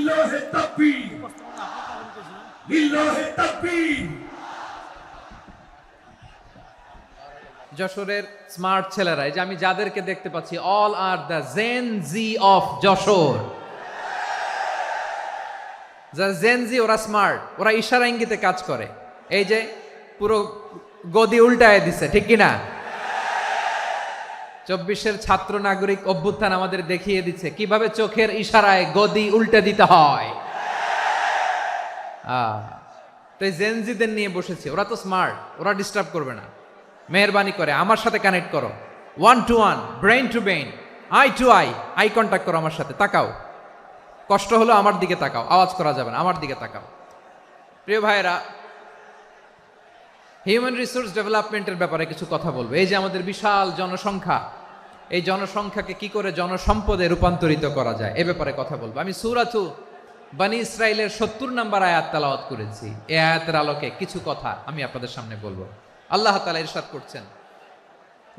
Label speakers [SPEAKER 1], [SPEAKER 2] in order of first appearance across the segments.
[SPEAKER 1] লিল্লাহি তাকবীর, লিল্লাহি তাকবীর।
[SPEAKER 2] যশোরের স্মার্ট ছেলেরা, এই যে আমি যাদেরকে দেখতে পাচ্ছি, all are the Gen Z of Jashore. যারা জেন জি, ওরা স্মার্ট, ওরা ইশারা ইঙ্গিতে কাজ করে। এই যে পুরো গদি উল্টায় দিছে, ঠিক কিনা? 24-এর ছাত্র নাগরিক অভ্যুত্থান আমাদের দেখিয়ে দিচ্ছে কিভাবে চোখের ইশারায় গদি উল্টে দিতে হয়। তো এই জেনজিদের নিয়ে বসেছি, ওরা তো স্মার্ট, ওরা ডিস্টার্ব করবে না। মেহরবানি করে আমার সাথে কানেক্ট করো, 1 to 1, brain to brain, eye to eye, eye contact করো আমার সাথে, তাকাও। কষ্ট হলো আমার দিকে তাকাও, আওয়াজ করা যাবে না, আমার দিকে তাকাও। প্রিয় ভাইয়েরা, হিউম্যান রিসোর্স ডেভেলপমেন্টের ব্যাপারে কিছু কথা বলবো। এই যে আমাদের বিশাল জনসংখ্যা, এই জনসংখ্যাকে কি করে জনসম্পদে রূপান্তরিত করা যায় এ ব্যাপারে কথা বলবো। আমি সূরাতু বনী ইসরাইলের 70 নম্বর আয়াত তেলাওয়াত করেছি। এই আয়াতের আলোকে কিছু কথা আমি আপনাদের সামনে বলবো। আল্লাহ তাআলা ইরশাদ করছেন,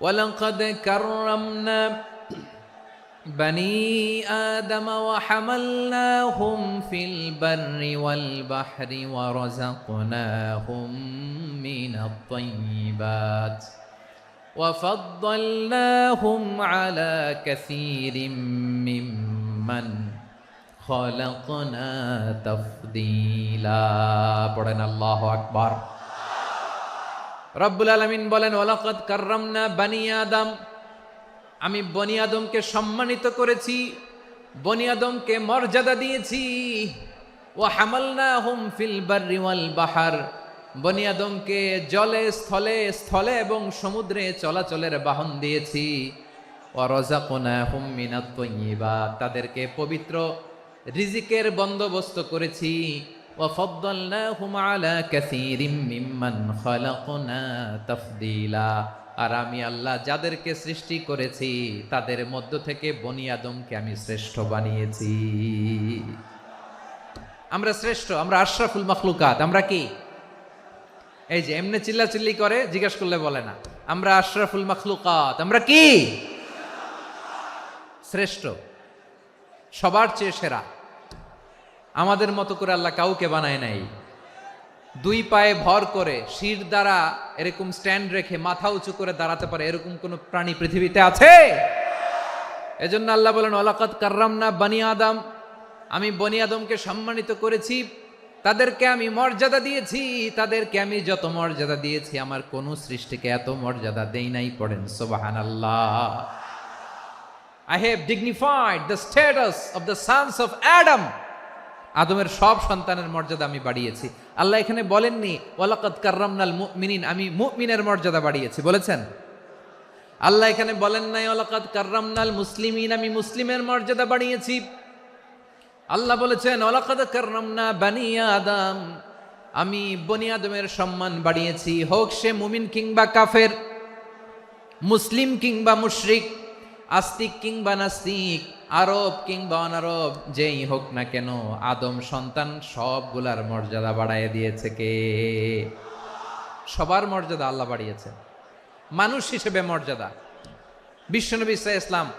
[SPEAKER 2] ওয়ালাকাদ কাররামনা বনী আদম ওয়া হামালনাহুম ফিল বাররি ওয়াল বাহরি ওয়া রাযাকনাহুম মিনাত তাইয়্যিবাত ওয়া ফাদ্দালনাহুম আলা কাসীরিম মিম্মান খালাকনা তাফদীলা। পড়েন আল্লাহু আকবার। রব্বুল আলামিন বলেন, ওয়ালাকাদ কাররামনা বনী আদম, আমি বনী আদমকে সম্মানিত করেছি, বনী আদমকে মর্যাদা দিয়েছি। ওয়া হামালনাহুম ফিল বাররি ওয়াল বাহর, বনী আদমকে জলে স্থলে, স্থলে এবং সমুদ্রে চলাচলের বাহন দিয়েছি। ওয়া রাযাকনাহুম মিনাত তাইয়্যিবাত, তাদেরকে পবিত্র রিজিকের বন্দোবস্ত করেছি। ওয়া ফাদ্দালনাহুম আলা কাসীরিম মিম্মান খালাকনা তাফদীলা, আর আমি আল্লাহ যাদেরকে সৃষ্টি করেছি তাদের মধ্য থেকে বনী আদমকে আমি শ্রেষ্ঠ বানিয়েছি। আমরা শ্রেষ্ঠ, আমরা আশরাফুল মাখলুকাত। আমরা কি? এই যে এমনি চিল্লাচিল্লি করে, জিজ্ঞেস করলে বলে না। আমরা আশরাফুল মাখলুকাত, আমরা কি? শ্রেষ্ঠ, সবার চেয়ে সেরা। আমাদের মতো করে আল্লাহ কাউকে বানায় নাই। 2 পায়ে ভর করে, শির দ্বারা এরকম স্ট্যান্ড রেখে মাথা উঁচু করে দাঁড়াতে পারে এরকম কোন প্রাণী পৃথিবীতে আছে? এজন্য আল্লাহ বলেন, ওয়ালাকাদ কাররামনা বনী আদম, আমি বনী আদমকে সম্মানিত করেছি, তাদেরকে আমি মর্যাদা দিয়েছি। তাদেরকে আমি যত মর্যাদা দিয়েছি আমার কোন সৃষ্টিকে এত মর্যাদা দেই নাই। পড়েন সুবহানাল্লাহ। I have dignified the status of the sons of Adam. আদমের সব সন্তানের মর্যাদা আমি বাড়িয়েছি। আল্লাহ এখানে বলেননি ওয়ালাকাদ কাররামনাল মুমিনিন, আমি মুমিনের মর্যাদা বাড়িয়েছি, বলেছেন? আল্লাহ এখানে বলেন নাই ওয়ালাকাদ কাররামনাল মুসলিমিন, আমি মুসলিমের মর্যাদা বাড়িয়েছি। আল্লাহ বলেছেন ওয়ালাকাদ কাররামনা বনী আদম, আমি বনী আদমের সম্মান বাড়িয়েছি। হোক সে মুমিন কিংবা কাফের, মুসলিম কিংবা মুশরিক, আস্তিক কিংবা নাস্তিক, আরব কিংবা অনারব, যেই হোক না কেন, আদম সন্তান সবগুলার মর্যাদা বাড়ায় দিয়েছে কে? সবার মর্যাদা আল্লাহ বাড়িয়েছে। মানুষ হিসেবে মর্যাদা। বিশ্বনবী সাল্লাল্লাহু আলাইহি ওয়াসাল্লাম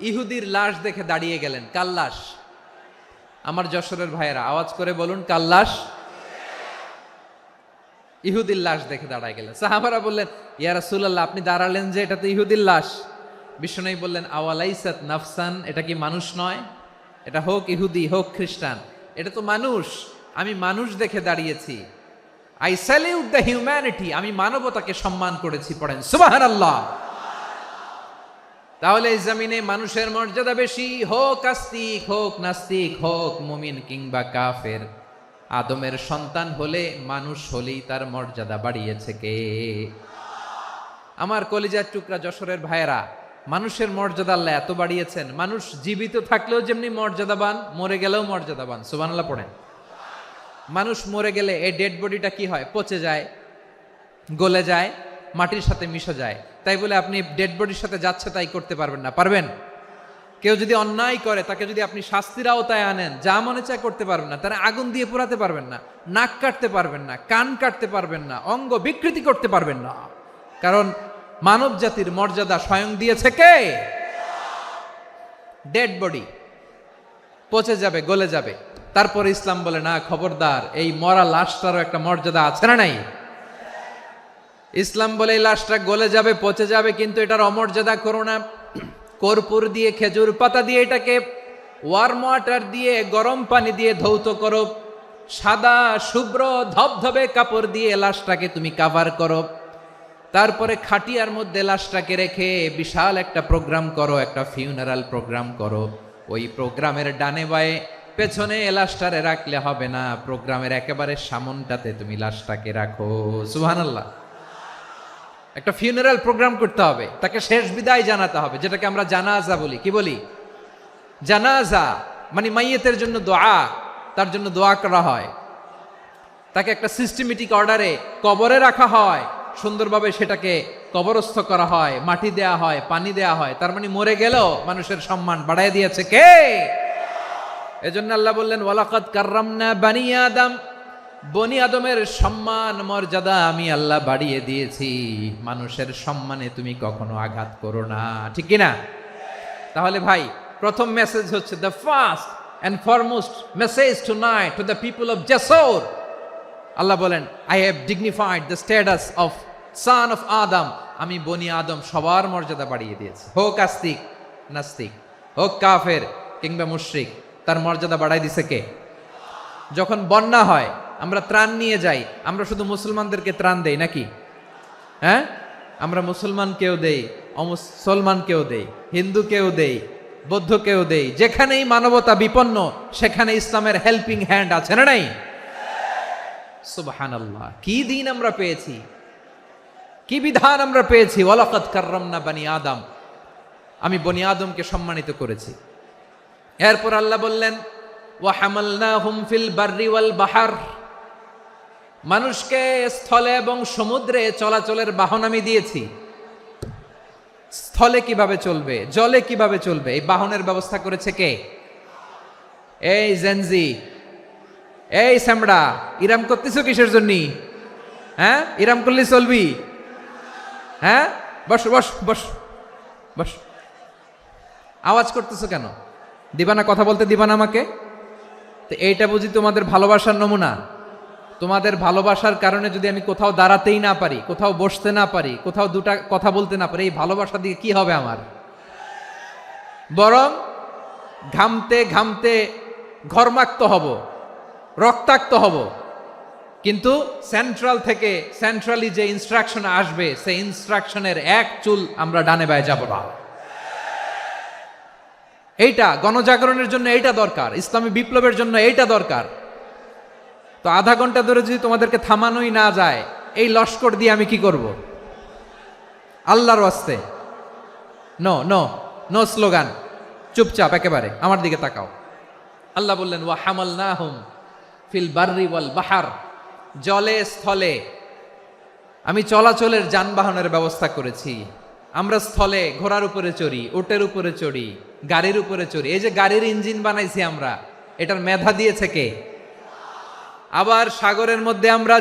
[SPEAKER 2] ইহুদির লাশ দেখে দাঁড়িয়ে গেলেন। কার লাশ? আমার যশোরের ভাইয়েরা আওয়াজ করে বলুন, কার লাশ? ইহুদির লাশ দেখে দাঁড়ায় গেলেন। সাহাবারা বললেন, ইয়া রাসূলুল্লাহ, আপনি দাঁড়ালেন যে, এটা তো ইহুদির লাশ। বিশ্বনবী বললেন, আওয়ালাইসাত নাফসান, এটা কি মানুষ নয়? এটা হোক ইহুদি হোক খ্রিস্টান, এটা তো মানুষ। আমি মানুষ দেখে দাঁড়িয়েছি। আই স্যালিউট দ্য হিউম্যানিটি, আমি মানবতাকে সম্মান করেছি। পড়েন সুবহানাল্লাহ। তাহলে এই জমিনে মানুষের মর্যাদা বেশি, হোক আস্তিক হোক নাস্তিক, হোক মুমিন কিংবা কাফের। আদমের সন্তান হলে, মানুষ হলেই তার মর্যাদা বাড়িয়েছে কে? আমার কলিজার টুকরা যশোরের ভাইয়েরা, মানুষের মর্যাদা আল্লাহ এত বাড়িয়েছেন, মানুষ জীবিত থাকলেও যেমনি মর্যাদাবান, মরে গেলেও মর্যাদাবান। সুবহানাল্লাহ পড়েন। মানুষ মরে গেলে এই ডেড বডিটা কি হয়? পচে যায়, গলে যায়, মাটির সাথে মিশে যায়। তাই বলে আপনি ডেড বডির সাথে যাচ্ছে তাই করতে পারবেন না। পারবেন? কেউ যদি অন্যায় করে, তাকে যদি আপনি শাস্তির আওতায় আনেন, যা মনে চায় করতে পারবেন না। তারা আগুন দিয়ে পোড়াতে পারবেন না, নাক কাটতে পারবেন না, কান কাটতে পারবেন না, অঙ্গ বিকৃতি করতে পারবেন না। কারণ মানব জাতির মর্যাদা স্বয়ং দিয়েছে কে? ডেড বডি পচে যাবে, গলে যাবে, তারপরে ইসলাম বলে না, খবরদার, এই মরা লাশটারও একটা মর্যাদা আছে না নাই? ইসলাম বলে এই লাশটা গলে যাবে, পচে যাবে, কিন্তু এটার অমর্যাদা করো না। কর্পূর দিয়ে, খেজুর পাতা দিয়ে এটাকে ওয়ার্ম ওয়াটার দিয়ে, গরম পানি দিয়ে ধৌত করো, সাদা শুভ্র ধবধবে কাপড় দিয়ে লাশটাকে তুমি কাভার করো, তারপরে খাটিয়ার মধ্যে লাশটাকে রেখে বিশাল একটা প্রোগ্রাম করো, একটা ফিউনারাল প্রোগ্রাম করো। ওই প্রোগ্রামের ডানে বায়ে পেছনে লাশটারে রাখলে হবে না, প্রোগ্রামের একেবারে সামনটাতে তুমি লাশটাকে রাখো। সুবহানাল্লাহ। একটা ফিউনারাল প্রোগ্রাম করতে হবে, তাকে শেষ বিদায় জানাতে হবে, যেটাকে আমরা জানাজা বলি। কি বলি? জানাজা মানে মাইয়েতের জন্য দোয়া, তার জন্য দোয়া করা হয়, তাকে একটা সিস্টেমেটিক অর্ডারে কবরে রাখা হয়, সুন্দরভাবে সেটাকে কবরস্থ করা হয়, মাটি দেয়া হয়, পানি দেয়া হয়। তার মানে মরে গেলেও মানুষের সম্মান বাড়ায় দিয়েছে কে? এজন্য আল্লাহ বললেন ওয়ালাকাদ কাররামনা বানি আদম, বনি আদমের সম্মান মর্যাদা আমি আল্লাহ বাড়িয়ে দিয়েছি। মানুষের সম্মানে তুমি কখনো আঘাত করো না, ঠিক কি না? তাহলে ভাই, প্রথম মেসেজ হচ্ছে, the first and foremost message tonight to the people of জাসর। আল্লাহ বলেন, I have dignified the status of son of Adam. আমি বনি আদম সবার মর্যাদা বাড়িয়ে দিয়েছি, হোক আস্তিক নাস্তিক, হোক কাফের কিংবা মুশরিক, তার মর্যাদা বাড়াই দিছে কে? যখন বন্যা হয়, আমরা ত্রাণ নিয়ে যাই, আমরা শুধু মুসলমানদেরকে ত্রাণ দেই নাকি? হ্যাঁ, আমরা মুসলমানকেও দেই, অমুসলমানকেও দেই, হিন্দুকেও দেই, বৌদ্ধকেও দেই। যেখানেই মানবতা বিপন্ন, সেখানে ইসলামের হেল্পিং হ্যান্ড আছে না নাই? সুবহানাল্লাহ। কি দিন আমরা পেয়েছি, কি বিধান আমরা পেয়েছি। ওয়ালাকাদ কাররামনা বানি আদম, আমি বনি আদমকে সম্মানিত করেছি। এরপর আল্লাহ বললেন ওয়া হামালনাহুম ফিল বাররি ওয়াল বাহর, মানুষকে স্থলে এবং সমুদ্রে চলাচলের বাহন আমি দিয়েছি। স্থলে কিভাবে চলবে, জলে কিভাবে চলবে, এই বাহনের ব্যবস্থা করেছে কে? এই জেনজি, এই স্যামড়া, ইরাম করতেছো কিসের জন্য? হ্যাঁ, ইরাম করলে চলবি? হ্যাঁ, বস বস বস বস। আওয়াজ করতেছো কেন? দিবা না, কথা বলতে দিবা না আমাকে? তো এইটা বুঝি তোমাদের ভালোবাসার নমুনা? তোমাদের ভালোবাসার কারণে যদি আমি কোথাও দাঁড়াতেই না পারি, কোথাও বসতে না পারি, কোথাও দুটা কথা বলতে না পারি, এই ভালোবাসা দিয়ে কি হবে আমার? বরং ঘামতে ঘামতে ঘর্মাক্ত হব, রক্তাক্ত হব। কিন্তু সেন্ট্রাল থেকে, সেন্ট্রালি যে ইনস্ট্রাকশন আসবে, সেই ইনস্ট্রাকশনের এক চুল আমরা ডানে বায়ে যাব না। এইটা গণজাগরণের জন্য এইটা দরকার, ইসলামী বিপ্লবের জন্য এইটা দরকার। তো আধা ঘন্টা ধরে যদি তোমাদেরকে থামানোই না যায়, এই লস্কর দিয়ে আমি কি করব? আল্লাহর ওয়াস্তে নো নো নো স্লোগান, চুপচাপ একেবারে আমার দিকে তাকাও। আল্লাহ বললেন ওয়া হামালনাহুম ফিল বাররি ওয়াল বাহর, জলে স্থলে আমি চলাচলের যানবাহনের ব্যবস্থা করেছি। আমরা স্থলে ঘোড়ার উপরে চড়ি, উটের উপরে চড়ি, গাড়ির উপরে চড়ি। এই যে গাড়ির ইঞ্জিন বানাইছি আমরা, এটার মেধা দিয়েছে কে? আবার সাগরের মধ্যে আমরা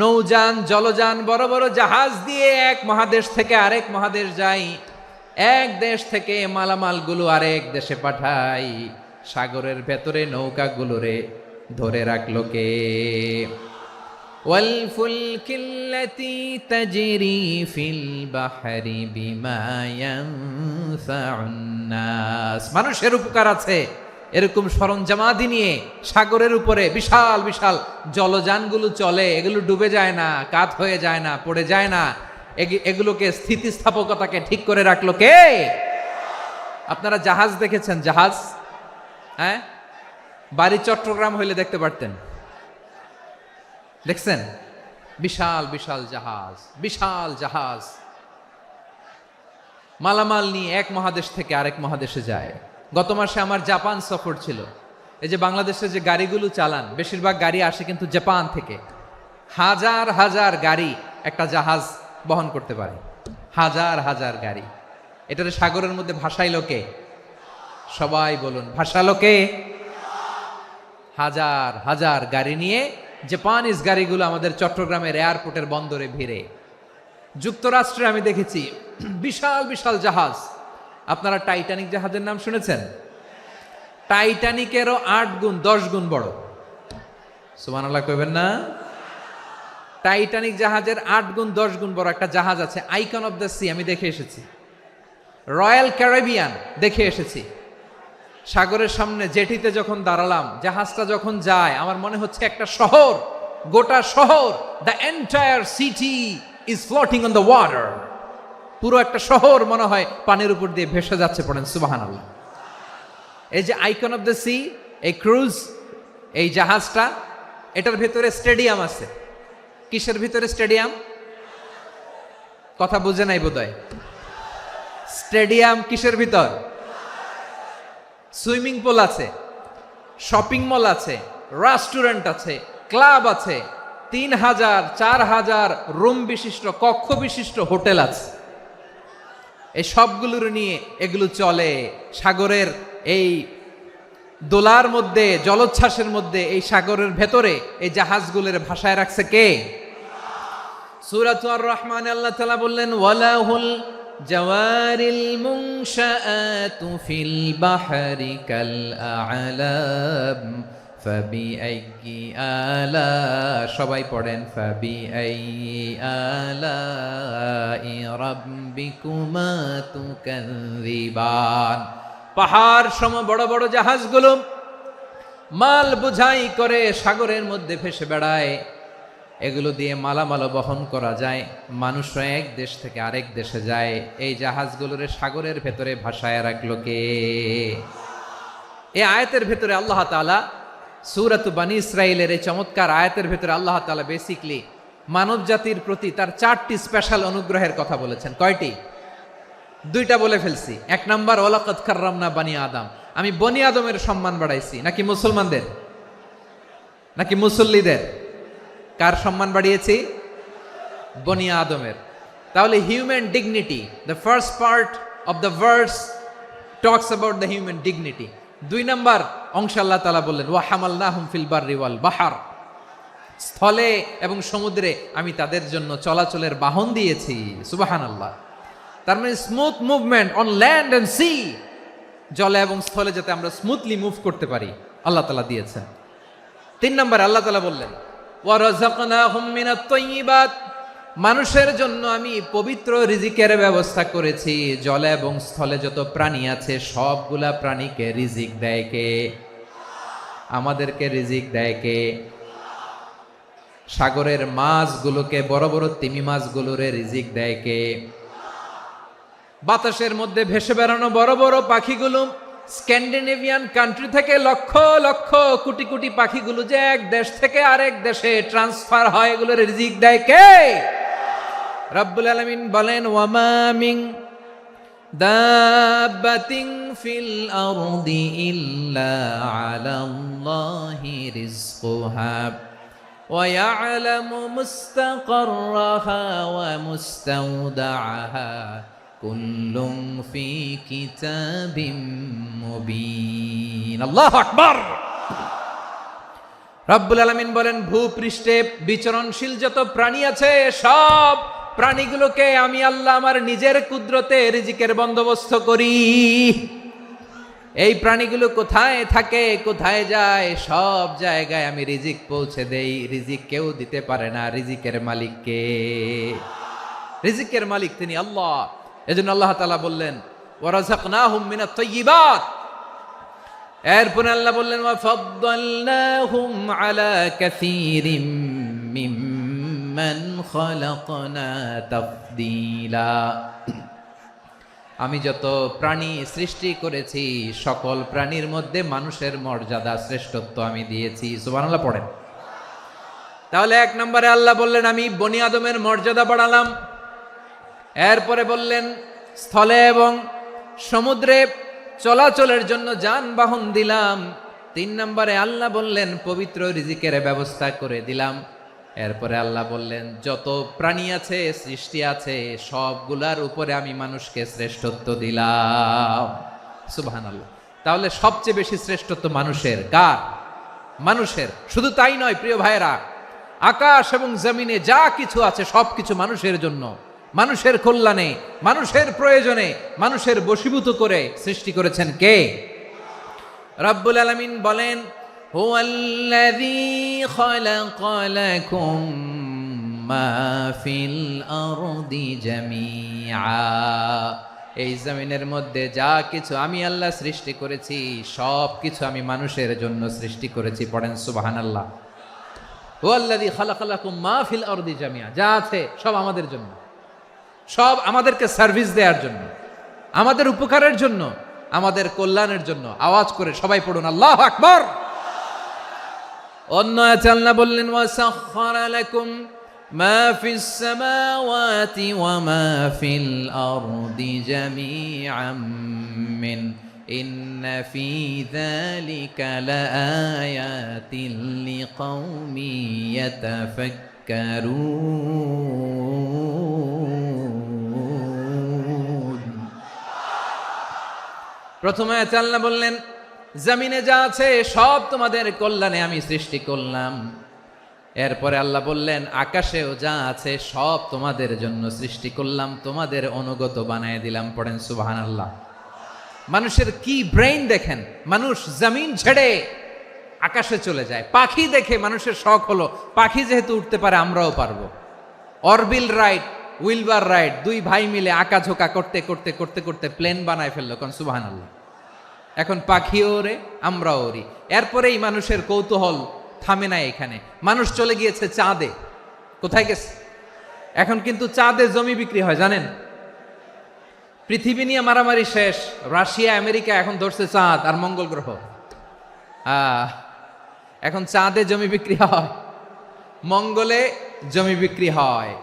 [SPEAKER 2] নৌযান, জলযান, বড় বড় জাহাজ দিয়ে এক মহাদেশ থেকে আরেক মহাদেশ যাই, এক দেশ থেকে মালামালগুলো আরেক দেশে পাঠাই। সাগরের ভেতরে নৌকাগুলোরে ধরে রাখলো কে? ওয়াল ফুলকিল্লাতি তাজরি ফিল বাহরি বিমা ইয়ানফাউন নাস, মানুষের উপকার আছে এরকম সরঞ্জামাদি নিয়ে সাগরের উপরে বিশাল বিশাল জলযানগুলো চলে। এগুলো ডুবে যায় না, কাত হয়ে যায় না, পড়ে যায় না। এগুলোকে স্থিতিস্থাপকতাকে ঠিক করে রাখলো কে? আপনারা জাহাজ দেখেছেন? জাহাজ, হ্যাঁ, বাড়ি চট্টগ্রাম হইলে দেখতে পারতেন। দেখছেন? বিশাল বিশাল জাহাজ, বিশাল জাহাজ মালামাল নিয়ে এক মহাদেশ থেকে আরেক মহাদেশে যায়। গত মাসে আমার জাপান সফর ছিল। এই যে বাংলাদেশে যে গাড়িগুলো চালান, বেশিরভাগ গাড়ি আসে কিন্তু জাপান থেকে। হাজার হাজার গাড়ি একটা জাহাজ বহন করতে পারে, হাজার হাজার গাড়ি। এটারে সাগরের মধ্যে ভাসাইলো কে? সবাই বলুন, ভাসালো কে? হাজার হাজার গাড়ি নিয়ে জাপানিজ গাড়িগুলো আমাদের চট্টগ্রামের এয়ারপোর্টের বন্দরে ভিড়ে। যুক্তরাষ্ট্রে আমি দেখেছি বিশাল বিশাল জাহাজ। আপনারা টাইটানিক জাহাজের নাম শুনেছেন? টাইটানিকেরও 8 গুণ 10 গুণ বড়। সুবহানাল্লাহ কইবেন না? টাইটানিক জাহাজের 8 গুণ 10 গুণ বড় একটা জাহাজ আছে, আইকন অফ দ্য সি, আমি দেখে এসেছি। রয়্যাল ক্যারিবিয়ান দেখে এসেছি। সাগরের সামনে জেটিতে যখন দাঁড়ালাম, জাহাজটা যখন যায়, আমার মনে হচ্ছে একটা শহর, গোটা শহর, the entire city is floating on the water. পুরো একটা শহর মনে হয় পানির উপর দিয়ে ভেসে যাচ্ছে। পড়েন সুবহানাল্লাহ। এই যে আইকন অফ দ্য সি, এই ক্রুজ, এই জাহাজটা, এটার ভিতরে স্টেডিয়াম আছে। কিসের ভিতরে স্টেডিয়াম? কথা বুঝে নাই বোধহয়। স্টেডিয়াম কিসের ভিতর? সুইমিং পুল আছে, শপিং মল আছে, রেস্টুরেন্ট আছে, ক্লাব আছে, 3000 4000 রুম বিশিষ্ট, কক্ষ বিশিষ্ট হোটেল আছে। এই সবগুলোর নিয়ে এগুলো চলে সাগরের এই দোলার মধ্যে, জলোচ্ছ্বাসের মধ্যে, এই সাগরের ভেতরে এই জাহাজগুলোর ভাষায় রাখছে কে? সূরাতুর আর রহমানে আল্লাহ তাআলা বললেন, ওয়ালাহুল জাওয়ারিল মুনশাআতু ফিল বাহরি কাল আ'লাম ফাবিআইয়ি আলা, সবাই পড়েন, ফাবিআইয়ি আলাই রাব্বিকুমা তুকাযযিবান। পাহাড় সম বড় বড় জাহাজগুলো মাল বোঝাই করে সাগরের মধ্যে ভেসে বেড়ায়। এগুলো দিয়ে মালামাল বহন করা যায়, মানুষরা এক দেশ থেকে আরেক দেশে যায়। এই জাহাজগুলোর সাগরের ভেতরে ভাসায় রাখলো কে? এই আয়াতের ভেতরে আল্লাহ তাআলা সূরাত বনী ইসরাঈলের এই চমৎকার আয়াতের ভেতরে আল্লাহ তাআলা বেসিক্যালি মানব জাতির প্রতি তার 4টি স্পেশাল অনুগ্রহের কথা বলেছেন। কয়টি? 2টা বলে ফেলছি। 1 নাম্বার, ওয়ালাকাদ কাররামনা বানি আদম, আমি বনি আদমের সম্মান বাড়াইছি। নাকি মুসলমানদের? নাকি মুসল্লিদের? কার সম্মান বাড়িয়েছি? বনি আদমের। তাহলে human dignity, the first part of the verse talks about the human dignity. 2 number অংশ আল্লাহ তাআলা বললেন, ওয়া হামালনাহুম ফিল বাররি ওয়াল বাহর, স্থলে এবং সমুদ্রে আমি তাদের জন্য চলাচলের বাহন দিয়েছি। সুবহানাল্লাহ। তার মানে smooth movement on land and sea, জলে এবং স্থলে যাতে আমরা স্মুথলি মুভ করতে পারি আল্লাহ তাআলা দিয়েছেন। 3 নম্বরে আল্লাহ তাআলা বললেন, ওয়া রাযাকনাহুম মিনাত তাইয়্যিবাত, মানুষের জন্য আমি পবিত্র রিজিকের ব্যবস্থা করেছি। জলে এবং স্থলে যত প্রাণী আছে সবগুলা প্রাণীকে রিজিক দেয় কে? আমাদেরকে রিজিক দেয় কে? সাগরের মাছগুলোকে, বড় বড় তিমি মাছগুলোরে রিজিক দেয় কে? বাতাসের মধ্যে ভেসে বেড়ানো বড় বড় পাখিগুলো, স্ক্যান্ডিনেভিয়ান কান্ট্রি থেকে লক্ষ লক্ষ কোটি কোটি পাখিগুলো যে এক দেশ থেকে আরেক দেশে ট্রান্সফার হয়, এগুলোর রিজিক দেয় কে? রব্বুল আলামিন বলেন, ওয়ামা মিন দাব্বাতিন ফিল আরদি ইল্লা আলাল্লাহি রিজকুহা ওয়া ইয়ালামু মুস্তাকাররাহা ওয়া মুস্তাওদাআহা কুল্লুম ফি কিতাবিম মুবিন। আল্লাহু আকবার। রব্বুল আলামিন বলেন, ভূপৃষ্ঠে বিচরণশীল যত প্রাণী আছে সব প্রাণীগুলোকে আমি আল্লাহ আমার নিজের কুদরতে রিজিকের বন্দোবস্ত করি। এই প্রাণীগুলো কোথায় থাকে, কোথায় যায়, সব জায়গায় আমি রিজিক পৌঁছে দেই। রিজিক কেউ দিতে পারে না, রিজিকের মালিক কে? রিজিকের মালিক তিনি আল্লাহ। এজন্য আল্লাহ তাআলা বললেন, ওয়া রাযাকনাহুম মিনাত তাইয়্যিবাত। এরপর আল্লাহ বললেন, ওয়া ফাদ্দালনাহুম আলা কাসীরিম মিম্মান খালাকনা তাফদীলা। আমি যত প্রাণী সৃষ্টি করেছি সকল প্রাণীর মধ্যে মানুষের মর্যাদা, শ্রেষ্ঠত্ব আমি দিয়েছি। সুবহানাল্লাহ পড়েন। তাহলে 1 নম্বরে আল্লাহ বললেন, আমি বনি আদমের মর্যাদা বাড়ালাম। এরপরে বললেন, স্থলে এবং সমুদ্রে চলাচলের জন্য যানবাহন দিলাম। 3 নম্বরে আল্লাহ বললেন, পবিত্র রিজিকের ব্যবস্থা করে দিলাম। এরপরে আল্লাহ বললেন, যত প্রাণী আছে, সৃষ্টি আছে, সবগুলার উপরে আমি মানুষকে শ্রেষ্ঠত্ব দিলাম। সুবহানাল্লাহ। তাহলে সবচেয়ে বেশি শ্রেষ্ঠত্ব মানুষের। কার? মানুষের। শুধু তাই নয় প্রিয় ভাইরা, আকাশ এবং জমিনে যা কিছু আছে সবকিছু মানুষের জন্য, মানুষের কল্যাণে, মানুষের প্রয়োজনে, মানুষের বশীভূত করে সৃষ্টি করেছেন কে? রব্বুল আলামিন বলেন, হুয়াল্লাযী খালাকা লাকুম মা ফিল আরদি জামিআ। এই জমিনের মধ্যে যা কিছু আমি আল্লাহ সৃষ্টি করেছি সব কিছু আমি মানুষের জন্য সৃষ্টি করেছি। পড়েন সুবহানাল্লাহ। হুয়াল্লাযী খালাকা লাকুম মা ফিল আরদি জামিআ, যা আছে সব আমাদের জন্য, সব আমাদেরকে সার্ভিস দেওয়ার জন্য, আমাদের উপকারের জন্য, আমাদের কল্যাণের জন্য। আওয়াজ করে সবাই পড়ুন আল্লাহু আকবার। অন্য আয়াতে আল্লাহ বললেন, ওয়াসাখখারা লাকুম মা ফিস সামাওয়াতি ওয়া মা ফিল আরদি জামিআম মিন ইন্না ফি যালিকা লাআয়াতিন লিকাউমিন ইয়াতাফাক্কারুন। প্রথমে আয়াতে আল্লাহ বললেন, জমিনে যা আছে সব তোমাদের কল্যাণে আমি সৃষ্টি করলাম। এরপরে আল্লাহ বললেন, আকাশেও যা আছে সব তোমাদের জন্য সৃষ্টি করলাম, তোমাদের অনুগত বানায় দিলাম। পড়েন সুবহানাল্লাহ। মানুষের কি ব্রেইন দেখেন, মানুষ জমিন ছেড়ে আকাশে চলে যায়। পাখি দেখে মানুষের শখ হলো, পাখি যেহেতু উঠতে পারে আমরাও পারবো। অরবিল রাইট, উইলবার রাইট, দুই ভাই মিলে আঁকাঝোঁকা করতে করতে করতে করতে প্লেন বানায় ফেললো। কোন সুবহানাল্লাহ। এখন পাখিও ওরে, আমরাও ওরি। এরপরেই মানুষের কৌতূহল থামে না এখানে। মানুষ চলে গিয়েছে চাঁদে। কোথায় গেছে? এখন কিন্তু চাঁদে জমি বিক্রি হয় জানেন। পৃথিবী নিয়ে মারামারি শেষ, রাশিয়া আমেরিকা এখন ধরছে চাঁদ আর মঙ্গল গ্রহ। এখন চাঁদে জমি বিক্রি হয়, মঙ্গলে জমি বিক্রি হয়।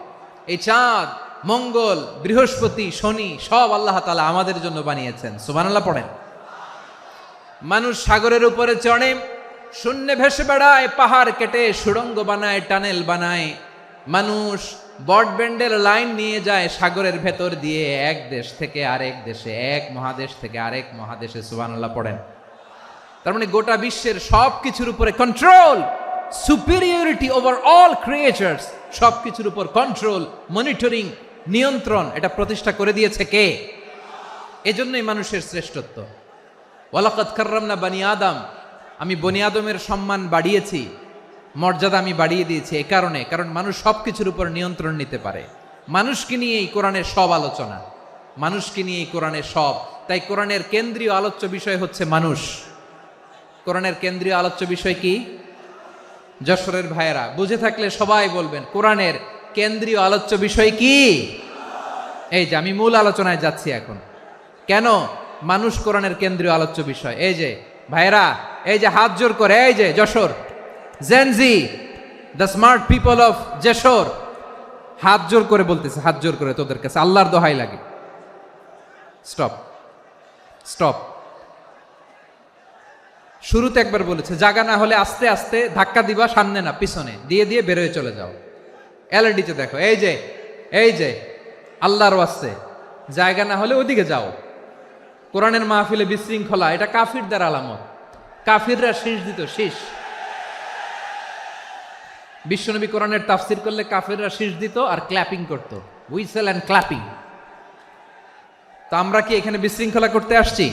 [SPEAKER 2] এই চাঁদ, মঙ্গল, বৃহস্পতি, শনি সব আল্লাহ তাআলা আমাদের জন্য বানিয়েছেন। সুবহানাল্লাহ পড়েন। মানুষ সাগরের উপরে চড়ে, শূন্যে ভেসে বেড়ায়, পাহাড় কেটে সুড়ঙ্গ বানায়, টানেল বানায়। মানুষ ব্রডব্যান্ডের লাইন নিয়ে যায় সাগরের ভেতর দিয়ে, এক দেশ থেকে আরেক দেশে, এক মহাদেশ থেকে আরেক মহাদেশে। সুবহানাল্লাহ পড়েন। তার মানে গোটা বিশ্বের সব কিছুর উপরে control, superiority over all creatures, সব কিছুর উপর কন্ট্রোল, মনিটরিং, নিয়ন্ত্রণ, এটা প্রতিষ্ঠা করে দিয়েছে কে? এজন্যই মানুষের শ্রেষ্ঠত্ব। ওয়ালাকাদ কাররামনা বানি আদম, আমি বনি আদমের সম্মান বাড়িয়েছি, মর্যাদা আমি বাড়িয়ে দিয়েছি এই কারণে, কারণ মানুষ সব কিছুর উপর নিয়ন্ত্রণ নিতে পারে। মানুষকে নিয়ে এই কোরআনের সব আলোচনা, মানুষকে নিয়ে এই কোরআনের সব। তাই কোরআনের কেন্দ্রীয় আলোচ্য বিষয় হচ্ছে মানুষ। কোরআনের কেন্দ্রীয় আলোচ্য বিষয় কি? যশোরের ভাইয়েরা বুঝে থাকলে সবাই বলবেন, কোরআনের কেন্দ্রীয় আলোচ্য বিষয় কি? এই যে আমি মূল আলোচনায় যাচ্ছি এখন। কেন মানুষ কোরআনের কেন্দ্রীয় আলোচ্য বিষয়? এই যে ভাইয়েরা, এই যে হাত জোর করে, এই যে Jessore Gen Z, the smart people of Jessore, হাত জোর করে বলতেছে, হাত জোর করে তোদের কাছে আল্লাহর দোহাই লাগে, স্টপ স্টপ। শুরুতে একবার বলেছে, জায়গা না হলে আস্তে আস্তে ধাক্কা দিবা, সামনে না পিছনে, দিয়ে দিয়ে বেরোয় চলে যাও। এলইডিতে দেখো, এই যে এই যে আল্লাহর ওয়াস্তে জায়গা না হলে ওদিকে যাও। কোরআনের মাহফিলে বিশৃঙ্খলা, এটা কাফিরদের আলামত। কাফিররা শীষ দিত, শীষ। বিশ্বনবী কোরআনের তাফসির করলে কাফিররা শীষ দিত আর ক্ল্যাপিং করত, হুইসেল অ্যান্ড ক্ল্যাপিং। তো আমরা কি এখানে বিশৃঙ্খলা করতে আসছি?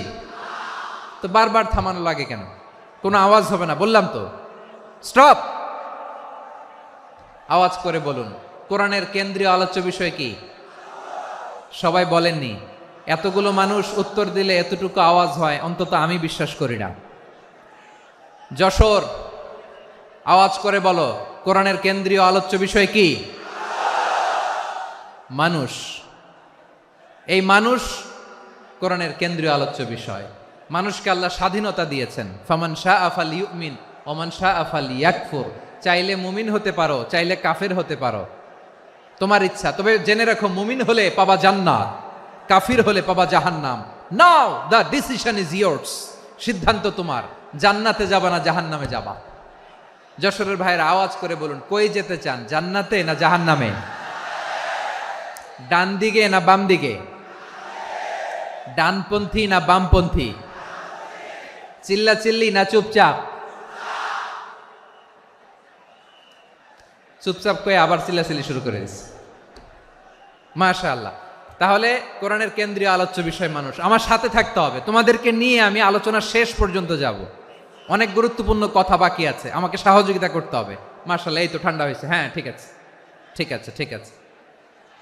[SPEAKER 2] তো বারবার থামানো লাগে কেন? কোনো আওয়াজ হবে না, বললাম তো, স্টপ। আওয়াজ করে বলুন, কোরআনের কেন্দ্রীয় আলোচ্য বিষয় কি? সবাই বলেননি। এতগুলো মানুষ উত্তর দিলে এতটুকু আওয়াজ হয়, অন্তত আমি বিশ্বাস করি না। যশোর, আওয়াজ করে বলো, কোরআনের কেন্দ্রীয় আলোচ্য বিষয় কি? মানুষ। এই মানুষ কোরআনের কেন্দ্রীয় আলোচ্য বিষয়। মানুষকে আল্লাহ স্বাধীনতা দিয়েছেন। ফামান শাআ ফালইউমিন ওয়া মান শাআ ফালইয়াকফুর। চাইলে মুমিন হতে পারো, চাইলে কাফের হতে পারো, তোমার ইচ্ছা। তবে জেনে রাখো, মুমিন হলে পাবা জান্নাত, কাফির হলে পাবা জাহান্নাম। নাও দ্য ডিসিশন ইজ ইয়ার্স। সিদ্ধান্ত তোমার, জান্নাতে যাবা না জাহান্নামে যাবা। যশোরের ভাইয়ের আওয়াজ করে বলুন, কই যেতে চান, জান্নাতে না জাহান্নামে? ডান দিকে না বাম দিকে? ডানপন্থী না বামপন্থী? চিল্লা চিল্লি না চুপচাপ? চুপচাপ কয়ে আবার চিল্লাচিল্লি শুরু করে দিচ্ছে। মাশাআল্লাহ। তাহলে কোরআনের কেন্দ্রীয় আলোচ্য বিষয় মানুষ। আমার সাথে থাকতে হবে, তোমাদেরকে নিয়ে আমি আলোচনার শেষ পর্যন্ত যাব। অনেক গুরুত্বপূর্ণ কথা বাকি আছে, আমাকে সহযোগিতা করতে হবে। মার্শাল্লাহ, এই তো ঠান্ডা হয়েছে। হ্যাঁ, ঠিক আছে ঠিক আছে ঠিক আছে।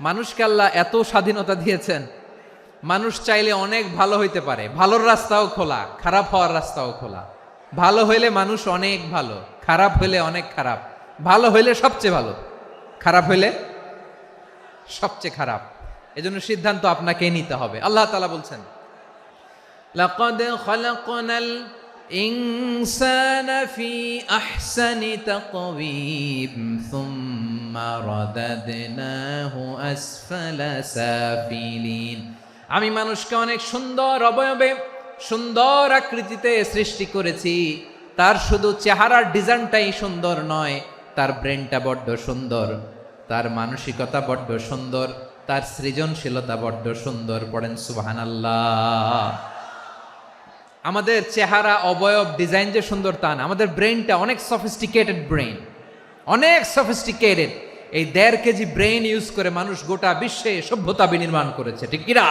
[SPEAKER 2] মানুষকে আল্লাহ এত স্বাধীনতা দিয়েছেন, মানুষ চাইলে অনেক ভালো হইতে পারে। ভালোর রাস্তাও খোলা, খারাপ হওয়ার রাস্তাও খোলা। ভালো হইলে মানুষ অনেক ভালো, খারাপ হইলে অনেক খারাপ। ভালো হইলে সবচেয়ে ভালো, খারাপ হইলে সবচেয়ে খারাপ। এজন্য সিদ্ধান্ত আপনাকেই নিতে হবে। আল্লাহ তাআলা বলছেন, লাকাদ খালাকনাল ইনসানা ফি আহসানি তাকওয়িম সুম্মা রাদাদনাহু আসফালা সাফিলিন। আমি মানুষকে অনেক সুন্দর অবয়বে, সুন্দর আকৃতিতে সৃষ্টি করেছি। তার শুধু চেহারার ডিজাইনটাই সুন্দর নয়, তার ব্রেনটা বড্ড সুন্দর, তার মানসিকতা বড্ড সুন্দর, তার সৃজনশীলতা বড্ড সুন্দর। পড়েন সুবহানাল্লাহ। আমাদের চেহারা, অবয়ব, ডিজাইন যে সুন্দর তা না, আমাদের ব্রেনটা অনেক সফিস্টিকেটেড ব্রেন, অনেক সফিস্টিকেটেড। এই 1.5 কেজি ব্রেন ইউজ করে মানুষ গোটা বিশ্বে সভ্যতা বিনির্মাণ করেছে, ঠিক কিনা?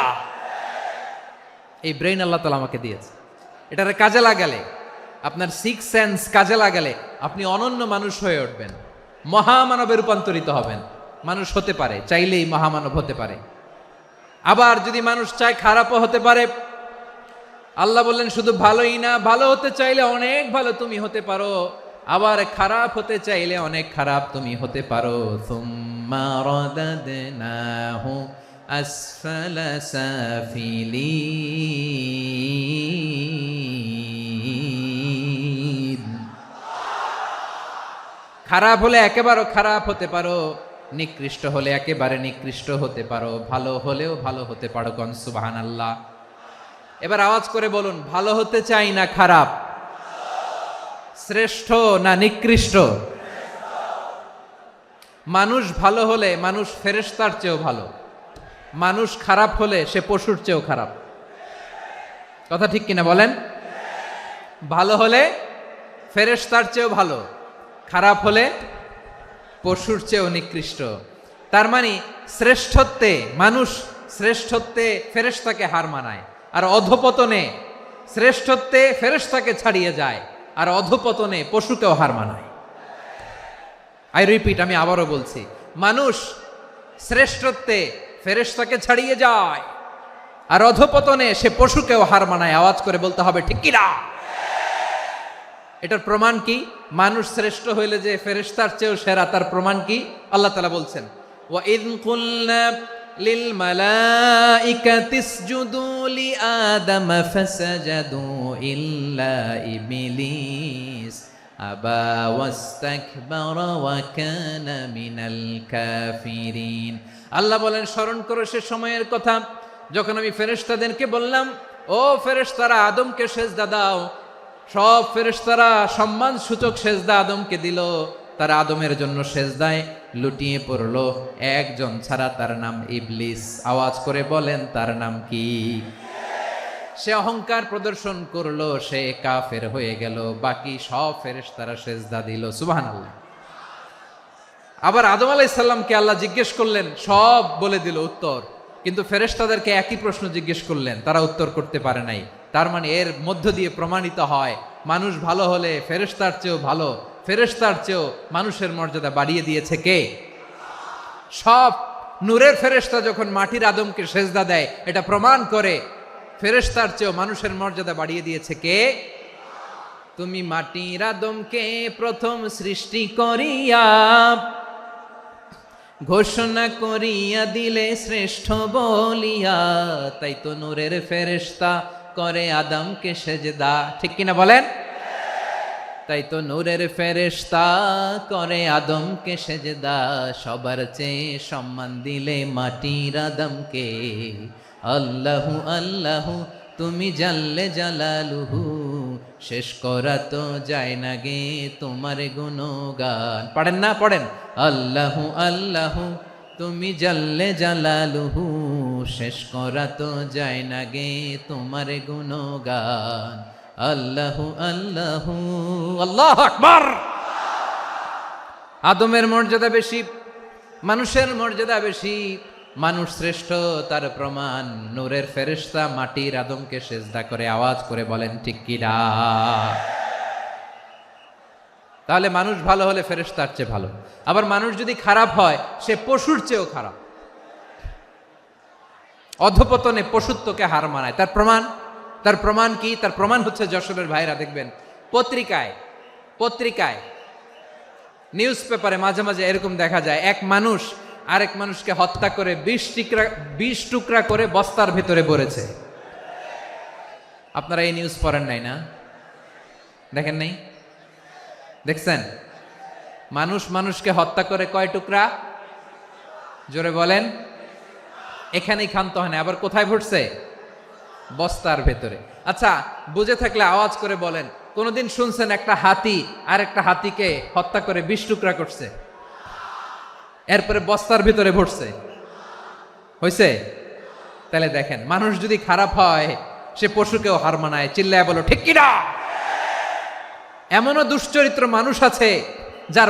[SPEAKER 2] এই ব্রেন আল্লাহ তাআলা আমাকে দিয়েছে। এটারে কাজে লাগালে, আপনার 6 সেন্স কাজে লাগালে আপনি অনন্য মানুষ হয়ে উঠবেন, মহামানবে রূপান্তরিত হবেন। মানুষ হতে পারে, চাইলেই মহামানব হতে পারে। আবার যদি মানুষ চায় খারাপও হতে পারে। আল্লাহ বললেন শুধু ভালোই না, ভালো হতে চাইলে অনেক ভালো তুমি হতে পারো, আবার খারাপ হতে চাইলে অনেক খারাপ তুমি হতে পারো। সুম্মা রাদাদনাহু আসফালা সাফিলিন। খারাপ হলে একেবারে খারাপ হতে পারো, নিকৃষ্ট হলে একেবারে নিকৃষ্ট হতে পারো, ভালো হলেও ভালো হতে পারো। কোন সুবহানাল্লাহ। এবার আওয়াজ করে বলুন, ভালো হতে চাই না খারাপ? শ্রেষ্ঠ না নিকৃষ্ট? মানুষ ভালো হলে মানুষ ফেরেশতার চেয়েও ভালো, মানুষ খারাপ হলে সে পশুর চেয়েও খারাপ। কথা ঠিক কিনা বলেন? ভালো হলে ফেরেশতার চেয়েও ভালো, খারাপ হলে পশুর চেয়েও নিকৃষ্ট। তার মানে শ্রেষ্ঠত্বে মানুষ, শ্রেষ্ঠত্বে ফেরেশতাকে হার মানায়, আর অধপতনে শ্রেষ্ঠত্বে ফেরেশতাকে ছাড়িয়ে যায়, আর অধপতনে পশুকেও হার মানায়। আই রিপিট, আমি আবারও বলছি, মানুষ শ্রেষ্ঠত্বে ফেরেশতাকে ছাড়িয়ে যায়, আর অধপতনে সে পশুকেও হার মানায়। আওয়াজ করে বলতে হবে ঠিক কিনা? এটার প্রমাণ কি? মানুষ শ্রেষ্ঠ হইলে যে ফেরেশতার চেয়েও সেরা, তার প্রমাণ কি? আল্লাহ তাআলা বলছেন, ওয়া ইয কুলনা লিল মালাইকাতি ইসজুদু লি আদম ফাসাজাদু ইল্লা ইবলিস আবা ওয়াস্তাকবারা ওয়া কানা মিনাল কাফিরিন। আল্লাহ বলেন, স্মরণ করো সে সময়ের কথা যখন আমি ফেরেশতাদেরকে বললাম, ও ফেরেশতারা আদমকে সেজদা দাও। সব ফেরেশতারা সম্মান সূচক সেজদা আদমকে দিল, তারা আদমের জন্য সেজদায় লুটিয়ে পড়লো, একজন ছাড়া, তার নাম ইবলিস। আওয়াজ করে বলেন, তার নাম কি? সে অহংকার প্রদর্শন করলো, সে কাফের হয়ে গেল, বাকি সব ফেরেশতারা সেজদা দিল। সুবহানাল্লাহ। আবার আদম আলাইহিস সালামকে আল্লাহ জিজ্ঞেস করলেন, সব বলে দিল উত্তর, কিন্তু ফেরেশতাদেরকে একই প্রশ্ন জিজ্ঞেস করলেন, তারা উত্তর করতে পারে নাই। তার মানে এর মধ্য দিয়ে প্রমাণিত হয়, মানুষ ভালো হলে ফেরেশতার চেয়েও ভালো, ফেরেশতার চেয়েও মানুষের মর্যাদা বাড়িয়ে দিয়েছে কে? সব নূরের ফেরেশতা যখন মাটির আদমকে সেজদা দেয়, এটা প্রমাণ করে ফেরেশতার চেয়েও মানুষের মর্যাদা বাড়িয়ে দিয়েছে কে? তুমি মাটির আদমকে প্রথম সৃষ্টি করিয়া ঘোষণা করিয়া দিলে শ্রেষ্ঠ বলিয়া, তাই তো নূরের ফেরেশতা করে আদমকে সেজদা। ঠিক কিনা বলেন? তাই তো নূরের ফেরেশতা করে আদমকে সেজদা, সবার চেয়ে সম্মান দিলে মাটির আদমকে। আল্লাহু আল্লাহু তুমি জাল্লে জালালুহু, শেষ করা তো যায় না গে তোমার গুণগান। পড়েন না? পড়েন, আল্লাহু আল্লাহু তুমি জাল্লে জালালুহু, শেষ করা তো যায় না গে তোমার গুণগান। আল্লাহু আল্লাহু আল্লাহু আকবার। আদমের মর্যাদা বেশি, মানুষের মর্যাদা বেশি, মানুষ শ্রেষ্ঠ তার প্রমাণ, নূরের ফেরেশতা মাটির আদমকে সেজদা করে আওয়াজ করে বলেন ঠিক কিনা। তাহলে মানুষ ভালো হলে ফেরেশতার চেয়ে ভালো। আবার মানুষ যদি খারাপ হয় সে পশুর চেয়েও খারাপ, অধপতনে পশুত্বকে হার মানায়। তার প্রমাণ কি? তার প্রমাণ হচ্ছে যশোরের ভাইরা দেখবেন পত্রিকায় নিউজ পেপারে মাঝে মাঝে এরকম দেখা যায়, এক মানুষ আরেক মানুষকে হত্যা করে ২০ টুকরা করে বস্তার ভেতরে ভরেছে। আপনারা এই নিউজ পড়েন নাই না? দেখেন নাই? দেখছেন? মানুষ মানুষকে হত্যা করে কয় টুকরা? জোরে বলেন। এখানেই ক্ষান্ত হয় না, আবার কোথায় ভরছে? বস্তার ভেতরে। আচ্ছা, বুঝে থাকলে আওয়াজ করে বলেন, কোনদিন শুনছেন একটা হাতি আর একটা হাতিকে হত্যা করে ২০ টুকরা করছে, এরপরে বস্তার ভিতরে ভরছে? হয়েছে? তাহলে দেখেন, মানুষ যদি খারাপ হয় সে পশুকেও হার মানায়। চিল্লায় বলো ঠিক কিনা। এমনও দুশ্চরিত্র মানুষ আছে যার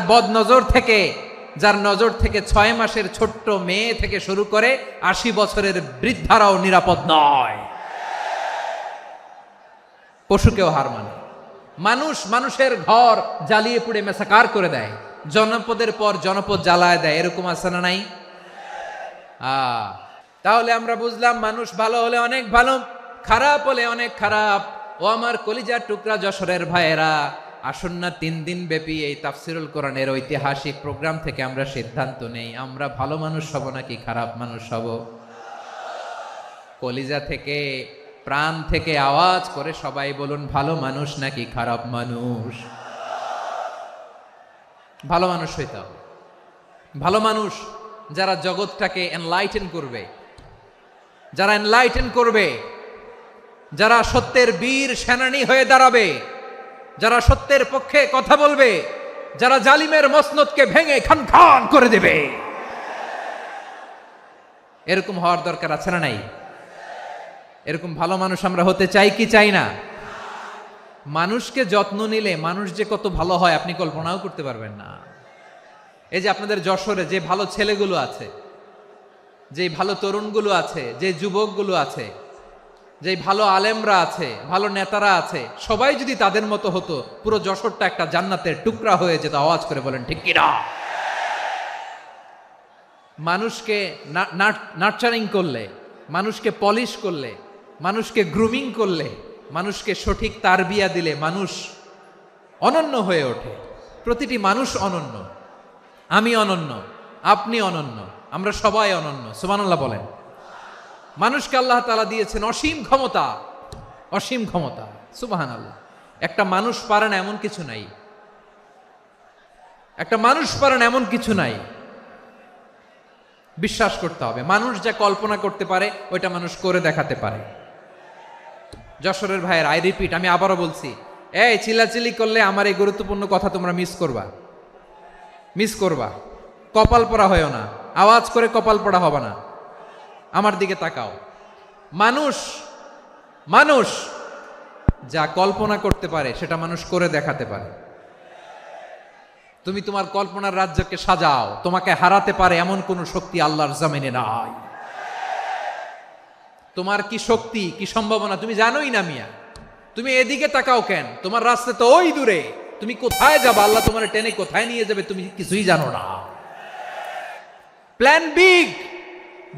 [SPEAKER 2] নজর থেকে ৬ মাসের ছোট্ট মেয়ে থেকে শুরু করে ৮০ বছরের বৃদ্ধারাও নিরাপদ নয়। পশুকেও হার মানে। মানুষের ঘর জ্বালিয়ে পুড়ে মেসাকার করে দেয়, জনপদের পর জনপদ জ্বালায় দেয়। এরকম আছে না নাই? তাহলে আমরা বুঝলাম মানুষ ভালো হলে অনেক ভালো, খারাপ হলে অনেক খারাপ। ও আমার কলিজার টুকরা যশোরের ভাইয়েরা, আসুন না ৩ দিন ব্যাপী এই তাফসিরুল কোরআনের ঐতিহাসিক প্রোগ্রাম থেকে আমরা সিদ্ধান্ত নেই, আমরা ভালো মানুষ হব নাকি খারাপ মানুষ হব। কলিজা থেকে, প্রাণ থেকে আওয়াজ করে সবাই বলুন, ভালো মানুষ নাকি খারাপ মানুষ? ভালো মানুষ হইতে হবে। ভালো মানুষ যারা জগৎটাকে এনলাইটেন করবে, যারা সত্যের বীর সেনানী হয়ে দাঁড়াবে, যারা সত্যের পক্ষে কথা বলবে, যারা জালিমের মসনদকে ভেঙে খান খান করে দেবে। এরকম হওয়ার দরকার আছে না নাই? এরকম ভালো মানুষ আমরা হতে চাই কি চাই না? মানুষকে যত্ন নিলে মানুষ যে কত ভালো হয় আপনি কল্পনাও করতে পারবেন না। এই যে আপনাদের যশোরে যে ভালো ছেলেগুলো আছে, যে ভালো তরুণগুলো আছে, যে যুবকগুলো আছে, যে ভালো আলেমরা আছে, ভালো নেতারা আছে, সবাই যদি তাদের মতো হতো, পুরো যশোরটা একটা জান্নাতের টুকরা হয়ে যেত। আওয়াজ করে বলেন ঠিক কিনা। মানুষকে নার্চারিং করলে, মানুষকে পলিশ করলে, মানুষকে গ্রুমিং করলে, মানুষকে সঠিক তারবিয়া দিলে মানুষ অনন্য হয়ে ওঠে। প্রতিটি মানুষ অনন্য। আমি অনন্য, আপনি অনন্য, আমরা সবাই অনন্য। সুবহানাল্লাহ বলেন। মানুষকে আল্লাহ তাআলা দিয়েছেন অসীম ক্ষমতা। সুবহানাল্লাহ। একটা মানুষ পারে না এমন কিছু নাই। বিশ্বাস করতে হবে, মানুষ যা কল্পনা করতে পারে ওইটা মানুষ করে দেখাতে পারে। যশোরের ভাইয়ের, আই রিপিট, আমি আবারও বলছি, এই চিল্লাচিল্লি করলে আমার এই গুরুত্বপূর্ণ কথা তোমরা মিস করবা। কপাল পড়া হয়েও না, আওয়াজ করে কপাল পড়া হবে না। আমার দিকে তাকাও। মানুষ যা কল্পনা করতে পারে সেটা মানুষ করে দেখাতে পারে। তুমি তোমার কল্পনার রাজ্যকে সাজাও, তোমাকে হারাতে পারে এমন কোন শক্তি আল্লাহর জমিনে নাই। তোমার কি শক্তি, কি সম্ভাবনা তুমি জানোই না মিয়া। তুমি এদিকে তাকাও কেন? তোমার রাস্তা তো ওই দূরে। তুমি কোথায় যাবে, আল্লাহ তোমার টেনে কোথায় নিয়ে যাবে তুমি কিছুই জানো না। Plan big,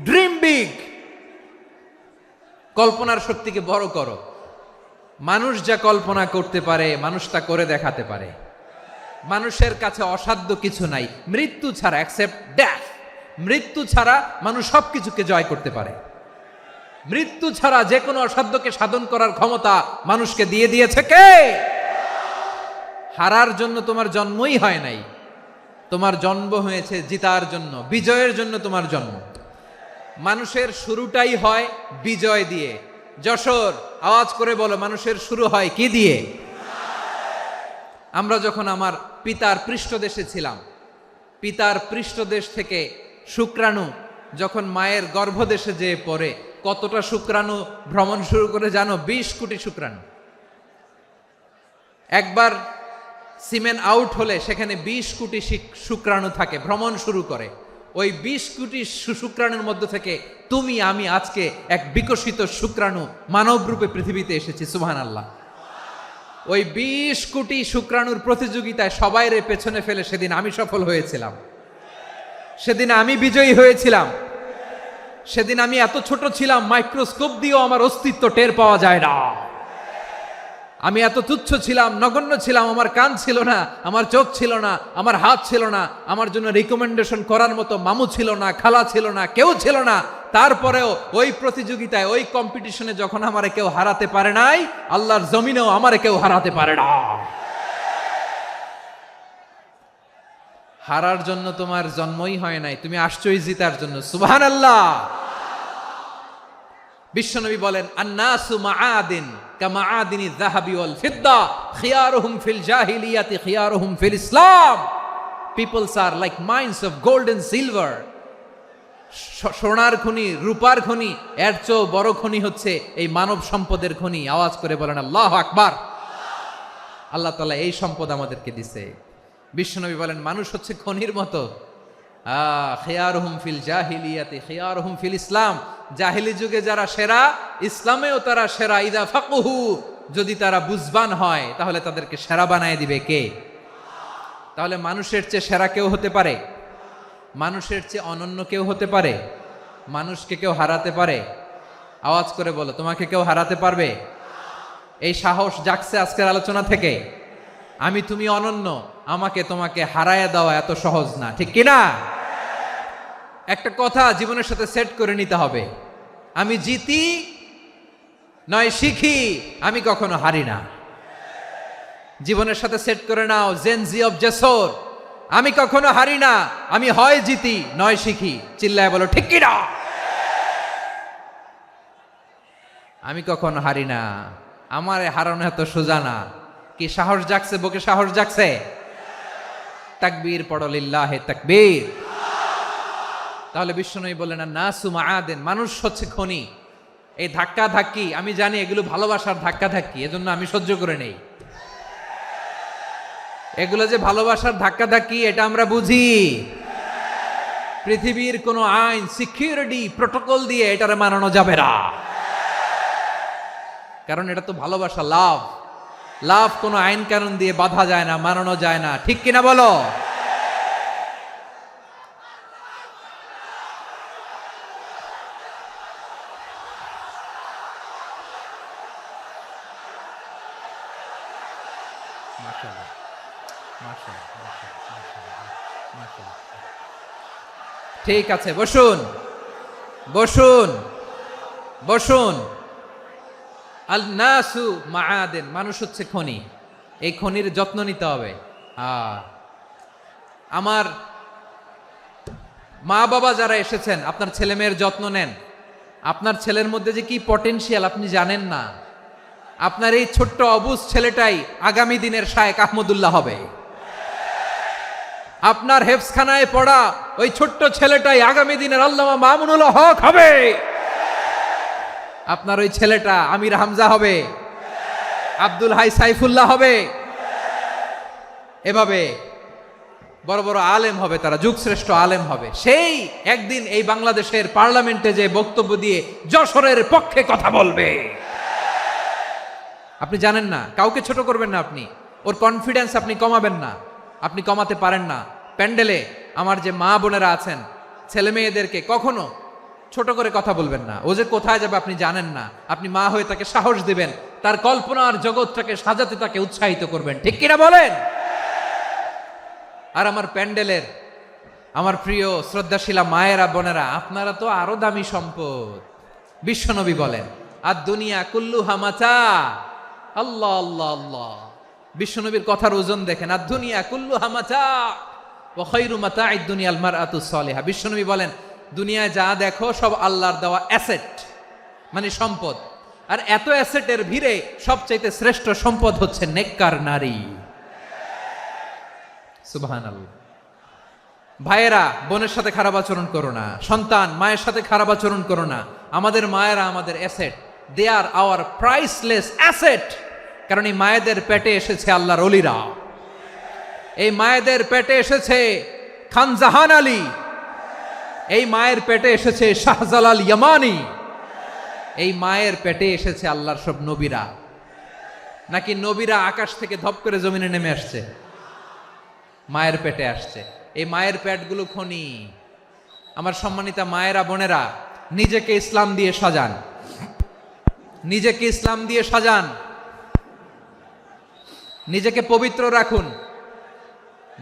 [SPEAKER 2] dream big. কল্পনার শক্তিকে বড় করো। মানুষ যা কল্পনা করতে পারে মানুষ তা করে দেখাতে পারে। মানুষের কাছে অসাধ্য কিছু নাই মৃত্যু ছাড়া, এক্সেপ্ট ডেথ। মৃত্যু ছাড়া মানুষ সবকিছুকে জয় করতে পারে। মৃত্যু ছাড়া যে কোনো অসাধ্যকে সাধন করার ক্ষমতা মানুষকে দিয়ে দিয়েছে কে? হারার জন্য তোমার জন্মই হয় নাই, তোমার জন্ম হয়েছে জিতার জন্য, বিজয়ের জন্য তোমার জন্ম। মানুষের শুরুটাই হয় বিজয় দিয়ে। যশোর, আওয়াজ করে বলো, মানুষের শুরু হয় কি দিয়ে? আমরা যখন আমার পিতার পৃষ্ঠদেশে ছিলাম, পিতার পৃষ্ঠদেশ থেকে শুক্রাণু যখন মায়ের গর্ভদেশে যেয়ে পড়ে, কতটা শুক্রাণু ভ্রমণ শুরু করে জানো? 20 কোটি শুক্রাণু। একবার সিমেন আউট হলে সেখানে 20 কোটি শুক্রাণু থাকে, ভ্রমণ শুরু করে। ওই 20 কোটি শুক্রাণুর মধ্য থেকে তুমি আমি আজকে এক বিকশিত শুক্রাণু মানব রূপে পৃথিবীতে এসেছি, সুবহানাল্লাহ। ওই 20 কোটি শুক্রাণুর প্রতিযোগিতায় সবাইরে পেছনে ফেলে সেদিন আমি সফল হয়েছিলাম, সেদিন আমি বিজয়ী হয়েছিলাম। সেদিন আমি এত ছোট ছিলাম, মাইক্রোস্কোপ দিয়েও আমার অস্তিত্ব টের পাওয়া যায় না। আমি এত তুচ্ছ ছিলাম, নগণ্য ছিলাম, আমার কান ছিল না, আমার চোখ ছিল না, আমার হাত ছিল না, আমার জন্য রিকমেন্ডেশন করার মতো মামু ছিল না, খালা ছিল না, কেউ ছিল না। তারপরেও ওই প্রতিযোগিতায়, ওই কম্পিটিশনে যখন আমারে কেউ হারাতে পারে নাই, আল্লাহর জমিনেও আমারে কেউ হারাতে পারে না। হারার জন্য তোমার জন্মই হয় নাই, তুমি আসছোই জিতার জন্য, সুবহানাল্লাহ। বিশ্বনবী বলেন, আন্নাসু মাআদিন কামাআদিনি যাহাবি ওয়াল ফিদ্দা খিয়ারুহুম ফিল জাহিলিয়াতি খিয়ারুহুম ফিল ইসলাম। Peoples are like mines of gold and silver. সোনার খনি, রূপার খনি, এর চেয়েও বড় খনি হচ্ছে এই মানব সম্পদের খনি। আওয়াজ করে বলেন আল্লাহু আকবার। আল্লাহ তাআলা এই সম্পদ আমাদেরকে দিছে। বিশ্বনবী বলেন, মানুষ হচ্ছে খনির মতো। খিয়ারুহুম ফিল জাহিলিয়াতি খিয়ারুহুম ফিল ইসলাম। জাহিলি যুগে যারা সেরা, ইসলামেও তারা সেরা। ইদা ফাকুহু, যদি তারা বুঝবান হয় তাহলে তাদেরকে সেরা বানায় দিবে কে? তাহলে মানুষের চেয়ে সেরা কেউ হতে পারে? মানুষের চেয়ে অনন্য কেউ হতে পারে? মানুষকে কেউ হারাতে পারে? আওয়াজ করে বলো, তোমাকে কেউ হারাতে পারবে? এই সাহস জাগছে আজকের আলোচনা থেকে। আমি তুমি অনন্য, আমাকে তোমাকে হারায় দেওয়া এত সহজ না, ঠিক কিনা? একটা কথা জীবনের সাথে সেট করে নিতে হবে, আমি জিতি নয় শিখি, আমি কখনো হারি না। জীবনের সাথে সেট করে নাও, জেনজি অফ জেসর, আমি কখনো হারি না, আমি হয় জিতি নয় শিখি। চিল্লায় বলো ঠিক কিনা? আমি কখনো হারি না, আমার হারানো এত সোজা না। কি সাহস জাগছে? বুকে সাহস জাগছে? তাকবীর পড়ো, লিল্লাহে তাকবীর। তাহলে বিশ্বনবী বললেন, নাসু মাআদিন, মানুষ হচ্ছে খনি। এই ধাক্কা ধাক্কি আমি জানি এগুলো ভালোবাসার ধাক্কা ধাক্কি, এজন্য আমি সহ্য করে নেই। এগুলো যে ভালোবাসার ধাক্কা ধাক্কি এটা আমরা বুঝি। পৃথিবীর কোনো আইন, সিকিউরিটি প্রটোকল দিয়ে এটারে মানানো যাবে না, কারণ এটা তো ভালোবাসা, লাভ। লাভ কোনো আইন কানুন দিয়ে বাধা যায় না, মানানো যায় না, ঠিক কিনা বলো? ঠিক আছে, বসুন বসুন বসুন। আল নাসু মাআদিন, মানুষ হচ্ছে খনি। এই খনির যত্ন নিতে হবে। আমার মা বাবা যারা এসেছেন, আপনার ছেলে মেয়ের যত্ন নেন। আপনার ছেলের মধ্যে যে কি পটেনশিয়াল আপনি জানেন না। আপনার এই ছোট্ট অবুজ ছেলেটাই আগামী দিনের শায়েখ আহমদুল্লাহ হবে। আপনার হেফজখানায় পড়া ওই ছোট্ট ছেলেটাই আগামী দিনের আল্লামা মামুনুল হক হবে। আপনার ওই ছেলেটা আমির হামজা হবে, আব্দুল হাই সাইফুল্লাহ হবে। এভাবে বড় বড় আলেম হবে, তারা যুগশ্রেষ্ঠ আলেম হবে। সেই একদিন এই বাংলাদেশের পার্লামেন্টে যে বক্তব্য দিয়ে যশোরের পক্ষে কথা বলবে। আপনি জানেন না, কাউকে ছোট করবেন না আপনি। ওর কনফিডেন্স আপনি কমাবেন না, আপনি কমাতে পারেন না। প্যান্ডেলে আমার যে মা বোনেরা আছেন, ছেলে মেয়েদেরকে কখনো ছোট করে কথা বলবেন না। ও যে কোথায় যাবে আপনি জানেন না। আপনি মা হয়ে তাকে সাহস দিবেন, তার কল্পনার জগৎটাকে সাজাতে তাকে উৎসাহিত করবেন, ঠিক কিনা বলেন? আর আমার প্যান্ডেলের আমার প্রিয় শ্রদ্ধাশীলা মায়েরা বোনেরা, আপনারা তো আরো দামি সম্পদ। বিশ্বনবী বলেন, আর দুনিয়া কুল্লুহা মাতা। আল্লাহ আল্লাহ আল্লাহ, বিশ্বনবীর কথার ওজন দেখেন। আর দুনিয়া কুল্লুহা মাতা ওয়া খায়রু মাতা'আদ দুনিয়া আল মারআতু সালিহা। বিশ্বনবী বলেন, দুনিয়ায় যা দেখো সব আল্লাহর দেওয়া অ্যাসেট, মানে সম্পদ। আর এত অ্যাসেটের ভিড়ে সবচাইতে শ্রেষ্ঠ সম্পদ হচ্ছে নেককার নারী। সুবহানাল্লাহ। ভাইয়েরা, বোনের সাথে খারাপ আচরণ করো না। সন্তান মায়ের সাথে খারাপ আচরণ করো না। আমাদের মায়েরা আমাদের asset, they are our priceless asset. কারণ এই মায়েদের পেটে এসেছে আল্লাহর ওলিরা, এই মায়েদের পেটে এসেছে খান জাহান আলী, এই মায়ের পেটে এসেছে শাহজালাল ইয়ামানি, এই মায়ের পেটে এসেছে আল্লাহর সব নবীরা, নাকি নবীরা আকাশ থেকে ধপ করে জমিনে নেমে আসছে? মায়ের পেটে আসছে। এই মায়ের পেটগুলো খনি। আমার সম্মানিতা মায়েরা, বোনেরা, নিজেকে ইসলাম দিয়ে সাজান, নিজেকে ইসলাম দিয়ে সাজান, নিজেকে পবিত্র রাখুন,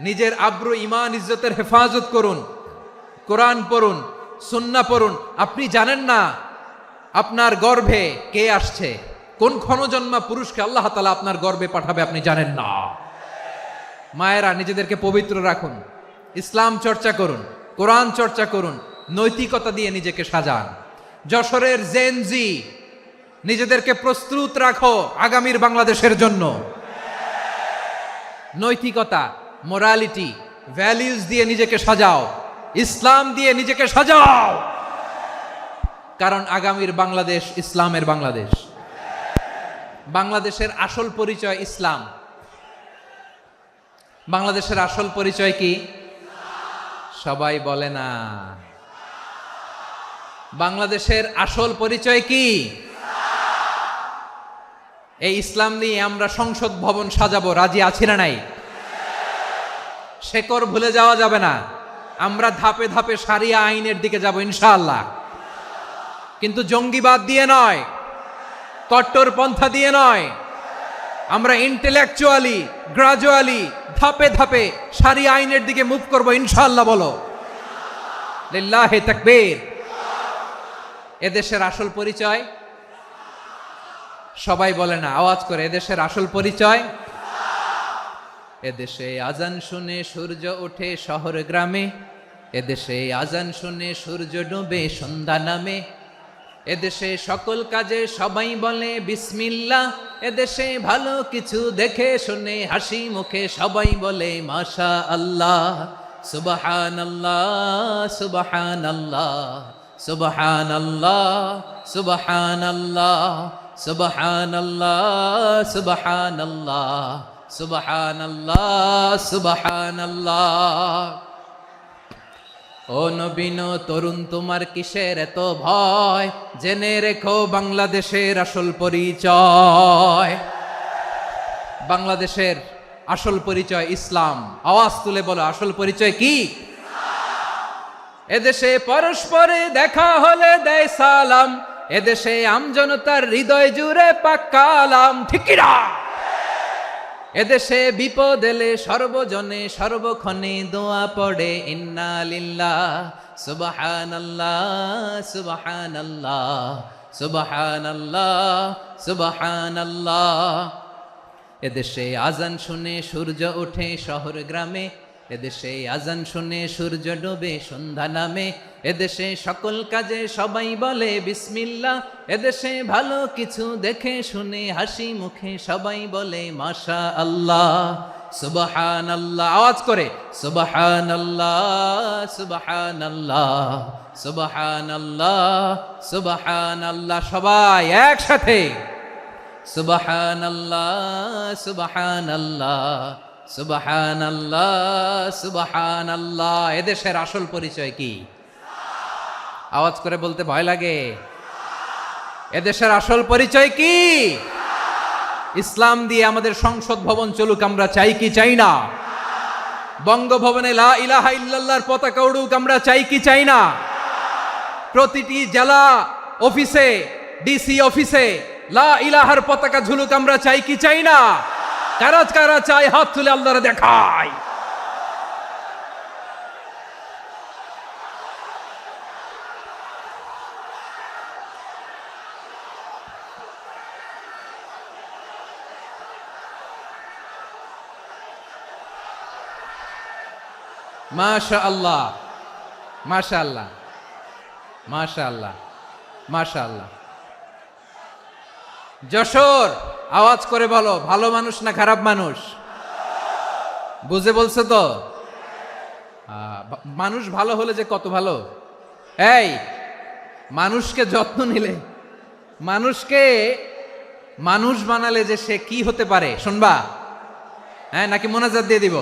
[SPEAKER 2] নিজের আব্রু ইমান ইজ্জতের হেফাজত করুন, কোরআন পড়ুন, সুন্নাহ পড়ুন। আপনি জানেন না আপনার গর্ভে কে আসছে, কোন ক্ষণজন্মা পুরুষকে আল্লাহ তাআলা আপনার গর্ভে পাঠাবে আপনি জানেন না। মায়েরা, নিজেদেরকে পবিত্র রাখুন, ইসলাম চর্চা করুন, কোরআন চর্চা করুন, নৈতিকতা দিয়ে নিজেকে সাজান। যশোরের জেনজি, নিজেদেরকে প্রস্তুত রাখো আগামীর বাংলাদেশের জন্য। নৈতিকতা, মোরালিটি, ভ্যালিউজ দিয়ে নিজেকে সাজাও, ইসলাম দিয়ে নিজেকে সাজাও, কারণ আগামীর বাংলাদেশ ইসলামের বাংলাদেশ। বাংলাদেশের আসল পরিচয় ইসলাম। বাংলাদেশের আসল পরিচয় কি? সবাই বলে না। বাংলাদেশের আসল পরিচয় কি? এই ইসলাম নিয়ে আমরা সংসদ ভবন সাজাবো, রাজি আছি না নাই? শেকড় ভুলে যাওয়া যাবে না। আমরা ধাপে ধাপে শারিয়া আইনের দিকে যাব ইনশাআল্লাহ, কিন্তু জঙ্গিবাদ দিয়ে নয়, কট্টর পন্থা দিয়ে নয়। আমরা ইন্টেলেকচুয়ালি, গ্রাজুয়ালি, ধাপে ধাপে শারিয়া আইনের দিকে মুভ করব ইনশাআল্লাহ। বলো লিল্লাহি তাকবীর। এদেশের আসল পরিচয় সবাই বলে না, আওয়াজ করে, এদেশের আসল পরিচয়। এদেশে আজান শুনে সূর্য ওঠে শহর গ্রামে, এদেশে আজান শুনে সূর্য ডুবে সন্ধ্যা নামে, এদেশে সকল কাজে সবাই বলে বিসমিল্লাহ, এদেশে ভালো কিছু দেখে শুনে হাসি মুখে সবাই বলে মাশা আল্লাহ, সুবহানাল্লাহ, সুবহানাল্লাহ, সুবহানাল্লাহ, সুবহানাল্লাহ, সুবহানাল্লাহ, সুবহানাল্লাহ, সুবহানাল্লাহ, সুবহানাল্লাহ। ও নবীন তরুণ, তোমার কিসের এত ভয়? জেনে রেখো বাংলাদেশের আসল পরিচয়। বাংলাদেশের আসল পরিচয় ইসলাম। আওয়াজ তুলে বলো, আসল পরিচয় কি? এদেশে পরস্পরে দেখা হলে দেয় সালাম, এদেশে আমজনতার হৃদয় জুড়ে পাক্কালাম, ঠিক কি না? এদেশে বিপদ এলে সর্বজনে সর্বক্ষণে দোয়া পড়ে ইন্না লিল্লাহ, সুবহানাল্লাহ, সুবহানাল্লাহ, সুবহানাল্লাহ, সুবহানাল্লাহ। এদেশে আজান শুনে সূর্য ওঠে শহর গ্রামে, এদেশে আজান শুনে সূর্য ডুবে সন্ধ্যা নামে, এদেশে সকল কাজে সবাই বলে বিসমিল্লাহ, এদেশে ভালো কিছু দেখে শুনে হাসি মুখে সবাই বলে মাশা আল্লাহ, সুবহানাল্লাহ। আওয়াজ করে সুবহানাল্লাহ, সুবহানাল্লাহ, সুবহানাল্লাহ, সুবহানাল্লাহ। সবাই একসাথে সুবহানাল্লাহ, সুবহানাল্লাহ, সুবহানাল্লাহ, সুবহানাল্লাহ। এদেশের আসল পরিচয় কি? আওয়াজ করে বলতে ভয় লাগে। এদেশের আসল পরিচয় কি? ইসলাম দিয়ে আমাদের সংসদ ভবন চলুক, আমরা চাই কি চাই না? বঙ্গভবনে লা ইলাহা ইল্লাল্লাহর পতাকা উড়ুক, আমরা চাই কি চাই না? প্রতিটি জেলা অফিসে, ডিসি অফিসে লা ইলাহার পতাকা ঝুলুক, আমরা চাই কি চাই না? কারা কারা চাই হাত তুলে আল্লাহরে দেখায়। মাশাআল্লাহ, মাশাআল্লাহ, মাশাআল্লাহ, মাশাআল্লাহ। যশোর, আওয়াজ করে বলো, ভালো মানুষ না খারাপ মানুষ? বুঝে বলছো তো? মানুষ ভালো হলে যে কত ভালো। এই মানুষকে যত্ন নিলে, মানুষকে মানুষ বানালে যে সে কি হতে পারে শুনবা? হ্যাঁ, নাকি মোনাজাত দিয়ে দিব?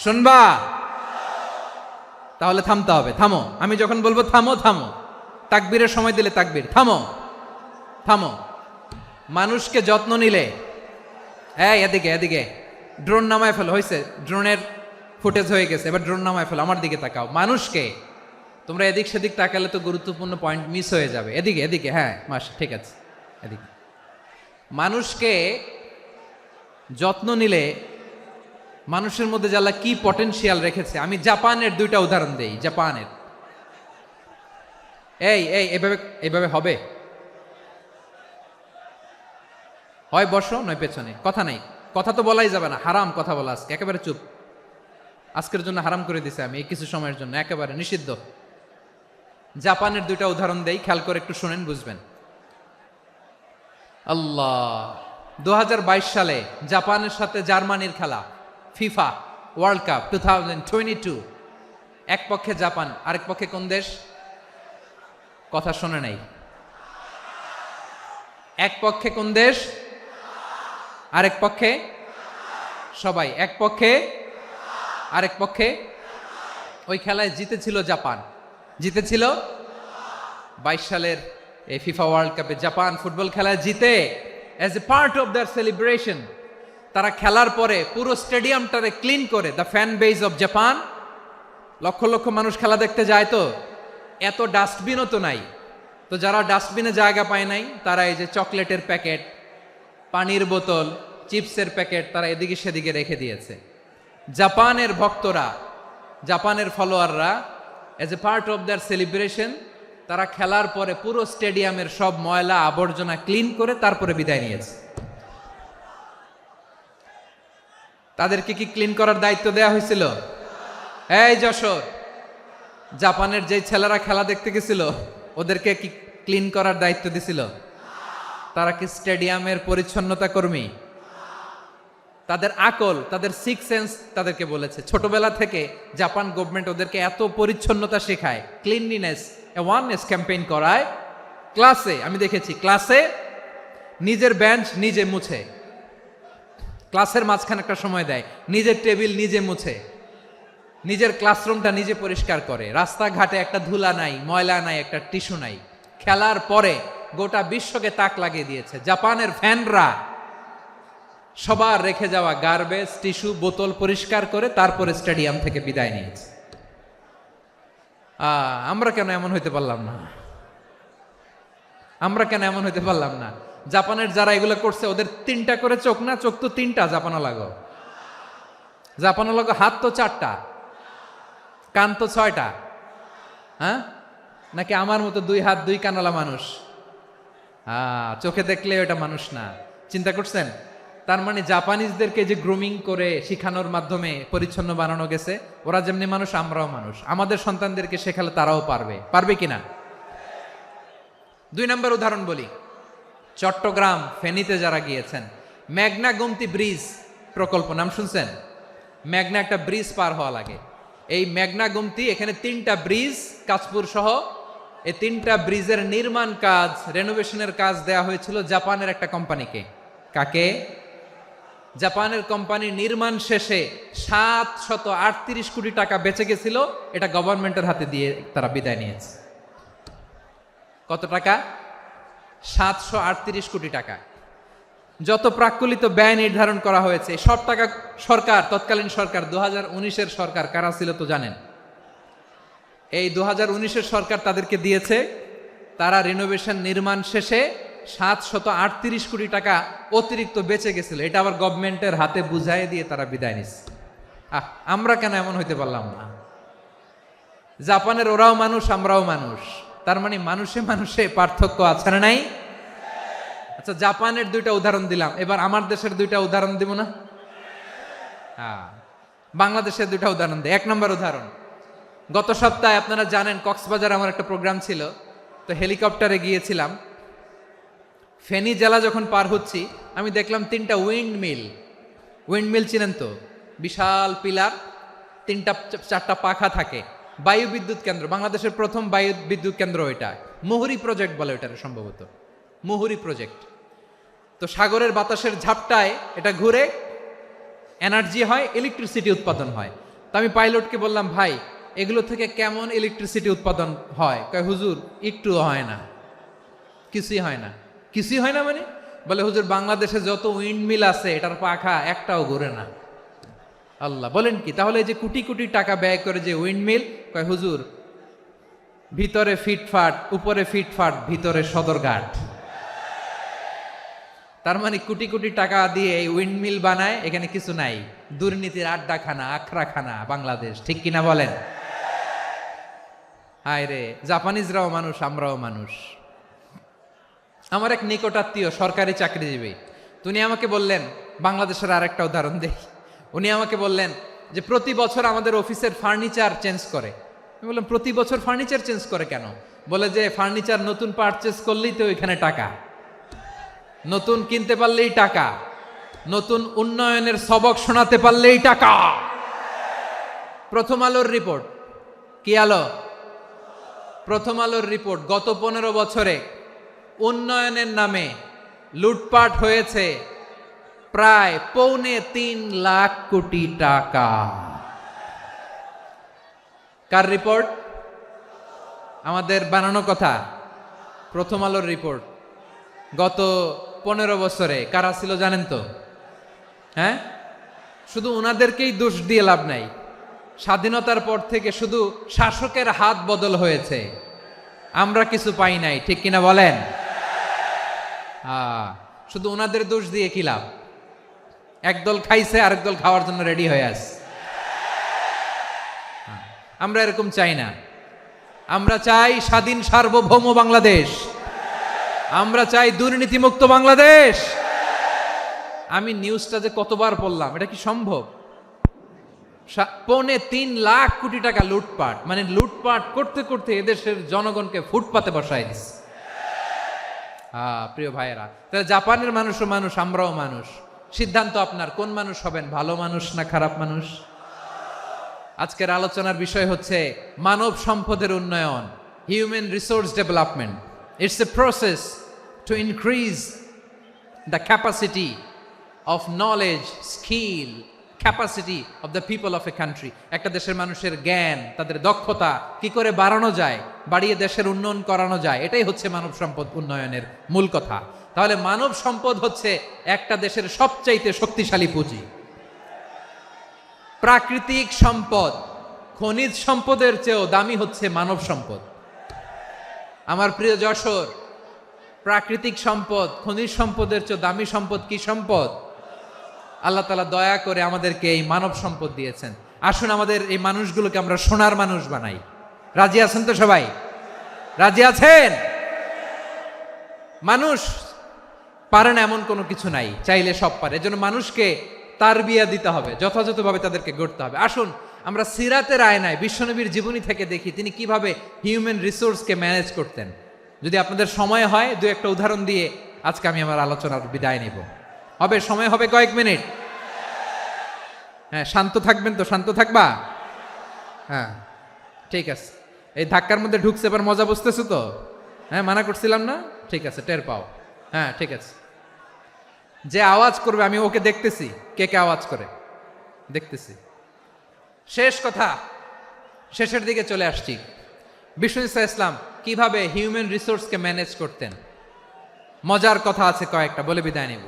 [SPEAKER 2] শুনবা? তাহলে থামতে হবে। থামো, আমি যখন বলবো থামো থামো, তাকবীরের সময় দিলে তাকবীর, থামো থামো। মানুষকে যত্ন নিলে, এই এদিকে এদিকে, ড্রোন নামায় ফেলো, হয়েছে, ড্রোনের ফুটেজ হয়ে গেছে, এবার ড্রোন নামায় ফেলো, আমার দিকে তাকাও। মানুষকে, তোমরা এদিক সেদিক তাকালে তো গুরুত্বপূর্ণ পয়েন্ট মিস হয়ে যাবে। এদিকে এদিকে, হ্যাঁ মাস ঠিক আছে, এদিকে। মানুষকে যত্ন নিলে মানুষের মধ্যে যে আল্লাহ কি পটেনশিয়াল রেখেছে। আমি জাপানের দুইটা উদাহরণ দেই। জাপানের, এই এই এভাবে এভাবে হবে, হয় বসো নয় পেছনে, কথা নাই, কথা তো বলাই যাবে না, হারাম কথা বলা আজকে, একেবারে চুপ। আজকের জন্য হারাম করে দিছে আমি, এই কিছু সময়ের জন্য একেবারে নিষিদ্ধ। জাপানের দুইটা উদাহরণ দেই, খেয়াল করে একটু শুনেন, বুঝবেন। আল্লাহ, 2022 সালে জাপানের সাথে জার্মানির খেলা, ফিফা ওয়ার্ল্ড কাপ 2022। এক পক্ষে জাপান, আরেক পক্ষে কোন দেশ? কথা শোনে নাই। এক পক্ষে কোন দেশ, আরেক পক্ষে? সবাই, এক পক্ষে আরেক পক্ষে। ওই খেলায় জিতেছিল জাপান, জিতেছিল 22 সালের এই ফিফা ওয়ার্ল্ড কাপে। জাপান ফুটবল খেলায় জিতে, as a part of their celebration, তারা খেলার পরে পুরো স্টেডিয়ামটারে ক্লিন করে, the fan base of Japan, লক্ষ লক্ষ মানুষ খেলা দেখতে যায়, তো এত ডাস্টবিনও তো নাই, তো যারা ডাস্টবিনে জায়গা পায় নাই তারা এই যে চকলেটের প্যাকেট, পানির বোতল, চিপসের প্যাকেট তারা এদিকে সেদিকে রেখে দিয়েছে। জাপানের ভক্তরা, জাপানের ফলোয়াররা, as a part of their celebration, তারা খেলার পরে পুরো স্টেডিয়ামের সব ময়লা আবর্জনা ক্লিন করে তারপরে বিদায় নিয়েছে। তাদেরকে কি ক্লিন করার দায়িত্ব দেয়া হয়েছিল? এই যশোর, জাপানের যে ছেলেরা খেলা দেখতে গেছিল ওদেরকে কি ক্লিন করার দায়িত্ব দিছিল? তারা কি স্টেডিয়ামের পরিচ্ছন্নতা কর্মী? তাদের আকল, তাদের সিক্স সেন্স তাদেরকে বলেছে। ছোটবেলা থেকে জাপান গভর্নমেন্ট ওদেরকে এত পরিচ্ছন্নতা শেখায়, ক্লিনলিনেস অ্যাওয়ারনেস ক্যাম্পেইন করায়। ক্লাসে আমি দেখেছি, ক্লাসে নিজের বেঞ্চ নিজে মুছে, ক্লাসের মাঝখানে একটা সময় দেয়, নিজের টেবিল নিজে মুছে, নিজের ক্লাসরুমটা নিজে পরিষ্কার করে। রাস্তাঘাটে একটা ধুলা নাই, ময়লা নাই, একটা টিস্যু নাই। খেলার পরে গোটা বিশ্বকে তাক লাগিয়ে দিয়েছে। জাপানের ফ্যানরা সবার রেখে যাওয়া গার্বেজ, টিস্যু, বোতল পরিষ্কার করে তারপরে স্টেডিয়াম থেকে বিদায় নিয়েছে। আমরা কেন এমন হইতে পারলাম না? আমরা কেন এমন হইতে পারলাম না? জাপানের যারা এগুলো করছে ওদের 3টা করে চোখ না? চোখ তো 3টা, জাপানো লাগো, জাপানো লাগো, হাত তো 4টা, কান তো 6টা। হ্যাঁ, নাকি আমার মতো 2 হাত 2 কানওয়ালা মানুষ? চোখে দেখলে ওটা মানুষ না। চিন্তা করছেন? তার মানে জাপানিজদেরকে যে গ্রুমিং করে শিখানোর মাধ্যমে পরিচ্ছন্ন বানানো গেছে, ওরা যেমনি মানুষ আমরাও মানুষ। আমাদের সন্তানদেরকে শেখালে তারাও পারবে, পারবে কিনা? 2 নম্বর উদাহরণ বলি। চট্টগ্রাম ফেনীতে যারা গিয়েছেন, মেঘনা গোমতী ব্রিজ প্রকল্প নাম শুনছেন? মেঘনা একটা ব্রিজ পার হওয়া লাগে। এই মেঘনা গোমতী, এখানে 3টা ব্রিজ, কাঁচপুর সহ এই 3টা ব্রিজের নির্মাণ কাজ, রেনোভেশনের কাজ দেয়া হয়েছিল জাপানের একটা কোম্পানিকে। কাকে? জাপানের কোম্পানি। নির্মাণ শেষে 738 কোটি টাকা বেঁচে গেছিল, এটা গভর্নমেন্টের হাতে দিয়ে তারা বিদায় নিয়েছে। কত টাকা? 738 কোটি টাকা। যত প্রাক্কলিত ব্যয় নির্ধারণ করা হয়েছে সব টাকা সরকার, তৎকালীন সরকার 2019-এর সরকার, কারা ছিল তো জানেন? এই 2019-এর সরকার তাদেরকে দিয়েছে। তারা রিনোভেশন নির্মাণ শেষে 738 কোটি টাকা অতিরিক্ত বেঁচে গেছিল, এটা আবার গভর্নমেন্টের হাতে বুঝাই দিয়ে তারা বিদায় নিচ্ছে। আমরা কেন এমন হইতে পারলাম না? জাপানের ওরাও মানুষ, আমরাও মানুষ, তার মানে মানুষে মানুষে পার্থক্য আছে না নাই? আচ্ছা, জাপানের 2টা উদাহরণ দিলাম, এবার আমার দেশের 2টা উদাহরণ দিব না? বাংলাদেশের 2টা উদাহরণ দিই। 1 নম্বর উদাহরণ, গত সপ্তাহে আপনারা জানেন কক্সবাজার আমার একটা প্রোগ্রাম ছিল, তো হেলিকপ্টারে গিয়েছিলাম। ফেনী জেলা যখন পার হচ্ছি আমি দেখলাম 3টা উইন্ডমিল। উইন্ডমিল চিনেন তো? বিশাল পিলার, 3টা 4টা পাখা থাকে। বায়ু বিদ্যুৎ কেন্দ্র, বাংলাদেশের প্রথম বায়ু বিদ্যুৎ কেন্দ্র এটা। মুহুরী প্রজেক্ট বলে এটার, সম্ভবত মুহুরী প্রজেক্ট। তো সাগরের বাতাসের ঝাপটায় এটা ঘুরে এনার্জি হয়, ইলেকট্রিসিটি উৎপাদন হয়। তো আমি পাইলটকে বললাম, ভাই এগুলো থেকে কেমন ইলেকট্রিসিটি উৎপাদন হয়? কয় হুজুর একটুও হয় না, কিছুই হয় না। কিছুই হয় না মানে? বলে হুজুর বাংলাদেশে যত উইন্ড মিল আছে এটার পাখা একটাও ঘুরে না। আল্লাহ, বলেন কি? তাহলে এই যে কোটি কোটি টাকা ব্যয় করে যে উইন্ড মিল, কয় হুজুর ভিতরে ফিটফাট, উপরে ফিটফাট, ভিতরে সদরঘাট। তার মানে কোটি কোটি টাকা দিয়ে এই উইন্ড মিল বানায়, এখানে কিছু নাই। দুর্নীতির আড্ডাখানা, আখড়াখানা বাংলাদেশ, ঠিক কিনা বলেন? হায় রে, জাপানিজরাও মানুষ, আমরাও মানুষ। আমার এক নিকটাত্মীয় সরকারি চাকরিজীবী, উনি আমাকে বললেন, বাংলাদেশের আরেকটা উদাহরণ দেই। উনি আমাকে বললেন যে প্রতি বছর আমাদের অফিসের ফার্নিচার চেঞ্জ করে। আমি বললাম প্রতি বছর ফার্নিচার চেঞ্জ করে কেন? বলে যে ফার্নিচার নতুন পারচেজ করলেই তো ওইখানে টাকা, নতুন কিনতে পারলেই টাকা, নতুন উন্নয়নের সবক শোনাতে পারলেই টাকা। প্রথম আলোর রিপোর্ট, কি আলো? প্রথম আলোর রিপোর্ট, গত 15 বছরে উন্নয়নের নামে লুটপাট হয়েছে প্রায় 3.25 লাখ কোটি টাকা। কার রিপোর্ট? আমাদের বানানো কথা? প্রথম আলোর রিপোর্ট। গত 15 বছরে কারা ছিল জানেন তো? হ্যাঁ, শুধু ওনাদেরকেই দোষ দিয়ে লাভ নাই। স্বাধীনতার পর থেকে শুধু শাসকের হাত বদল হয়েছে, আমরা কিছু পাই নাই, ঠিক কিনা বলেন? শুধু ওনাদের দোষ দিয়ে কি লাভ? একদল খাইছে, আরেক দল খাওয়ার জন্য রেডি হয়ে আছে। আমরা এরকম চাই না। আমরা চাই স্বাধীন সার্বভৌম বাংলাদেশ। আমরা চাই দুর্নীতিমুক্ত বাংলাদেশ। আমি নিউজটা যে কতবার পড়লাম, এটা কি সম্ভব? 3.25 লাখ কোটি টাকা লুটপাট, মানে লুটপাট করতে করতে এদেশের জনগণকে ফুটপাতে বসায় দিচ্ছে। প্রিয় ভাইয়েরা, তাহলে জাপানের মানুষও মানুষ, আমরাও মানুষ। সিদ্ধান্ত আপনার, কোন মানুষ হবেন, ভালো মানুষ না খারাপ মানুষ? আজকের আলোচনার বিষয় হচ্ছে মানব সম্পদের উন্নয়ন, human resource development. It's a process to increase the capacity of knowledge, skill, capacity of the people of a country. একটা দেশের মানুষের জ্ঞান, তাদের দক্ষতা কি করে বাড়ানো যায়, বাড়িয়ে দেশের উন্নয়ন করানো যায়, এটাই হচ্ছে মানব সম্পদ উন্নয়নের মূল কথা। তাহলে মানব সম্পদ হচ্ছে একটা দেশের সবচাইতে শক্তিশালী পুঁজি। প্রাকৃতিক সম্পদ, খনিজ সম্পদের চেয়েও দামি হচ্ছে মানব সম্পদ। আমার প্রিয় যশোর, প্রাকৃতিক সম্পদ, খনিজ সম্পদের চেয়ে দামি সম্পদ কি সম্পদ? আল্লাহ তাআলা দয়া করে আমাদেরকে এই মানব সম্পদ দিয়েছেন। আসুন আমাদের এই মানুষগুলোকে আমরা সোনার মানুষ বানাই। রাজি আছেন তো সবাই? রাজি আছেন? মানুষ পারে না এমন কোনো কিছু নাই, চাইলে সব পারে। এজন্য মানুষকে তারবিয়া দিতে হবে, যথাযথভাবে তাদেরকে গড়তে হবে। আসুন আমরা সিরাতের আয়নায় বিশ্বনবীর জীবনী থেকে দেখি তিনি কিভাবে হিউম্যান রিসোর্সকে ম্যানেজ করতেন। যদি আপনাদের সময় হয়, দু একটা উদাহরণ দিয়ে আজকে আমি আমার আলোচনার বিদায় নিব। হবে? সময় হবে কয়েক মিনিট? হ্যাঁ, শান্ত থাকবেন তো? শান্ত থাকবা? হ্যাঁ, ঠিক আছে। এই ধাক্কার মধ্যে ঢুকছে, এবার মজা বুঝতেছো তো? হ্যাঁ, মানা করছিলাম না? ঠিক আছে, টের পাও। হ্যাঁ, ঠিক আছে। যে আওয়াজ করবে আমি ওকে দেখতেছি, কে কে আওয়াজ করে দেখতেছি। শেষ কথা, শেষের দিকে চলে আসছি। বিষ্ণু ইসলাম কিভাবে হিউম্যান রিসোর্সকে ম্যানেজ করতেন, মজার কথা আছে কয়েকটা, বলে বিদায় নেব।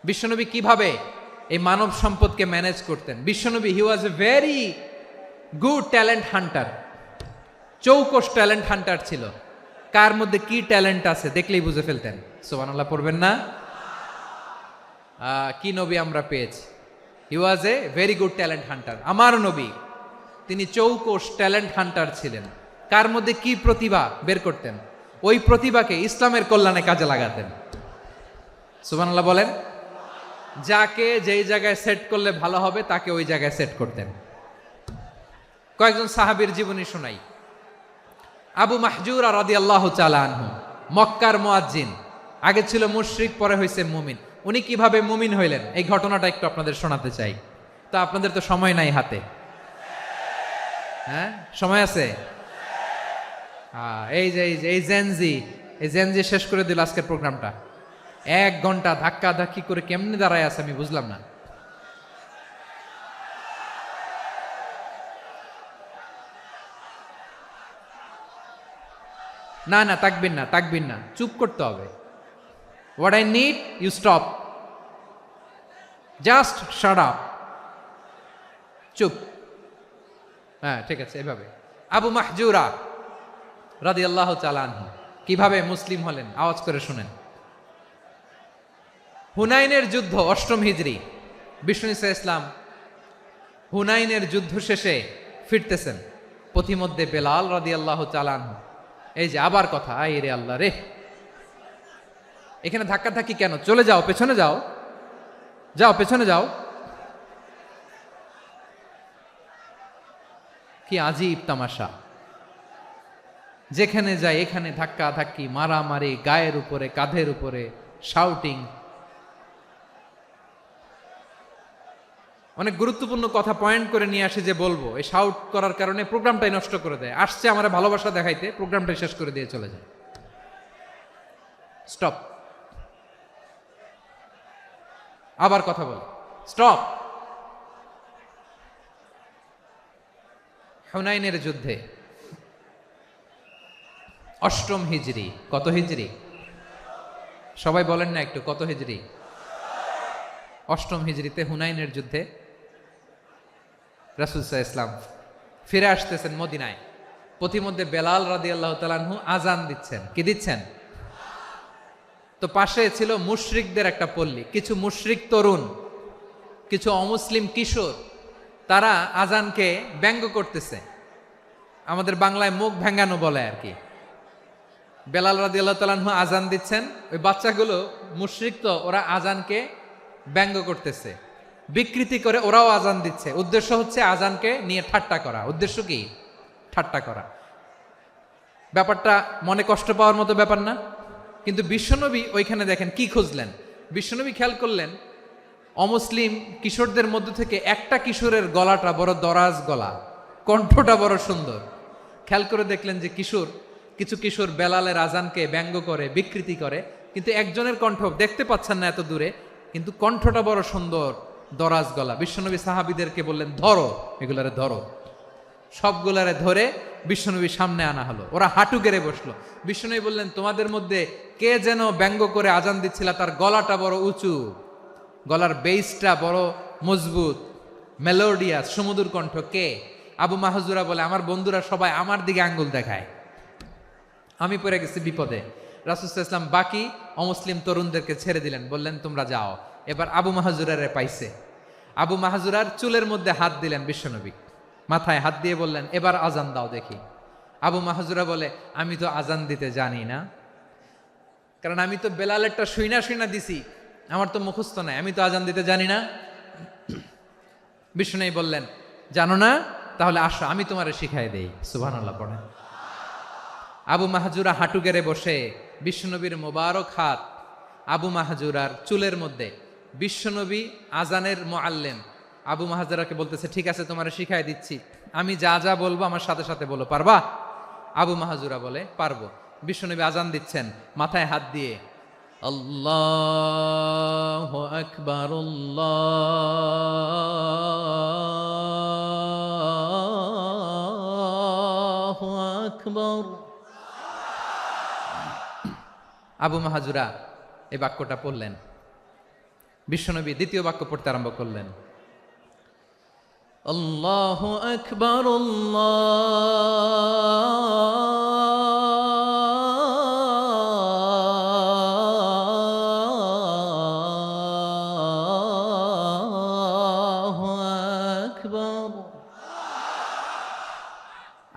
[SPEAKER 2] বিশ্বনবী কিভাবে এই মানব সম্পদকে ম্যানেজ করতেন? বিশ্বনবী, he was a very good talent hunter, চৌকস ট্যালেন্ট হান্টার ছিল। কার মধ্যে কি ট্যালেন্ট আছে দেখলেই বুঝে ফেলতেন। সুবহানাল্লাহ পড়বেন না? কি নবী আমরা পেয়েছি! He was a very good talent hunter. আমার নবী, তিনি চৌকস ট্যালেন্ট হান্টার ছিলেন। কার মধ্যে কি প্রতিভা বের করতেন, ওই প্রতিভাকে ইসলামের কল্যাণে কাজে লাগাতেন। সুবহানাল্লাহ বলেন। যাকে যেই জায়গায় সেট করলে ভালো হবে তাকে ওই জায়গায় সেট করতেন। কয়েকজন সাহাবীর জীবনী শোনাই। আবু মাহজুরা রাদিয়াল্লাহু তাআলা আনহু, মক্কার মুয়াজ্জিন, আগে ছিল মুশরিক, পরে হয়েছে মুমিন। উনি কিভাবে মুমিন হইলেন এই ঘটনাটা একটু আপনাদের শোনাতে চাই। তো আপনাদের তো সময় নাই হাতে। হ্যাঁ, সময় আছে? এই জেনজি শেষ করে দিল আজকের প্রোগ্রামটা। 1 ঘন্টা ধাক্কা ধাক্কি করে কেমনে দাঁড়ায় আছে আমি বুঝলাম না। না না, তাকবির না, তাকবির না, চুপ করতে হবে। What I need you stop, just shut up, চুপ। হ্যাঁ ঠিক আছে, এভাবে। আবু মাহজুরা রাদিয়াল্লাহু তাআলা আনহু কিভাবে মুসলিম হলেন আওয়াজ করে শুনেন। হুনাইনের যুদ্ধ, 8ম হিজরি, বিষ্ণু ঈসা ইসলাম হুনাইনের যুদ্ধ শেষে ফিরতেছেন। পথিমধ্যে বেলাল রাদিয়াল্লাহু তাআলা আনহু, এই যে আবার কথা, আই রে আল্লাহ রে, এখানে ধাক্কা ধাক্কি কেন? চলে যাও, পেছনে যাও, যাও পেছনে যাও। কি আজীব তামাশা, যেখানে যায় এখানে ধাক্কা ধাক্কি, মারামারি, গায়ের উপরে কাঁধের উপরে শাউটিং। অনেক গুরুত্বপূর্ণ কথা পয়েন্ট করে নিয়ে আসে যে বলবো, এই শাউট করার কারণে প্রোগ্রামটাই নষ্ট করে দেয়। আসছে আমার ভালোবাসা দেখাইতে, প্রোগ্রামটাই শেষ করে দিয়ে চলে যায়। স্টপ, আবার কথা বল, স্টপ। হুনাইনের যুদ্ধে 8ম হিজরি, কত হিজরি সবাই বলেন না একটু, কত হিজরি? 8ম হিজরিতে হুনাইনের যুদ্ধে রাসূল সাল্লাল্লাহু আলাইহি ওয়াসাল্লাম ফিরে আসতেছেন মদিনায়। পথিমধ্যে বেলাল রাদিয়াল্লাহু তাআলা আনহু আজান দিচ্ছেন। কি দিচ্ছেন? তো পাশে ছিল মুশরিকদের একটা পল্লী, কিছু মুশরিক তরুণ, কিছু অমুসলিম কিশোর, তারা আজানকে ব্যঙ্গ করতেছে। আমাদের বাংলায় মুখ ভেঙ্গানো বলে আর কি। বেলাল রাদিয়াল্লাহু তাআলা আনহু আজান দিচ্ছেন, ওই বাচ্চাগুলো মুশরিক, তো ওরা আজানকে ব্যঙ্গ করতেছে, বিকৃতি করে ওরাও আজান দিচ্ছে। উদ্দেশ্য হচ্ছে আজানকে নিয়ে ঠাট্টা করা। উদ্দেশ্য কি? ঠাট্টা করা। ব্যাপারটা মনে কষ্ট পাওয়ার মতো ব্যাপার না? কিন্তু বিশ্বনবী ওইখানে দেখেন কি খুঁজলেন। বিশ্বনবী খেয়াল করলেন অমুসলিম কিশোরদের মধ্য থেকে একটা কিশোরের গলাটা বড় দরাজ গলা, কণ্ঠটা বড় সুন্দর। খেয়াল করে দেখলেন যে কিছু কিশোর বেলালের আজানকে ব্যঙ্গ করে, বিকৃতি করে, কিন্তু একজনের কণ্ঠ দেখতে পাচ্ছেন না এত দূরে, কিন্তু কণ্ঠটা বড় সুন্দর, দরাজ গলা। বিশ্বনবী সাহাবীদেরকে বললেন, ধরো এগুলারে, ধরো। সবগুলারে ধরে বিশ্বনবীর সামনে আনা হলো। ওরা হাঁটু গেড়ে বসলো। বিশ্বনবী বললেন, তোমাদের মধ্যে কে যেন ব্যঙ্গ করে আজান দিচ্ছিল, তার গলাটা বড় উঁচু, গলার বেসটা বড় মজবুত, মেলোডিয়াস, সুমধুর কণ্ঠ। কে? আবু মাহজুরা বলে, আমার বন্ধুরা সবাই আমার দিকে আঙ্গুল দেখায়, আমি পড়ে গেছি বিপদে। রাসূল সাল্লাল্লাহু আলাইহি ওয়াসাল্লাম বাকি অমুসলিম তরুণদেরকে ছেড়ে দিলেন, বললেন তোমরা যাও। এবার আবু মাহজুরারে পাইছে। আবু মাহজুরার চুলের মধ্যে হাত দিলেন বিশ্বনবী, মাথায় হাত দিয়ে বললেন, এবার আজান দাও দেখি। আবু মাহজুরা বলে, আমি তো আজান দিতে জানি না, কারণ আমি তো বেলালেরটা শুইনা দিছি, আমার তো মুখস্থ নাই, আমি তো আজান দিতে জানি না। বিশ্বনবী বললেন, জানো না? তাহলে আসো, আমি তোমারে শিখাই দেই। সুবহানাল্লাহ পড়েন। আবু মাহজুরা হাঁটু গেড়ে বসে, বিশ্বনবীর মোবারক হাত আবু মাহজুরার চুলের মধ্যে। বিশ্বনবী আজানের মুআল্লিম আবু মাহজুরাকে বলতেছে, ঠিক আছে তোমারে শিখাই দিচ্ছি, আমি যা যা বলবো আমার সাথে সাথে বলো, পারবা? আবু মাহজুরা বলে, পারবো। বিশ্বনবী আজান দিচ্ছেন, মাথায় হাত দিয়ে, আল্লাহু আকবার, আল্লাহু আকবার। আবু মাহজুরা এই বাক্যটা পড়লেন। বিশ্বনবী দ্বিতীয় বাক্য পড়তে আরম্ভ করলেন, আল্লাহু আকবার, আল্লাহু আকবার।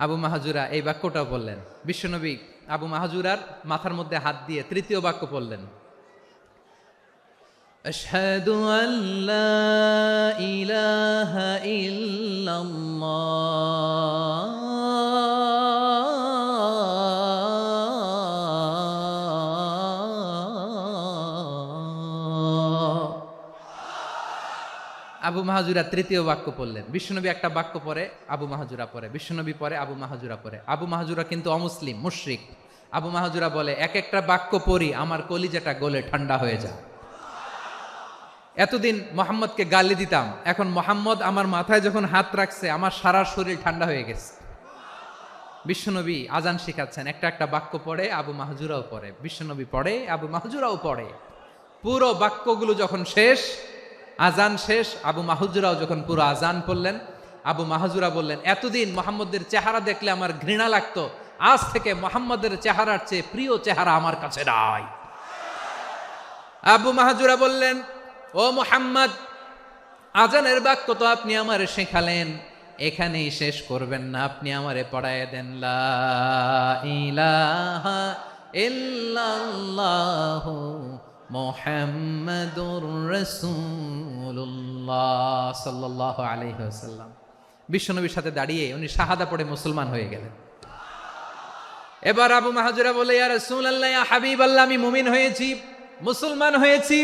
[SPEAKER 2] আবু মাহজুরা এই বাক্যটাও বললেন। বিশ্বনবী আবু মাহজুরার মাথার মধ্যে হাত দিয়ে তৃতীয় বাক্য পড়লেন, আশহাদু আল্লা ইলাহা ইল্লাল্লাহ, আবু মাহজুরা তৃতীয় বাক্য পড়লেন। বিশ্বনবী একটা বাক্য পরে আবু মাহজুরা পরে, বিশ্বনবী পরে আবু মাহজুরা পরে। আবু মাহজুরা কিন্তু অমুসলিম, মুশরিক। আবু মাহজুরা বলে, এক একটা বাক্য পড়ি আমার কলিজাটা গলে ঠান্ডা হয়ে যায়। এতদিন মোহাম্মদকে গালি দিতাম, এখন মোহাম্মদ আমার মাথায় যখন হাত রাখছে আমার সারা শরীর ঠান্ডা হয়ে গেছে। বিশ্বনবী আজান শিখাচ্ছেন, একটা একটা বাক্য পড়ে, আবু মাহজুরাও পড়ে, বিশ্বনবী পড়ে, আবু মাহজুরাও পড়ে। পুরো বাক্যগুলো যখন শেষ, আজান শেষ, আবু মাহজুরাও যখন পুরো আজান পড়লেন, আবু মাহজুরা বললেন, এতদিন মোহাম্মদের চেহারা দেখলে আমার ঘৃণা লাগতো, আজ থেকে মোহাম্মদের চেহারার চেয়ে প্রিয় চেহারা আমার কাছে নাই। আবু মাহজুরা বললেন, ও মুহাম্মদ, আজানের বাক্য তো আপনি আমারে শেখালেন, এখানেই শেষ করবেন না, আপনি আমারে পড়ায় দেন, লা ইলাহা ইল্লাল্লাহু মুহাম্মাদুর রাসূলুল্লাহ সাল্লাল্লাহু আলাইহি ওয়াসাল্লাম। বিশ্বনবীর সাথে দাঁড়িয়ে উনি শাহাদা পড়ে মুসলমান হয়ে গেলেন। এবার আবু মাহজুরা বলে, ইয়া রাসূলুল্লাহ, ইয়া হাবিবাল্লাহ, আমি মুমিন হয়েছি, মুসলমান হয়েছি,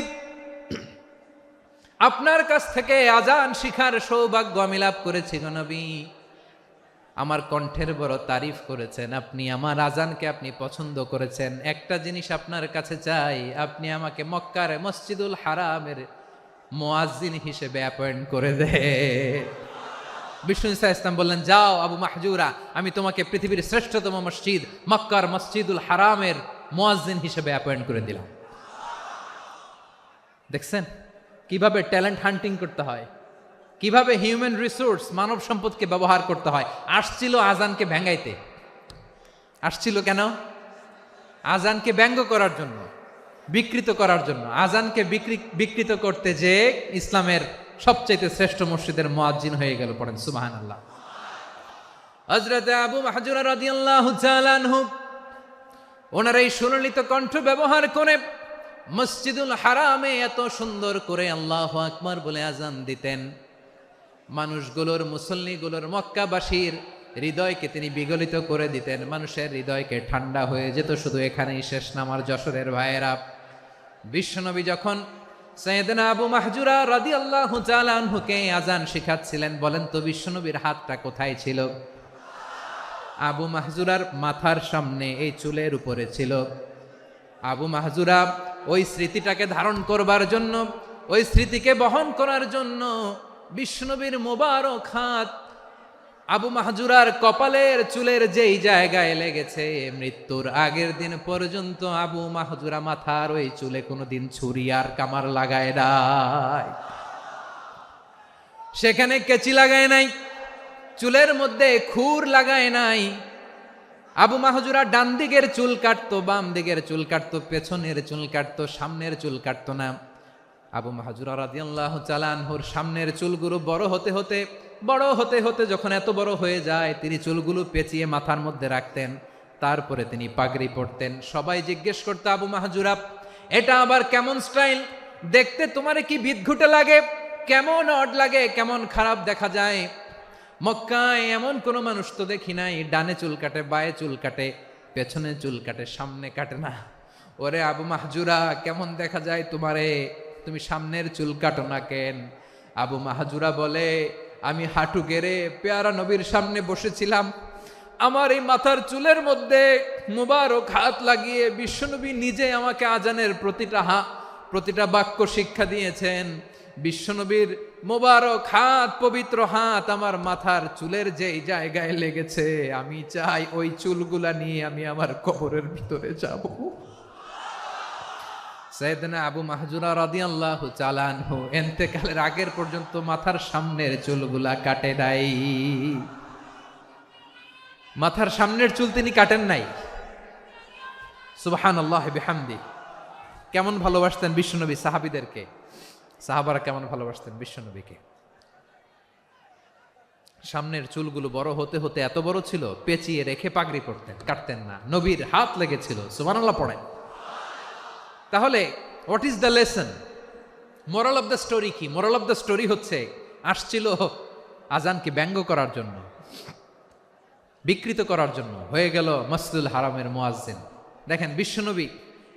[SPEAKER 2] আপনার কাছ থেকে আজান শিখার সৌভাগ্য আমি লাভ করেছি গো নবী। আমার কণ্ঠের বড় তারিফ করেছেন আপনি, আমার আজানকে আপনি পছন্দ করেছেন। একটা জিনিস আপনার কাছে চাই, আপনি আমাকে মক্কার মসজিদুল হারামের মুয়াজ্জিন হিসেবে অ্যাপয়েন্ট করে দে। বিষ্ণু ইসলাম বললেন, যাও আবু মাহজুরা, আমি তোমাকে পৃথিবীর শ্রেষ্ঠতম মসজিদ মক্কার মসজিদুল হারামের মুয়াজ্জিন হিসেবে অ্যাপয়েন্ট করে দিলাম। দেখছেন কিভাবে ট্যালেন্ট হান্টিং করতে হয়, কিভাবে হিউম্যান রিসোর্স মানব সম্পদকে ব্যবহার করতে হয়। আসছিল আজানকে ভেঙ্গাইতে, আসছিল কেন? আজানকে ব্যঙ্গ করার জন্য, বিকৃত করার জন্য। আজানকে বিকৃত করতে যে ইসলামের সবচেয়ে শ্রেষ্ঠ মসজিদের মুয়াজ্জিন হয়ে গেল। পড়েন সুবহানাল্লাহ। হযরত আবু মাহজুরা রাদিয়াল্লাহু তাআলা আনহু ওনার এই সুললিত কণ্ঠ ব্যবহার করে মসজিদুল হারামে এত সুন্দর করে আল্লাহু আকবার বলে আজান দিতেন, মানুষগুলোর, মুসল্লিগুলোর, মক্কাবাসীর হৃদয়কে তিনি বিগলিত করে দিতেন, মানুষের হৃদয়কে ঠান্ডা হয়ে যেত। শুধু এখানেই শেষ না আমার যশোরের ভাইয়েরা, বিশ্বনবী যখন সাইয়েদনা আবু মাহজুরা রাদিয়াল্লাহু তাআলা আনহুকে আজান শিখাচ্ছিলেন, বলেন তো বিশ্বনবীর হাতটা কোথায় ছিল? আবু মাহজুরার মাথার সামনে, এই চুলের উপরে ছিল। আবু মাহজুরা ওই স্মৃতিটাকে ধারণ করবার জন্য, ওই স্মৃতিকে বহন করার জন্য বিশ্বনবীর মোবারক হাত আবু মাহজুরার কপালের চুলের যেই জায়গায় লেগেছে, মৃত্যুর আগের দিন পর্যন্ত আবু মাহজুরা মাথার ওই চুলে কোনোদিন ছুরি আর কামার লাগায় নাই, সেখানে কেচি লাগায় নাই, চুলের মধ্যে খুর লাগায় নাই। আবু মাহজুরা ডান দিকের চুল কাটতো, বাম দিকের চুল কাটতো, পেছনের চুল কাটতো, সামনের চুল কাটতো না। আবু মাহজুরা রাদিয়াল্লাহু তাআলা আনহুর সামনের চুলগুলো বড় হতে হতে যখন এত বড় হয়ে যায়, তিনি চুলগুলো পেঁচিয়ে মাথার মধ্যে রাখতেন, তারপরে তিনি পাগড়ি পরতেন। সবাই জিজ্ঞেস করতো, আবু মাহজুরা, এটা আবার কেমন স্টাইল? দেখতে তোমারে কি বিদঘুটে লাগে, কেমন অড লাগে, কেমন খারাপ দেখা যায়। মক্কায় এমন কোনো মানুষ তো দেখি নাই, ডানে চুল কাটে, বায়ে চুল কাটে, পেছনে চুল কাটে, সামনে কাটে না। ওরে আবু মাহজুরা, কেমন দেখা যায় তোমারে, তুমি সামনের চুল কাটো না কেন? আবু মাহজুরা বলে, আমি হাঁটু গেড়ে পেয়ারা নবীর সামনে বসেছিলাম, আমার এই মাথার চুলের মধ্যে মুবারক হাত লাগিয়ে বিশ্বনবী নিজে আমাকে আজানের প্রতিটা বাক্য শিক্ষা দিয়েছেন। বিশ্বনবীর মোবারক হাত, পবিত্র হাত আমার মাথার চুলের যেই জায়গায় লেগেছে, আমি চাই ওই চুলগুলা নিয়ে আমি আমার কবরের ভিতরে যাব। সাইয়েদনা আবু মাহজুরা রাদিয়াল্লাহু তাআলা আনহু ইন্তেকালের আগের পর্যন্ত মাথার সামনের চুলগুলা কাটে নাই, মাথার সামনের চুল তিনি কাটেন নাই। সুবহানাল্লাহি বিহামদি। কেমন ভালোবাসতেন বিশ্বনবী সাহাবীদেরকে, সাহাবারা কেমন ভালোবাসতেন বিশ্বনবীকে। সামনের চুলগুলো বড় হতে হতে এত বড় ছিল, পেঁচিয়ে রেখে পাগড়ি পরতেন, কাটতেন না। নবীর হাত লেগেছিল। সুবহানাল্লাহ পড়েন। তাহলে what is the lesson, moral of the story কি? মোরাল অফ দ্য স্টোরি হচ্ছে, আসছিল আজানকে ব্যঙ্গ করার জন্য, বিকৃত করার জন্য, হয়ে গেল মসজিদুল হারামের মুয়াজ্জিন। দেখেন বিশ্বনবী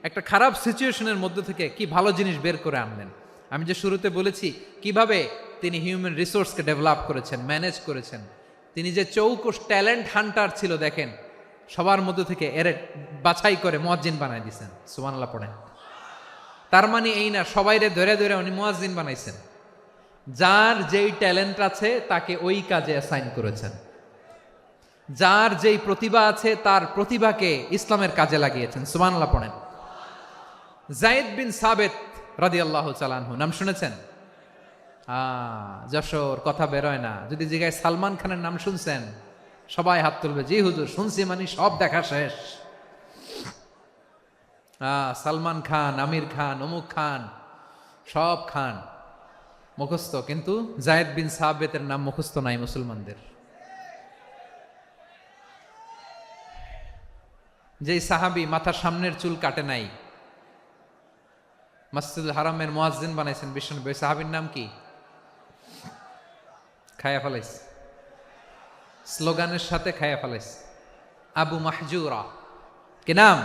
[SPEAKER 2] একটা খারাপ সিচুয়েশনের মধ্যে থেকে কি ভালো জিনিস বের করে আনলেন। আমি যে শুরুতে বলেছি কিভাবে তিনি হিউম্যান রিসোর্সকে ডেভেলপ করেছেন, ম্যানেজ করেছেন। তিনি যে চৌকস ট্যালেন্ট হান্টার ছিল, দেখেন সবার মধ্যে থেকে এর বাছাই করে মুয়াজ্জিন বানাই দিয়েছেন। সুবহানাল্লাহ পড়েন। তার মানে এই না সবাইরে ধরে ধরে উনি মুয়াজ্জিন বানাইছেন, যার যেই ট্যালেন্ট আছে তাকে ওই কাজে অ্যাসাইন করেছেন। যার যেই প্রতিভা আছে তার প্রতিভাকে ইসলামের কাজে লাগিয়েছেন। সুবহানাল্লাহ পড়েন। যায়েদ বিন সাবেত রাদিয়াল্লাহু তাআলা আনহু, নাম শুনেছেন? যশোর, কথা বেরোয় না। যদি জিগায় সালমান খানের নাম শুনছেন, সবাই হাত তুলবে, জি হুজুর শুনছি, মানে সব দেখা শেষ। সালমান খান, আমির খান, অমুক খান, সব খান মুখস্থ, কিন্তু যায়েদ বিন সাবেতের নাম মুখস্থ নাই মুসলমানদের। যেই সাহাবী মাথার সামনের চুল কাটে নাই, মসজিদুল হারামের মুয়াজ্জিন বানাইছেন বিশ্বনবী, সাহাবীর নাম কি? খায়া ফেলাইস, স্লোগানের সাথে খায়া ফেলাইস। আবু মাহজুরা, কি নাম?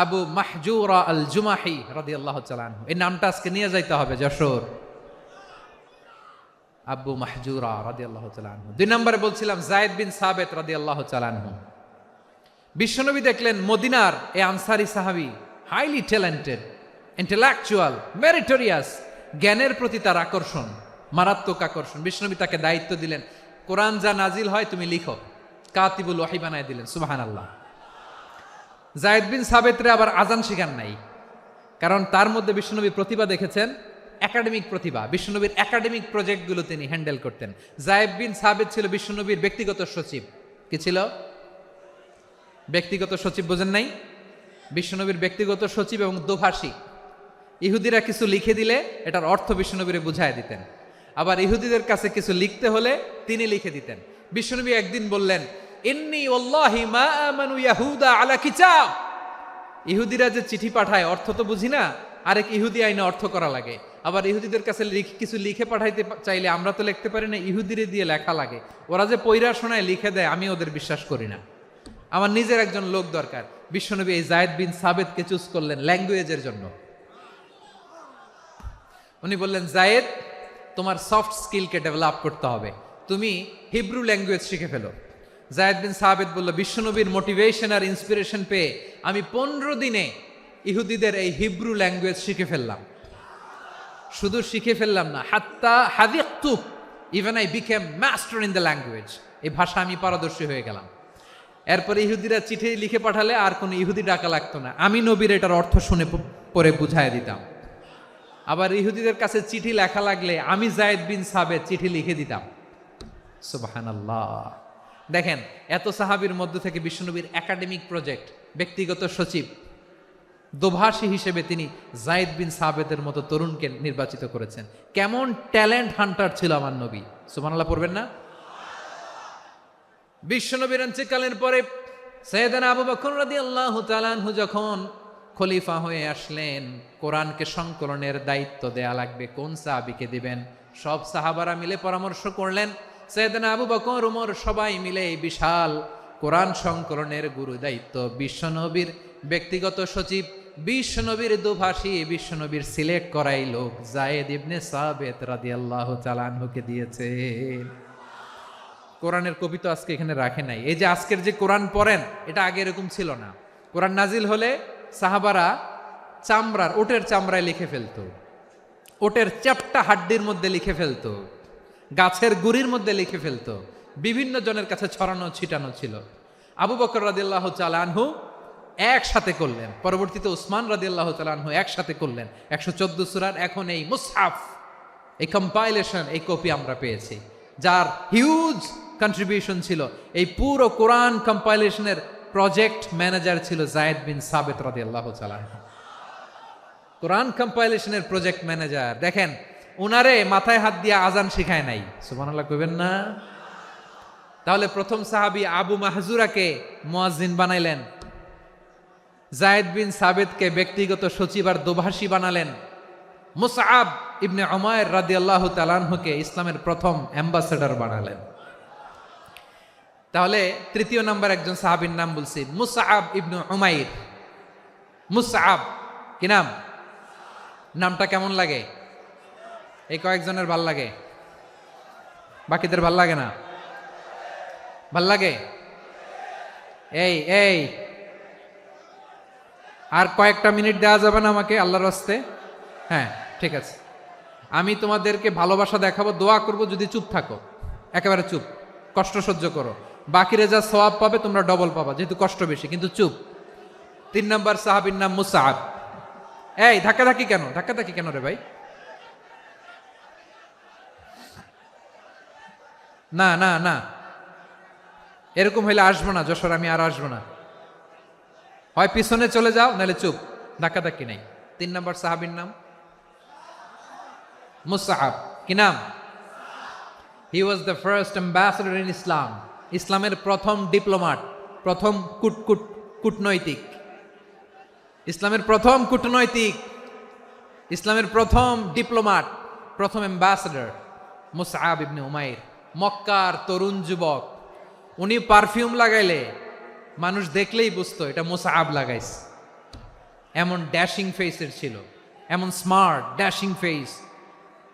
[SPEAKER 2] আবু মাহজুরা আল জুমাহি রাদিয়াল্লাহু তাআলা আনহু। এই নামটা আজকে নিয়ে যাইতে হবে যশোর। আবু মাহজুরা রাদিয়াল্লাহু তাআলা আনহু। 2 নম্বরে বলছিলাম যায়েদ বিন সাবেত রাদিয়াল্লাহু তাআলা আনহু। বিশ্বনবী দেখলেন মদিনার এই আনসারী সাহাবী হাইলি ট্যালেন্টেড, ইন্টেলেকচুয়াল, মেরিটোরিয়াস, জ্ঞানের প্রতি তার আকর্ষণ, মারাত্মক আকর্ষণ। বিশ্বনবী তাকে দায়িত্ব দিলেন, কোরআন যা নাজিল হয় তুমি লিখো, কাতিবুল ওয়াহি বানায় দিলেন। সুবহানাল্লাহ। যায়েদ বিন সাবেতরে আবার আজান শিখান নাই, কারণ তার মধ্যে বিশ্বনবী প্রতিভা দেখেছেন, একাডেমিক প্রতিভা। বিশ্বনবীর একাডেমিক প্রজেক্টগুলো তিনি হ্যান্ডেল করতেন। যায়েদ বিন সাবেত ছিল বিশ্বনবীর ব্যক্তিগত সচিব। কি ছিল? ব্যক্তিগত সচিব, বোঝেন নাই? বিশ্বনবীর ব্যক্তিগত সচিব এবং দোভাষী। ইহুদিরা কিছু লিখে দিলে এটার অর্থ বিশ্বনবীরে বুঝায় দিতেন, আবার ইহুদিদের কাছে কিছু লিখতে হলে তিনি লিখে দিতেন। বিশ্বনবী একদিন বললেন, ইন্নী ওয়াল্লাহি মা আমানু ইয়াহুদা আলা কিতাব। ইহুদিরা যে চিঠি পাঠায় অর্থ তো বুঝি না, আরেক ইহুদি আইনে অর্থ করা লাগে। আবার ইহুদিদের কাছে কিছু লিখে পাঠাইতে চাইলে আমরা তো লিখতে পারি না, ইহুদিরে দিয়ে লেখা লাগে। ওরা যে পয়রা শোনায় লিখে দেয়, আমি ওদের বিশ্বাস করি না, আমার নিজের একজন লোক দরকার। বিশ্বনবী এই যায়েদ বিন সাবেতকে চুজ করলেন ল্যাঙ্গুয়েজের জন্য। উনি বললেন, যায়েদ, তোমার সফট স্কিলকে ডেভেলপ করতে হবে, তুমি হিব্রু ল্যাঙ্গুয়েজ শিখে ফেলো। যায়েদ বিন সাবেত বলল, বিশ্বনবীর মোটিভেশন আর ইন্সপিরেশন পেয়ে আমি 15 দিনে ইহুদিদের এই হিব্রু ল্যাঙ্গুয়েজ শিখে ফেললাম। শুধু শিখে ফেললাম না, হাত্তা হাদিকতু, even I became master in the language. এই ভাষা আমি পারদর্শী হয়ে গেলাম। এরপরে ইহুদিরা চিঠি লিখে পাঠালে আর কোনো ইহুদি ডাকা লাগতো না, আমি নবীর এটার অর্থ শুনে পরে বুঝায় দিতাম। আবার ইহুদিদের কাছে চিঠি লেখা লাগলে আমি যায়েদ বিন সাবেত চিঠি লিখে দিতাম। সুবহানাল্লাহ। দেখেন, এত সাহাবীর মধ্য থেকে বিশ্বনবীর একাডেমিক প্রজেক্ট, ব্যক্তিগত সচিব, দোভাষী হিসেবে তিনি যায়েদ বিন সাবেতের মতো তরুণকে নির্বাচিত করেছেন। কেমন ট্যালেন্ট হান্টার ছিল আমার নবী। সুবহানাল্লাহ পড়বেন না? বিশ্বনবীর ইন্তেকালের পরে সাইয়েদনা আবু বকর রাদিয়াল্লাহু তাআলা আনহু যখন খলিফা হয়ে আসলেন, কোরআনকে সংকলনের দায়িত্ব দেয়া লাগবে, কোন সাহাবীকে দিবেন? সব সাহাবারা মিলে পরামর্শ করলেন। সাইয়েদনা আবু বকর, ওমর সবাই মিলে এই বিশাল কোরআন সংকলনের গুরু দায়িত্ব বিশ্বনবীর ব্যক্তিগত সচিব, বিশ্বনবীর দোভাষী, বিশ্বনবীর সিলেক্ট করাই লোক যায়েদ ইবনে সাবেত রাদিয়াল্লাহু তাআলা আনহুকে দিয়েছে। কোরআনের কপি তো আজকে এখানে রাখে নাই। এই যে আজকের যে কোরআন পড়েন, এটা আগে এরকম ছিল না। কোরআন নাজিল হলে সাহাবারা চামড়ার, ওটের চামড়ায় লিখে ফেলতো, ওটের চ্যাপ্টা হাড্ডির মধ্যে লিখে ফেলতো, গাছের গুড়ির মধ্যে লিখে ফেলতো, বিভিন্ন জনের কাছে ছড়ানো ছিটানো ছিল। আবু বকর রাদিয়াল্লাহু তাআলা আনহু একসাথে করলেন, পরবর্তীতে উসমান রাদিয়াল্লাহু তাআলা আনহু একসাথে করলেন। 114 সূরার এখন এই মুসহাফ, এই কম্পাইলেশন, এই কপি আমরা পেয়েছি, যার হিউজ কন্ট্রিবিউশন ছিল। এই পুরো কোরআন কম্পাইলেশনের প্রজেক্ট ম্যানেজার ছিল যায়েদ বিন সাবেত রাদিয়াল্লাহু তাআলা। কোরআন কম্পাইলেশনের প্রজেক্ট ম্যানেজার। দেখেন, উনারে মাথায় হাত দিয়ে আজান শিখায় নাই। সুবহানাল্লাহ কইবেন না? তাহলে প্রথম সাহাবী আবু মাহজুরাকে মুয়াজ্জিন বানাইলেন, যায়েদ বিন সাবেতকে ব্যক্তিগত সচিব আর দোভাষী বানালেন, মুসআব ইবনে উমাইর রাদিয়াল্লাহু তাআলা আনহুকে ইসলামের প্রথম অ্যাম্বাসেডর বানালেন। তাহলে তৃতীয় নাম্বার একজন সাহাবীর নাম বলছি, মুসআব ইবনে উমাইর। মুসআব, কি নাম? নামটা কেমন লাগে? এই কয়েকজনের ভাল লাগে, বাকিদের ভাল লাগে না? ভাল লাগে? এই আর কয়েকটা মিনিট দেওয়া যাবে না আমাকে আল্লাহর রাস্তে? হ্যাঁ, ঠিক আছে। আমি তোমাদেরকে ভালোবাসা দেখাবো, দোয়া করব, যদি চুপ থাকো, একেবারে চুপ, কষ্ট সহ্য করো। বাকিরা যা সওয়াব পাবে তোমরা ডবল পাবা, যেহেতু কষ্ট বেশি, কিন্তু চুপ। 3 নম্বর সাহাবীর নাম মুসআব। এই ধাক্কাধাক্কি কেন রে ভাই? না না না, এরকম হইলে আসবো না যশোর, আমি আর আসবো না। হয় পিছনে চলে যাও, নাহলে চুপ, ধাক্কাধাক্কি নাই। 3 নম্বর সাহাবীর নাম মুসআব। কি নাম? He was the first ambassador in Islam. ইসলামের প্রথম ডিপ্লোমাট, প্রথম কূটনৈতিক, ইসলামের প্রথম কূটনৈতিক, ইসলামের প্রথম ডিপ্লোমাট, প্রথম অ্যাম্বাসেডর মুসআব ইবনে উমাইর। মক্কার তরুণ যুবক, উনি পারফিউম লাগাইলে মানুষ দেখলেই বুঝতো এটা মুসআব লাগাইছে। এমন ড্যাশিং ফেসের ছিল, এমন স্মার্ট ড্যাশিং ফেস,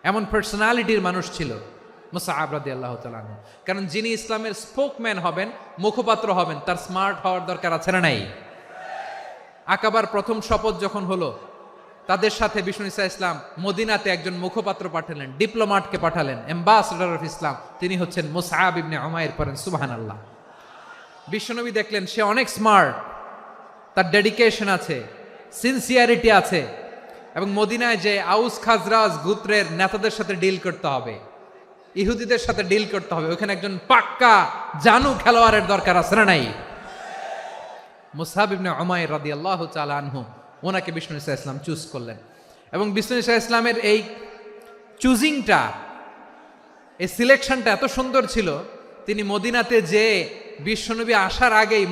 [SPEAKER 2] এমন পার্সোনালিটির মানুষ ছিল মুসআব রাদিয়াল্লাহু তাআলা আনহু। কারণ যিনি ইসলামের স্পোকম্যান হবেন, মুখপাত্র হবেন, তার স্মার্ট হওয়ার দরকার আছে না নাই? আকাবার প্রথম শপথ যখন হলো, তাদের সাথে বিষ্ণু ঈসা ইসলাম মদিনাতে একজন মুখপাত্র পাঠালেন, ডিপ্লোমাটকে পাঠালেন, অ্যাম্বাসেডর অফ ইসলাম। তিনি হচ্ছেন মুসআব ইবনে উমাইর। পড়েন সুবহানাল্লাহ। বিশ্বনবী দেখলেন সে অনেক স্মার্ট, তার ডেডিকেশন আছে, সিনসিয়ারিটি আছে, এবং মদিনায় যে আউস খাজরাজ গোত্রের নেতাদের সাথে ডিল করতে হবে, ইহুদিদের সাথে ডিল করতে হবে, ওখানে একজন পাক্কা জানু খেলোয়াড়ের দরকার আছে না নাই? মুসআব ইবনে উমাইর রাদিয়াল্লাহু তাআলা আনহু, ওনাকে বিষ্ণু ঈসা ইসলাম চুজ করলেন। এবং বিষ্ণু ঈসা ইসলামের এই চুজিংটা, এই সিলেকশনটা এত সুন্দর ছিল, তিনি মদিনাতে যে বিশ্বনবী আসার আগেই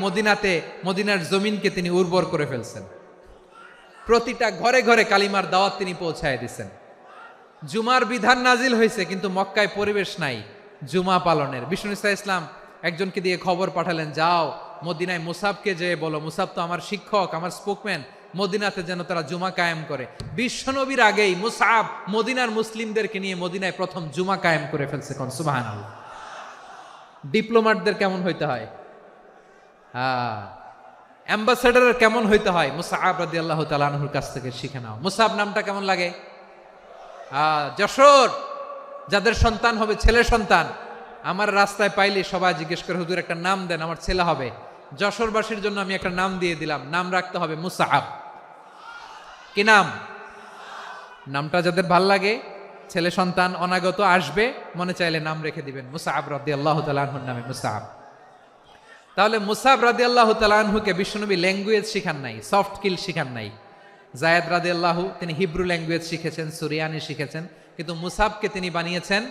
[SPEAKER 2] মদিনার জমিনকে তিনি উর্বর করে ফেলছেন। প্রতিটা ঘরে ঘরে কালিমার দাওয়াত তিনি পৌঁছায় দিচ্ছেন। জুমার বিধান নাজিল হয়েছে, কিন্তু মক্কায় পরিবেশ নাই জুমা পালনের। বিষ্ণু ঈসা ইসলাম একজনকে দিয়ে খবর পাঠালেন, যাও মদিনায় মুসাবকে যে বলো, মুসাব তো আমার শিক্ষক, আমার স্পোকম্যান, মদিনাতে যেন তারা জুমা কায়েম করে। বিশ্বনবীর আগেই মুসআব মদিনার মুসলিমদেরকে নিয়ে মদিনায় প্রথম জুমা কায়েম করে ফেলছে। কোন সুবহানাল্লাহ। ডিপ্লোমাটদের কেমন হইতে হয়, অ্যাম্বাসেডারের কেমন হইতে হয়, মুসআব রাদিয়াল্লাহু তাআলা আনহুর কাছ থেকে শিখে নাও। মুসআব নামটা কেমন লাগে? যশোর যাদের সন্তান হবে, ছেলে সন্তান, আমার রাস্তায় পাইলে সবাই জিজ্ঞেস করে, হুজুর একটা নাম দেন, আমার ছেলে হবে। যশোরবাসীর জন্য আমি একটা নাম দিয়ে দিলাম, নাম রাখতে হবে মুসআব। কি নাম? নামটা যাদের ভাল লাগে, ছেলে সন্তান অনাগত আসবে, মনে চাইলে নাম রেখে দিবেন মুসআব রাদিয়াল্লাহু তাআলা আনহুর নামে মুসআব। তাহলে মুসআব রাদিয়াল্লাহু তাআলা আনহুকে বিশ্বনবী ল্যাঙ্গুয়েজ শিখান নাই, সফট স্কিল শিখান নাই। যায়েদ রাদিয়াল্লাহু, তিনি হিব্রু ল্যাঙ্গুয়েজ শিখেছেন, সুরিয়ানি শিখেছেন, কিন্তু মুসআবকে তিনি বানিয়েছেন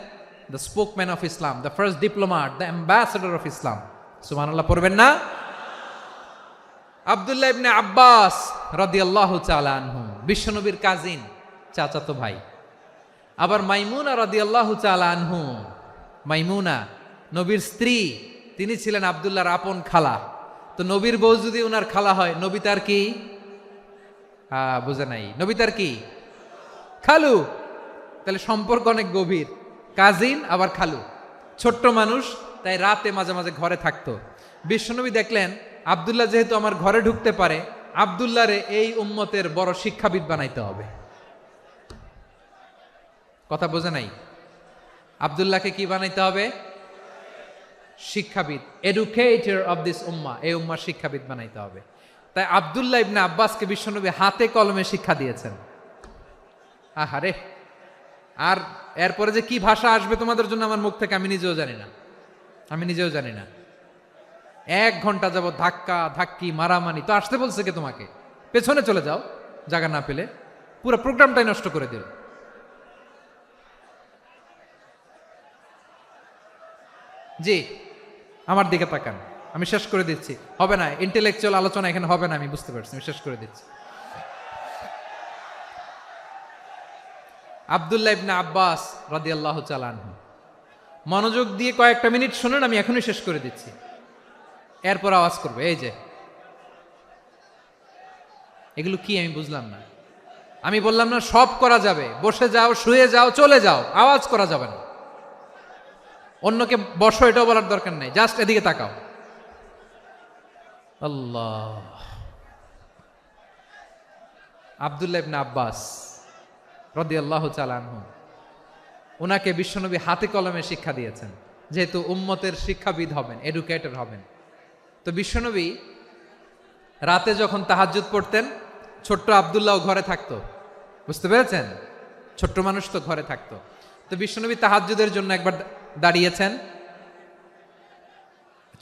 [SPEAKER 2] the spokesman of Islam, the first diplomat, the ambassador of Islam. সুবহানাল্লাহ পড়বেন না? আব্দুল্লাহ ইবনে আব্বাস রাদিয়াল্লাহু তাআলা আনহু, বিশ্বনবীর কাজিন, চাচাতো ভাই। আবার মাইমুনা রাদিয়াল্লাহু তাআলা আনহু, মাইমুনা নবীর স্ত্রী, তিনি ছিলেন আব্দুল্লাহর আপন খালা। তো নবীর বউ যদি ওনার খালা হয়, নবী তার কি? বুঝে নাই, নবী তার কি? খালু। তাহলে সম্পর্ক অনেক গভীর, কাজিন আবার খালু, ছোট্ট মানুষ, তাই রাতে মাঝে মাঝে ঘরে থাকতো। বিশ্বনবী দেখলেন আব্দুল্লাহ যেহেতু আমার ঘরে ঢুকতে পারে, আব্দুল্লাহরে এই উম্মতের বড় শিক্ষাবিদ বানাইতে হবে। কথা বোঝে নাই? আব্দুল্লাহকে কি বানাইতে হবে? শিক্ষাবিদ, এডুকেটর অফ দিস উম্মাহ, এই উম্মার শিক্ষাবিদ বানাইতে হবে। তাই আব্দুল্লাহ ইবনে আব্বাসকে বিশ্বনবী হাতে কলমে শিক্ষা দিয়েছেন। আহারে, আর এরপরে যে কি ভাষা আসবে তোমাদের জন্য আমার মুখ থেকে আমি নিজেও জানি না। 1 ঘন্টা যাবত ধাক্কা ধাক্কি মারামারি। তো আসতে বলছে কে তোমাকে? পেছনে চলে যাও, জায়গা না পেলে। পুরো প্রোগ্রামটাই নষ্ট করে দিল। জি, আমার দিকে তাকান, আমি শেষ করে দিচ্ছি। হবে না, ইন্টেলেকচুয়াল আলোচনা এখানে হবে না, আমি বুঝতে পারছি, আমি শেষ করে দিচ্ছি। আব্দুল্লাহ ইবনে আব্বাস রাদিয়াল্লাহু তাআলা আনহু, মনোযোগ দিয়ে কয়েকটা মিনিট শুনুন, আমি এখনই শেষ করে দিচ্ছি, এরপর আওয়াজ করবে। এই যে এগুলো কি আমি বুঝলাম না। আমি বললাম না সব করা যাবে, বসে যাও, শুয়ে যাও, চলে যাও, আওয়াজ করা যাবে না। অন্যকে বসো এটাও বলার দরকার নাই, জাস্ট এদিকে তাকাও। আল্লাহ। আব্দুল্লাহ ইবনে আব্বাস রাদিয়াল্লাহু তাআলা আনহু, ওনাকে বিশ্বনবী হাতে কলমে শিক্ষা দিয়েছেন। যেহেতু উম্মতের শিক্ষাবিদ হবেন, এডুকেটর হবেন। তো বিশ্বনবী রাতে যখন তাহাজ্জুদ পড়তেন, ছোট্ট আব্দুল্লাহ ঘরে থাকতো। বুঝতে পেরেছেন? ছোট্ট মানুষ তো ঘরে থাকতো। তো বিশ্বনবী তাহাজ্জুদের জন্য একবার দাঁড়িয়েছেন,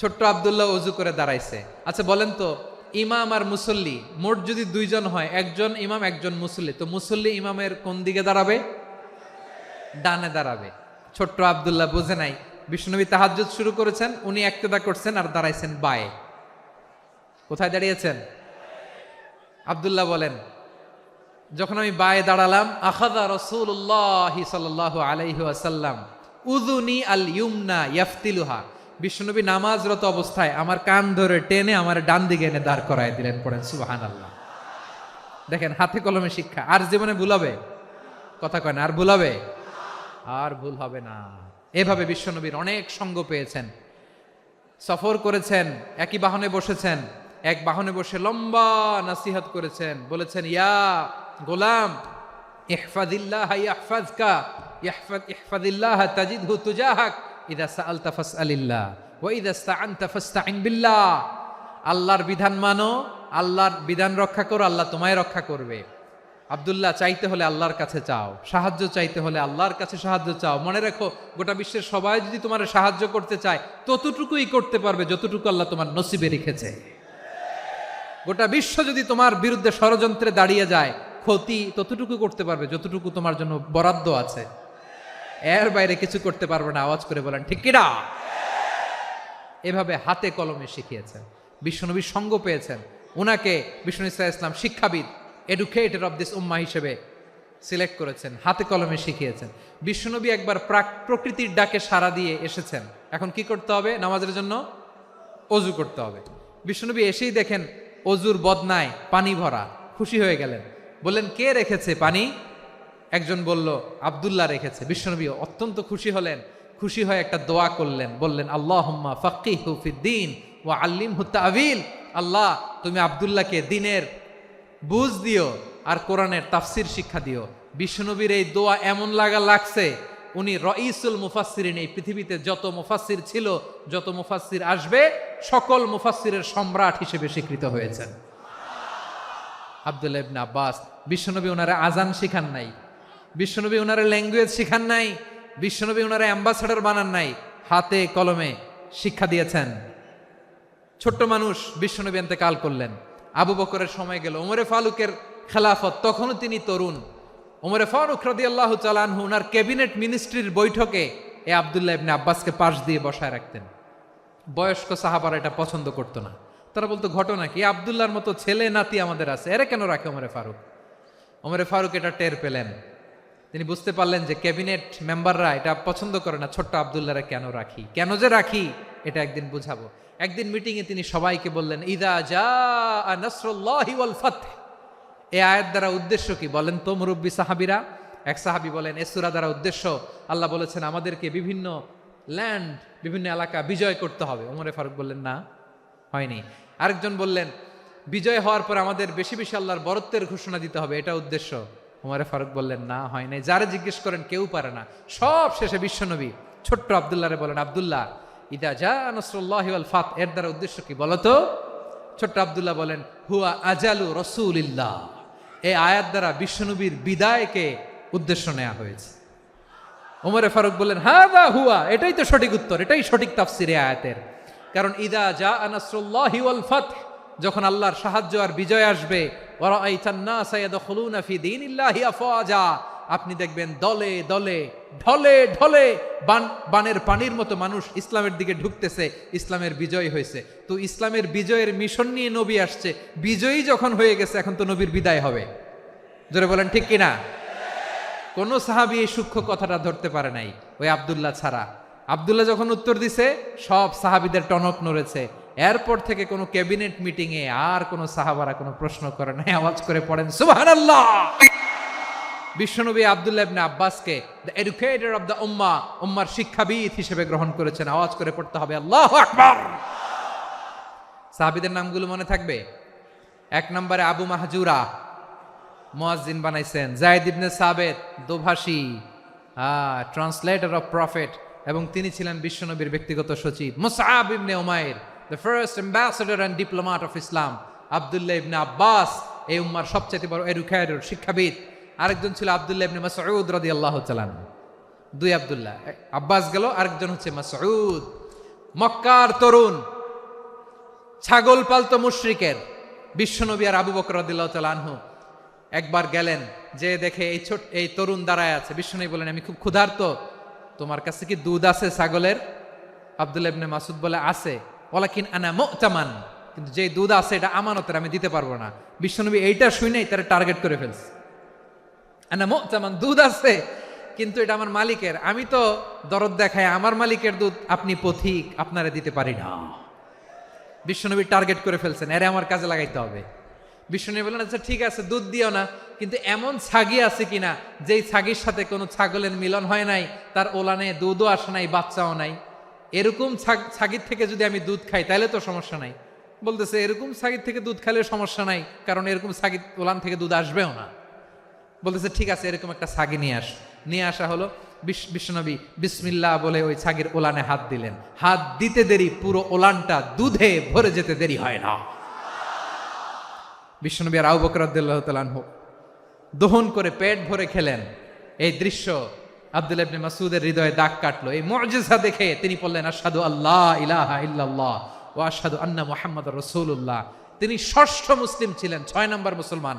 [SPEAKER 2] ছোট্ট আব্দুল্লাহ অজু করে দাঁড়াইছে। আচ্ছা বলেন তো, ইমাম আর মুসল্লি মোট যদি দুইজন হয়, একজন ইমাম একজন মুসল্লি, তো মুসল্লি ইমামের কোন দিকে দাঁড়াবে? ডানে দাঁড়াবে। ছোট্ট আব্দুল্লাহ বুঝে নাই, বিশ্বনবী তাহাজ্জুদ শুরু করেছেন, উনি একতেদা করছেন আর দাঁড়াইছেন বায়ে। কোথায় দাঁড়িয়েছেন? আব্দুল্লাহ বলেন, যখন আমি বায়ে দাঁড়ালাম, আখাযা রাসূলুল্লাহ সাল্লাল্লাহু আলাইহি ওয়াসাল্লাম উযুনি আল ইউমনা ইয়াফতিলুহা, বিশ্বনবী নামাজরত অবস্থায় আমার কান ধরে টেনে আমার ডান দিকে এনে দাঁড় করায় দিলেন। পড়েন সুবহানাল্লাহ। দেখেন, হাতে কলমে শিক্ষা। আর জীবনে ভুলাবে? কথা কয় না, আর ভুলাবে? আর ভুল হবে না। এভাবে বিশ্বনবীর অনেক সঙ্গ পেয়েছেন, সফর করেছেন, একই বাহনে বসেছেন, এক বাহনে বসে লম্বা নাসিহত করেছেন, বলেছেন, ইয়া গোলাম ইহফাজিল্লাহ ইয়াহফাজকা ইহফাজিল্লাহ তাজিদহু তুজাহাক ইযা সাআলতা ফাসআলিল্লাহ ওয়া ইযা ইসতাআনতা ফাসতাইন বিল্লাহ। আল্লাহর বিধান মানো, আল্লাহর বিধান রক্ষা করো, আল্লাহ তোমায় রক্ষা করবে। আব্দুল্লাহ, চাইতে হলে আল্লাহর কাছে চাও, সাহায্য চাইতে হলে আল্লাহর কাছে সাহায্য চাও। মনে রেখো, গোটা বিশ্বের সবাই যদি তোমার সাহায্য করতে চায়, ততটুকুই করতে পারবে যতটুকু আল্লাহ তোমার নসিবে রেখেছে। গোটা বিশ্ব যদি তোমার বিরুদ্ধে ষড়যন্ত্রে দাঁড়িয়ে যায়, ক্ষতি ততটুকু করতে পারবে যতটুকু তোমার জন্য বরাদ্দ আছে। এর বাইরে কিছু করতে পারবে না। আওয়াজ করে বলেন ঠিক কিনা? এভাবে হাতে কলমে শিখিয়েছেন, বিশ্বনবীর সঙ্গ পেয়েছেন। উনাকে বিষ্ণু ইসলাম শিক্ষাবিদ, এডুকেটর অফ দিস উম্মাহ হিসেবে সিলেক্ট করেছেন, হাতে কলমে শিখিয়েছেন। বিশ্বনবী একবার প্রকৃতির ডাকে সাড়া দিয়ে এসেছেন। এখন কি করতে হবে? নামাজের জন্য অজু করতে হবে। বিশ্বনবী এসেই দেখেন অজুর বদনায় পানি ভরা, খুশি হয়ে গেলেন। বললেন, কে রেখেছে পানি? একজন বলল, আব্দুল্লাহ রেখেছে। বিশ্বনবী অত্যন্ত খুশি হলেন। খুশি হয়ে একটা দোয়া করলেন, বললেন, আল্লাহুম্মা ফাক্কিহু ফিদ্দীন ওয়া আল্লিমহু তা'ওয়ীল। আল্লাহ, তুমি আব্দুল্লাহকে দ্বীনের বুঝ দিও আর কোরআনের তাফসির শিক্ষা দিও। বিশ্বনবীর এই দোয়া এমন লাগছে, উনি রাইসুল মুফাসসিরিন, এই পৃথিবীতে যত মুফাসসির ছিল, যত মুফাসসির আসবে, সকল মুফাসসিরের সম্রাট হিসেবে স্বীকৃত হয়েছেন আব্দুল্লাহ ইবনে আব্বাস। বিশ্বনবী ওনারা আজান শিখান নাই, বিশ্বনবী ওনারা ল্যাঙ্গুয়েজ শিখান নাই, বিশ্বনবী ওনারা অ্যাম্বাসাডার বানান নাই, হাতে কলমে শিক্ষা দিয়েছেন। ছোট্ট মানুষ, বিশ্বনবী ইন্তেকাল করলেন। আবু বকরের সময় গেল, ওমরে ফারুকের খেলাফত, তখনও তিনি তরুণ। ওমরে ফারুক রাদিয়াল্লাহু তাআলা আনহু ওনার ক্যাবিনেট মিনিস্ট্রির বৈঠকে এই আব্দুল্লাহ ইবনে আব্বাসকে পাশ দিয়ে বসায় রাখতেন। বয়স্ক সাহাবারা এটা পছন্দ করতো না। তারা বলতো, ঘটনা কি? আব্দুল্লাহর মতো ছেলে নাতি আমাদের আছে, এরা কেন রাখে ওমরে ফারুক? ওমরে ফারুক এটা টের পেলেন। তিনি বুঝতে পারলেন যে ক্যাবিনেট মেম্বাররা এটা পছন্দ করে না, ছোট্ট আব্দুল্লাহরে কেন রাখি, কেন যে রাখি, এটা একদিন বুঝাবো। একদিন মিটিংয়ে তিনি সবাইকে বললেন, ইদা জাআ নাসরুল্লাহি ওয়াল ফাতহ। এই আয়াত দ্বারা উদ্দেশ্য কি বলেন তো মুরব্বী সাহাবীরা? এক সাহাবী বলেন, এই সূরা দ্বারা উদ্দেশ্য, আল্লাহ বলেছেন আমাদেরকে বিভিন্ন ল্যান্ড, বিভিন্ন এলাকা বিজয় করতে হবে। ওমরে ফারুক বললেন, না, হয়নি। আরেকজন বললেন, বিজয় হওয়ার পর আমাদের বেশি বেশি আল্লাহর বরত্বের ঘোষণা দিতে হবে, এটা উদ্দেশ্য। ওমরে ফারুক বললেন, না, হয় নাই। যারা জিজ্ঞেস করেন কেউ পারে না। সব শেষে বিশ্বনবী ছোট্ট আব্দুল্লাহরে বলেন, আব্দুল্লাহ, ইদা জাআ নাসরুল্লাহি ওয়াল ফাতহ, এর দ্বারা উদ্দেশ্য কি বলো তো? ছোট্ট আব্দুল্লাহ বলেন, হুয়া আজালু রাসূলিল্লাহ। এই আয়াত দ্বারা বিশ্বনবীর বিদায়কে উদ্দেশ্য নেওয়া হয়েছে। ওমরে ফারুক বললেন, হাযা হুয়া, এটাই তো সঠিক উত্তর, এটাই সঠিক তাফসীর এই আয়াতের। কারণ ইদা জাআ নাসরুল্লাহি ওয়াল ফাতহ, যখন আল্লাহর সাহায্য আর বিজয় আসবে, ওয়া রাআইতান নাসা ইয়াদখুলুনা ফি দীনিল্লাহি আফওয়াজা, আপনি দেখবেন দলে দলে, ঢলে ঢলে, বানের পানির মতো মানুষ ইসলামের দিকে ঢুকতেছে, ইসলামের বিজয় হয়েছে। তো ইসলামের বিজয়ের মিশন নিয়ে নবী আসছে, বিজয়ী যখন হয়ে গেছে, এখন তো নবীর বিদায় হবে। জোরে বলেন ঠিক কিনা? কোন সাহাবী এই সূক্ষ্ম কথাটা ধরতে পারে নাই, ওই আব্দুল্লাহ ছাড়া। আব্দুল্লাহ যখন উত্তর দিছে, সব সাহাবীদের টনক নড়েছে। এরপর থেকে কোনো ক্যাবিনেট মিটিং এ আর কোনো সাহাবারা কোনো প্রশ্ন করে নাই। আওয়াজ করে পড়েন সুবহানাল্লাহ। বিশ্বনবী আব্দুল্লাহ ইবনে আব্বাসকে দ্য এডুকেটর অফ দ্য উম্মাহ, উম্মার শিক্ষাবিদ হিসেবে গ্রহণ করেছেন। আওয়াজ করে পড়তে হবে আল্লাহু আকবার। সাহাবীদের নামগুলো মনে থাকবে? এক নম্বরে আবু মাহজুরা, মুয়াজ্জিন বানাইছেন। যায়েদ ইবনে সাবিত, দোভাষী, ট্রান্সলেটর অফ প্রফেট, এবং তিনি ছিলেন বিশ্বনবীর ব্যক্তিগত সচিব। মুসআব ইবনে উমাইর, the first ambassador and diplomat of Islam. আব্দুল্লাহ ইবনে আব্বাস, এই উম্মার সবচেয়ে বড় এডুকেটর, শিক্ষাবিদ। আরেকজন ছিল আব্দুল্লাহ ইবনে মাসউদ রাদিয়াল্লাহু তাআলা। দুই আব্দুল্লাহ, আব্বাস গেল, আরেকজন হচ্ছে মাসউদ। মক্কার তরুণ, ছাগল পালতো মুশরিকের বিশ্বনবী আর আবু বকর রাদিয়াল্লাহু তাআলা আনহু একবার গেলেন, যে দেখে এই তরুণ দাঁড়ায় আছে। বিশ্বনবী বলেন, আমি খুব ক্ষুধার্ত, তোমার কাছে কি দুধ আছে ছাগলের? আব্দুল্লাহ ইবনে মাসউদ বলে, আছে। ওয়ালাকিন আনা মুতামান, কিন্তু যে দুধ আছে এটা আমানতের, আমি দিতে পারবো না। বিশ্বনবী এইটা শুনেই তারা টার্গেট করে ফেলছে। আনা মুতামান, দুধ আছে কিন্তু এটা আমার মালিকের, আমি তো দরদ দেখাই, আমার মালিকের দুধ আপনি পথিক, আপনারা দিতে পারি না। বিশ্বনবী টার্গেট করে ফেলছেন, এরে আমার কাজে লাগাইতে হবে। বিশ্বনবী বললেন, আচ্ছা ঠিক আছে, দুধ দিও না, কিন্তু এমন ছাগি আছে কিনা যেই ছাগির সাথে কোনো ছাগলের মিলন হয় নাই, তার ওলানে দুধও আসে নাই, বাচ্চাও নাই, এরকম ছাগির থেকে যদি আমি দুধ খাই তাহলে তো সমস্যা নাই। বলতেছে, এরকম ছাগির থেকে দুধ খাইলে সমস্যা নাই, কারণ এরকম ছাগির ওলান থেকে দুধ আসবেও না। বলতেছে, ঠিক আছে, এরকম একটা ছাগি নিয়ে আসা হলো। বিশ্বনবী বিসমিল্লাহ বলে ওই ছাগির ওলানে হাত দিলেন। হাত দিতে দেরি, পুরো ওলানটা দুধে ভরে যেতে দেরি হয় না। বিশ্বনবী আর আবু বকর রাদিয়াল্লাহু তাআলা আনহু দহন করে পেট ভরে খেলেন। এই দৃশ্য আব্দুল্লাহ ইবনে মাসউদের হৃদয়ে দাগ কাটলো। এই মুজিজা দেখে তিনি বললেন, আশহাদু আল্লা ইলাহা ইল্লাল্লাহ ওয়া আশহাদু আন্না মুহাম্মাদুর রাসূলুল্লাহ। তিনি ষষ্ঠ মুসলিম ছিলেন, 6 নম্বর মুসলমান।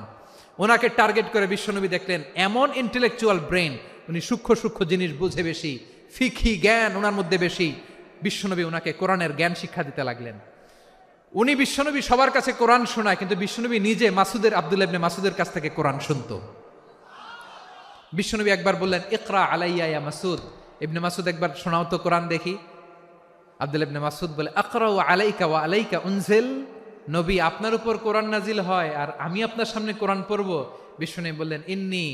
[SPEAKER 2] ওনাকে টার্গেট করে বিশ্বনবী দেখলেন এমন ইন্টেলেকচুয়াল ব্রেন, উনি সূক্ষ্ম সূক্ষ্ম জিনিস বুঝে বেশি, ফিকহি জ্ঞান ওনার মধ্যে বেশি। বিশ্বনবী ওনাকে কোরআনের জ্ঞান শিক্ষা দিতে লাগলেন। উনি বিশ্বনবী সবার কাছে কোরআন শোনায়, কিন্তু বিশ্বনবী নিজে আব্দুল্লাহ ইবনে মাসউদের কাছ থেকে কোরআন শুনতো। বিশ্বনবী একবার বললেন, ইকরা আলাইয়া ইয়া মাসউদ। ইবনে মাসউদ, একবার শোনাও তো কোরআন দেখি। আব্দুল্লাহ ইবনে মাসউদ বলে, আকরাউ আলাইকা ওয়া আলাইকা উনজিল। নবী, আপনার উপর কোরআন নাজিল হয় আর আমি আপনার সামনে কোরআন পড়ব। বিশ্বনবী বললেন, ইন্নী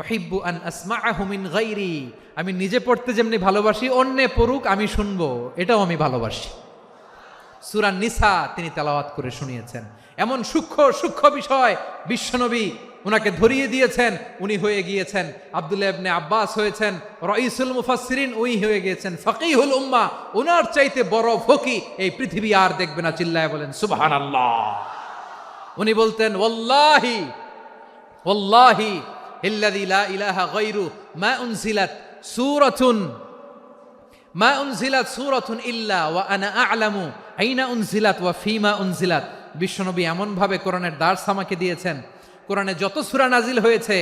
[SPEAKER 2] উহিব্বু আন আসমাআহু মিন গায়রি। আমি নিজে পড়তে যেমনি ভালোবাসি, অন্যে পড়ুক আমি শুনবো, এটাও আমি ভালোবাসি। সূরা নিসা তিনি তেলাওয়াত করে শুনিয়েছেন। এমন সূক্ষ্ম সূক্ষ্ম বিষয় বিশ্বনবী উনাকে ধরিয়ে দিয়েছেন। উনি হয়ে গিয়েছেন, আব্দুল্লাহ ইবনে আব্বাস হয়েছেন রাইসুল মুফাসসিরিন, উনি হয়ে গিয়েছেন ফাকিহুল উম্মাহ। ওনার চাইতে বড় ফকি এই পৃথিবী আর দেখবে না। চিল্লায় বলেন সুবহানাল্লাহ। উনি বলতেন, ওয়াল্লাহি ওয়াল্লাহি ইল্লাযী লা ইলাহা গায়রু মা উনজিলাত সূরাতুন ইল্লা ওয়া আনা আ'লামু আইনা উনজিলাত ওয়া ফীমা উনজিলাত। বিশ্বনবী এমন ভাবে কোরআনের দার্স আমাকে দিয়েছেন, কোরআনে যত সূরা নাজিল হয়েছে,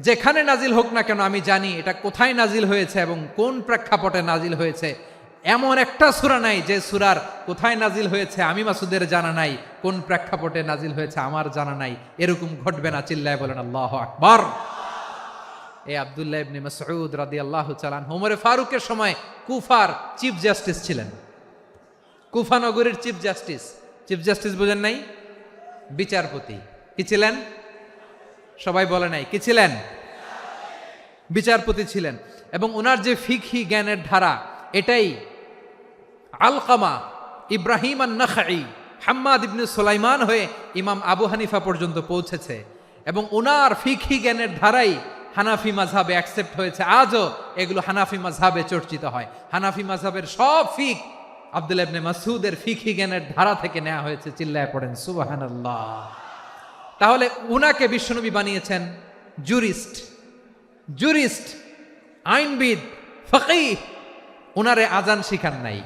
[SPEAKER 2] যেখানে নাজিল হোক না কেন আমি জানি এটা কোথায় নাজিল হয়েছে এবং কোন প্রেক্ষাপটে নাজিল হয়েছে। এমন একটা সূরা নাই যে সূরার কোথায় নাজিল হয়েছে আমি মাসুদের জানা নাই, কোন প্রেক্ষাপটে নাজিল হয়েছে আমার জানা নাই। এরকম ঘটবে না। চিল্লায় বলেন আল্লাহু আকবার। এই আব্দুল্লাহ ইবনে মাসউদ রাদিয়াল্লাহু তাআলা আনহু ওমরে ফারুকের সময় কুফার চিফ জাস্টিস ছিলেন। কুফা নগরীর চিফ জাস্টিস বুঝেন নাই? বিচারপতি। কি ছিলেন? সবাই বলে নাই, কি ছিলেন? বিচারপতি ছিলেন। এবং ওনার যে ফিকহি জ্ঞানের ধারা, এটাই আলকামা, ইব্রাহিম আন-নাখাই, হাম্মাদ ইবনে সুলাইমান হয়ে ইমাম আবু হানিফা পর্যন্ত পৌঁছেছে। এবং ওনার ফিকহি জ্ঞানের ধারাই হানাফি মাযহাবে অ্যাকসেপ্ট হয়েছে। আজও এগুলো হানাফি মাযহাবে চর্চিত হয়। হানাফি মাযহাবের সব ফিক আব্দুল্লাহ ইবনে মাসউদের ফিকহি জ্ঞানের ধারা থেকে নেওয়া হয়েছে। চিল্লায় পড়েন সুবহানাল্লাহ। তাহলে উনাকে বিশ্বনবী বানিয়েছেন জুরিস্ট, আইনবিদ, ফকিহ। উনারে আজান শিখান নাই।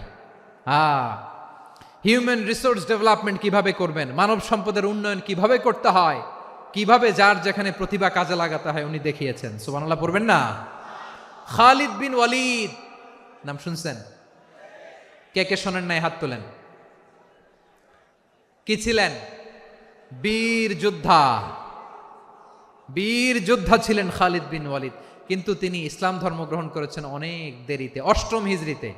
[SPEAKER 2] হিউম্যান রিসোর্স ডেভেলপমেন্ট কিভাবে করবেন, মানব সম্পদের উন্নয়ন কিভাবে করতে হয়, কিভাবে যার যেখানে প্রতিভা কাজে লাগাতে হয় উনি দেখিয়েছেন। সুবহানাল্লাহ পড়বেন না? খালিদ বিন ওয়ালিদ নাম শুনছেন? কে কে শোনেন নাই হাত তোলেন। কি ছিলেন? বীর যোদ্ধা ছিলেন খালিদ বিন ওয়ালিদ। কিন্তু তিনি ইসলাম ধর্ম গ্রহণ করেছেন অনেক দেরিতে, 8ম হিজরিতে।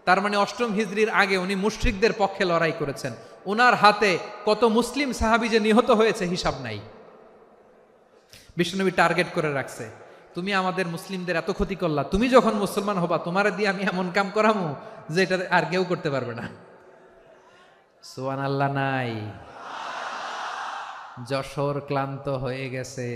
[SPEAKER 2] তার মানে 8ম হিজরির আগে উনি মুশরিকদের পক্ষে লড়াই করেছেন। ওনার হাতে কত মুসলিম সাহাবী যে নিহত হয়েছে হিসাব নাই। বিশ্বনবী টার্গেট করে রাখছে, তুমি আমাদের মুসলিমদের এত ক্ষতি করলা, তুমি যখন মুসলমান হবা তোমারে দিয়ে আমি এমন কাম করামু যে এটা আর কেউ করতে পারবে না। সুবহানাল্লাহ নাই? যশোর ক্লান্ত হয়ে গেছে।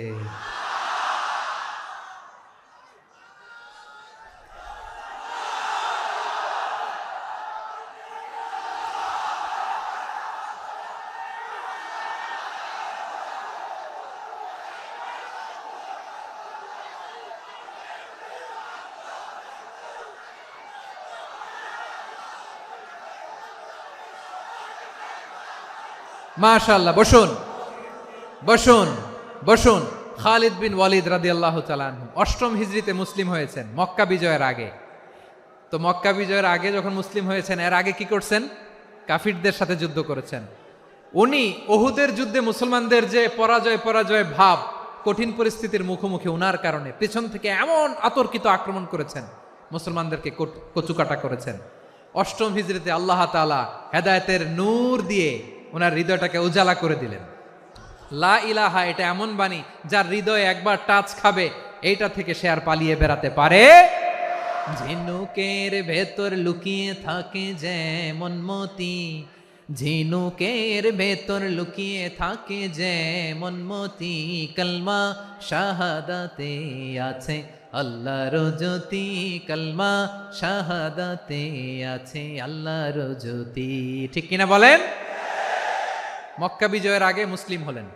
[SPEAKER 2] মাশাআল্লাহ, বসুন বসুন বসুন। খালিদ বিন ওয়ালিদ রাদিয়াল্লাহু তাআলা আনহু অষ্টম হিজরিতে মুসলিম হয়েছেন, মক্কা বিজয়ের আগে। তো মক্কা বিজয়ের আগে যখন মুসলিম হয়েছেন, এর আগে কি করছেন? কাফিরদের সাথে যুদ্ধ করেছেন। উনি উহুদের যুদ্ধে মুসলমানদের যে পরাজয় ভাব, কঠিন পরিস্থিতির মুখোমুখি উনার কারণে পেছন থেকে এমন আতর্কিত আক্রমণ করেছেন, মুসলমানদেরকে কচুকাটা করেছেন। অষ্টম হিজরিতে আল্লাহ তাআলা হেদায়েতের নূর দিয়ে ওনার হৃদয়টাকে উজালা করে দিলেন। লা ইলাহা, এটা এমন বাণী যার হৃদয়ে একবার টাচ খাবে, এইটা থেকে সে আর পালিয়ে বেড়াতে পারে। ঝিনুকের ভেতর লুকিয়ে থাকে যেমন মতি, ঝিনুকের ভেতর লুকিয়ে থাকে যেমন মতি, কলমা শাহাদাতে আছে আল্লাহর জ্যোতি, কলমা শাহাদাতে আছে আল্লাহর জ্যোতি। ঠিক কিনা বলেন? মক্কা বিজয়ের আগে মুসলিম হলেন,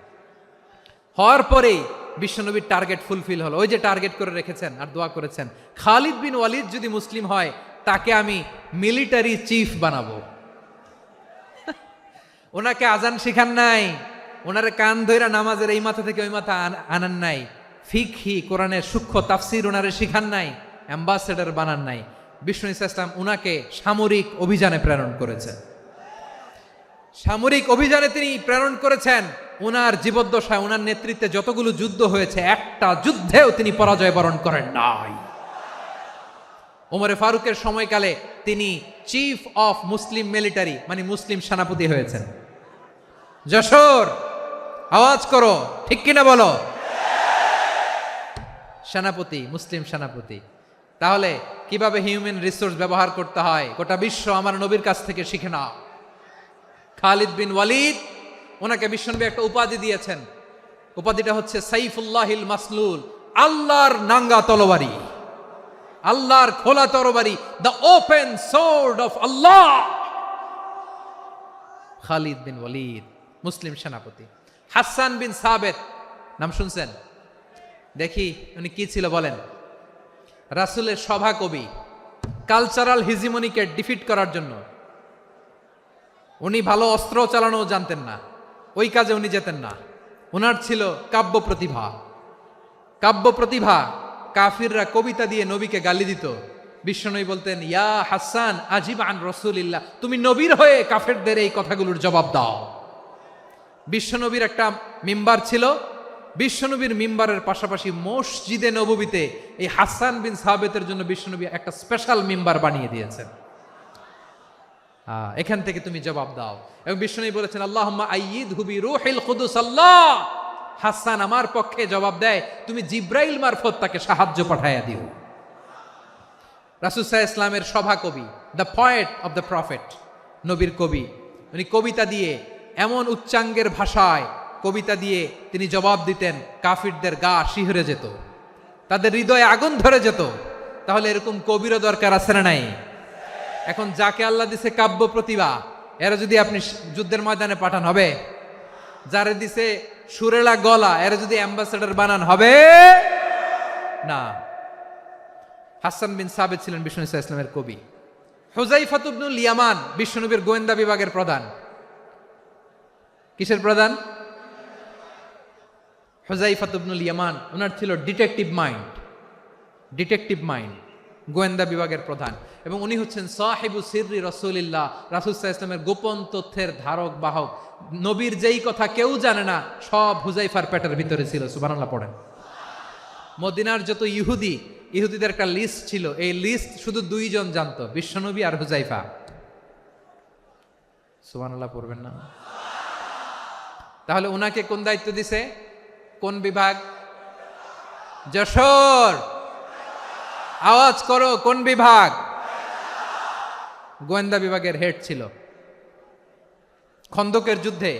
[SPEAKER 2] হওয়ার পরেই বিশ্বনবীর টার্গেট ফুলফিল হলো। ওই যে টার্গেট করে রেখেছেন আর দোয়া করেছেন, খালিদ বিন ওয়ালিদ যদি মুসলিম হয় তাকে আমি মিলিটারি চিফ বানাবো। ওনাকে আজান শিখান নাই, ওনারে কান ধইরা নামাজের এই মাথা থেকে ওই মাথা আনান নাই, ফিকহি কোরআনের সূক্ষ্ম তাফসীর ওনারে শিখান নাই, অ্যাম্বাসেডর বানান নাই। বিষ্ণু ইসলাম উনাকে সামরিক অভিযানে প্রেরণ করেছেন। সামরিক অভিযানে তিনি প্রেরণ করেছেন। উনার জীবদ্দশায় উনার নেতৃত্বে যতগুলো যুদ্ধ হয়েছে, একটা যুদ্ধেও তিনি পরাজয় বরণ করেন নাই। ওমরে ফারুকের সময়কালে তিনি চিফ অফ মুসলিম মিলিটারি, মানে মুসলিম সেনাপতি হয়েছেন। যশোর, আওয়াজ করো, ঠিক কিনা বলো? সেনাপতি, মুসলিম সেনাপতি। তাহলে কিভাবে হিউম্যান রিসোর্স ব্যবহার করতে হয় গোটা বিশ্ব আমার নবীর কাছ থেকে শিখে নাও। খালিদ বিন ওয়ালিদ, ওনাকে বিশ্বনবী একটা উপাধি দিয়েছেন। উপাধিটা হচ্ছে সাইফুল্লাহিল মাসলুল, আল্লাহর নাঙ্গা তরবারি, আল্লাহর খোলা তরবারি, দ্য ওপেন সোর্ড অফ আল্লাহ। খালিদ বিন ওয়ালিদ মুসলিম সেনাপতি। হাসান বিন সাবেত নাম শুনছেন? দেখি উনি কি ছিল বলেন। রাসূলের সভা কবি, কালচারাল হিজিমনিকে ডিফিট করার জন্য। উনি ভালো অস্ত্র চালানো জানতেন না, ওই কাজে উনি যেতেন না। ওনার ছিল কাব্য প্রতিভা। কাব্য প্রতিভা, কাফিররা কবিতা দিয়ে নবীকে গালি দিত। বিশ্বনবী বলতেন, ইয়া হাসান আজিব আন রাসূলিল্লাহ, তুমি নবীর হয়ে কাফেরদের এই কথাগুলোর জবাব দাও। বিশ্বনবীর একটা মিম্বার ছিল। বিশ্বনবীর মিম্বারের পাশাপাশি মসজিদে নববীতে এই হাসান বিন সাবেতের জন্য বিশ্বনবী একটা স্পেশাল মিম্বার বানিয়ে দিয়েছেন। এখান থেকে তুমি জবাব দাও। এবং বিশ্বনবী বলেছেন, আল্লাহুম্মা আইয়িদহু বিরূহিল কুদুস, আল্লাহ হাসান আমার পক্ষে জবাব দেয়, তুমি জিব্রাইল মারফত তাকে সাহায্য পাঠাইয়া দিও। রাসূল সাল্লাল্লাহু আলাইহি ইসলামের সভা কবি, the poet of the prophet, নবীর কবি। উনি কবিতা দিয়ে, এমন উচ্চাঙ্গের ভাষায় কবিতা দিয়ে তিনি জবাব দিতেন, কাফিরদের গা শিহরে যেত, তাদের হৃদয়ে আগুন ধরে যেত। তাহলে এরকম কবিরও দরকার আছে না নাই? এখন যাকে আল্লাহ দিছে কাব্য প্রতিভা, এরা যদি আপনি যুদ্ধের ময়দানে পাঠান হবে? যারে দিছে সুরেলা গলা, এরা যদি অ্যাম্বাসেডর বানান হবে না। হাসান বিন সাবেত ছিলেন বিষ্ণু ইসলামের কবি। হুযায়ফা ইবনুল ইয়ামান বিশ্বনবীর গোয়েন্দা বিভাগের প্রধান। কিসের প্রধান? হুযায়ফা ইবনুল ইয়ামান। ওনার ছিল ডিটেকটিভ মাইন্ড, ডিটেকটিভ মাইন্ড, গোয়েন্দা বিভাগের প্রধান। এবং উনি হচ্ছেন সাহিবু সিররি রাসূলিল্লাহ, রাসূল সাল্লাল্লাহু আলাইহি ওয়াসাল্লামের গোপন তথ্যের ধারক বাহক। নবীর যেই কথা কেউ জানে না, সব হুযায়ফার পেটের ভিতরে ছিল। সুবহানাল্লাহ পড়েন। মদিনার যত ইহুদিদের একটা লিস্ট ছিল, এই লিস্ট শুধু দুইজন জানতো, বিশ্বনবী আর হুযায়ফা। সুবহানাল্লাহ পড়বেন না? তাহলে উনাকে কোন দায়িত্ব দিছে? কোন বিভাগ? যশোর, আওয়াজ করো, কোন বিভাগ? গোয়েন্দা বিভাগের হেড ছিল। খন্দকের যুদ্ধে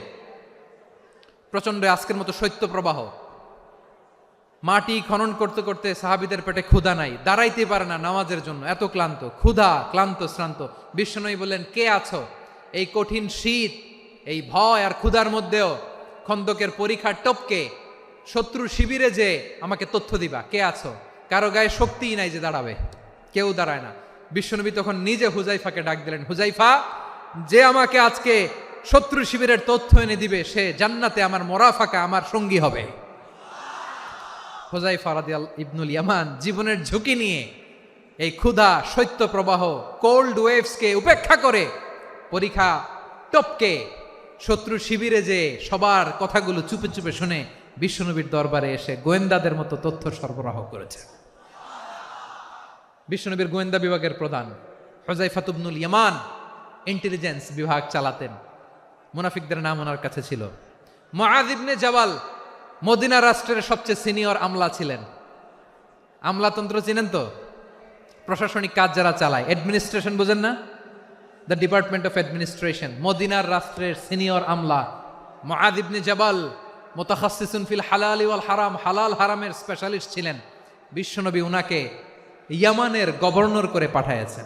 [SPEAKER 2] প্রচন্ড আজকের মতো শৈত্য প্রবাহ, মাটি খনন করতে করতে সাহাবীদের পেটে ক্ষুধা নাই, দাঁড়াইতে পারে না নামাজের জন্য, এত ক্লান্ত, ক্ষুধা, ক্লান্ত, শ্রান্ত। বিশ্বনবী বললেন, কে আছো? এই কঠিন শীত, এই ভয় আর ক্ষুধার মধ্যেও খন্দকের পরীক্ষার টপকে শত্রু শিবিরে যে আমাকে তথ্য দিবা, কে আছো? কারো গায়ে শক্তিই নাই যে দাঁড়াবে, কেউ দাঁড়ায় না। বিশ্বনবী তখন নিজে হুযায়ফাকে ডাক দিলেন, হুযায়ফা, যে আমাকে আজকে শত্রু শিবিরের তথ্য এনে দিবে, সে জান্নাতে আমার মোরাফাকা, আমার সঙ্গী হবে। হুযায়ফা রাদিয়াল্লাহু ইবনুল ইয়ামান জীবনের ঝুঁকি নিয়ে এই ক্ষুধা, শৈত্য প্রবাহ, কোল্ড ওয়েভসকে উপেক্ষা করে পরীক্ষা টপকে শত্রু শিবিরে যে সবার কথাগুলো চুপে চুপে শুনে বিশ্বনবীর দরবারে এসে গোয়েন্দাদের মতো তথ্য সরবরাহ করেছে। বিশ্বনবীর গোয়েন্দা বিভাগের প্রধান হুযায়ফা ইবনুল ইয়ামান ইন্টেলিজেন্স বিভাগ চালাতেন। মুনাফিকদের নাম ওনার কাছে ছিল। মুআয ইবনে জাবাল মদিনা রাষ্ট্রের সবচেয়ে সিনিয়র আমলা ছিলেন। আমলাতন্ত্র চিনেন তো? প্রশাসনিক কাজ যারা চালায়, অ্যাডমিনিস্ট্রেশন বুঝেন না? The department of administration. মদিনার রাষ্ট্রের সিনিয়র আমলা মুআয ইবনে জাবাল মুতাখাসসিসুন ফিল হালালি ওয়াল হারাম, হালাল হারামের স্পেশালিস্ট ছিলেন। বিশ্বনবী উনাকে ইয়ামানের গভর্নর করে পাঠাইছেন।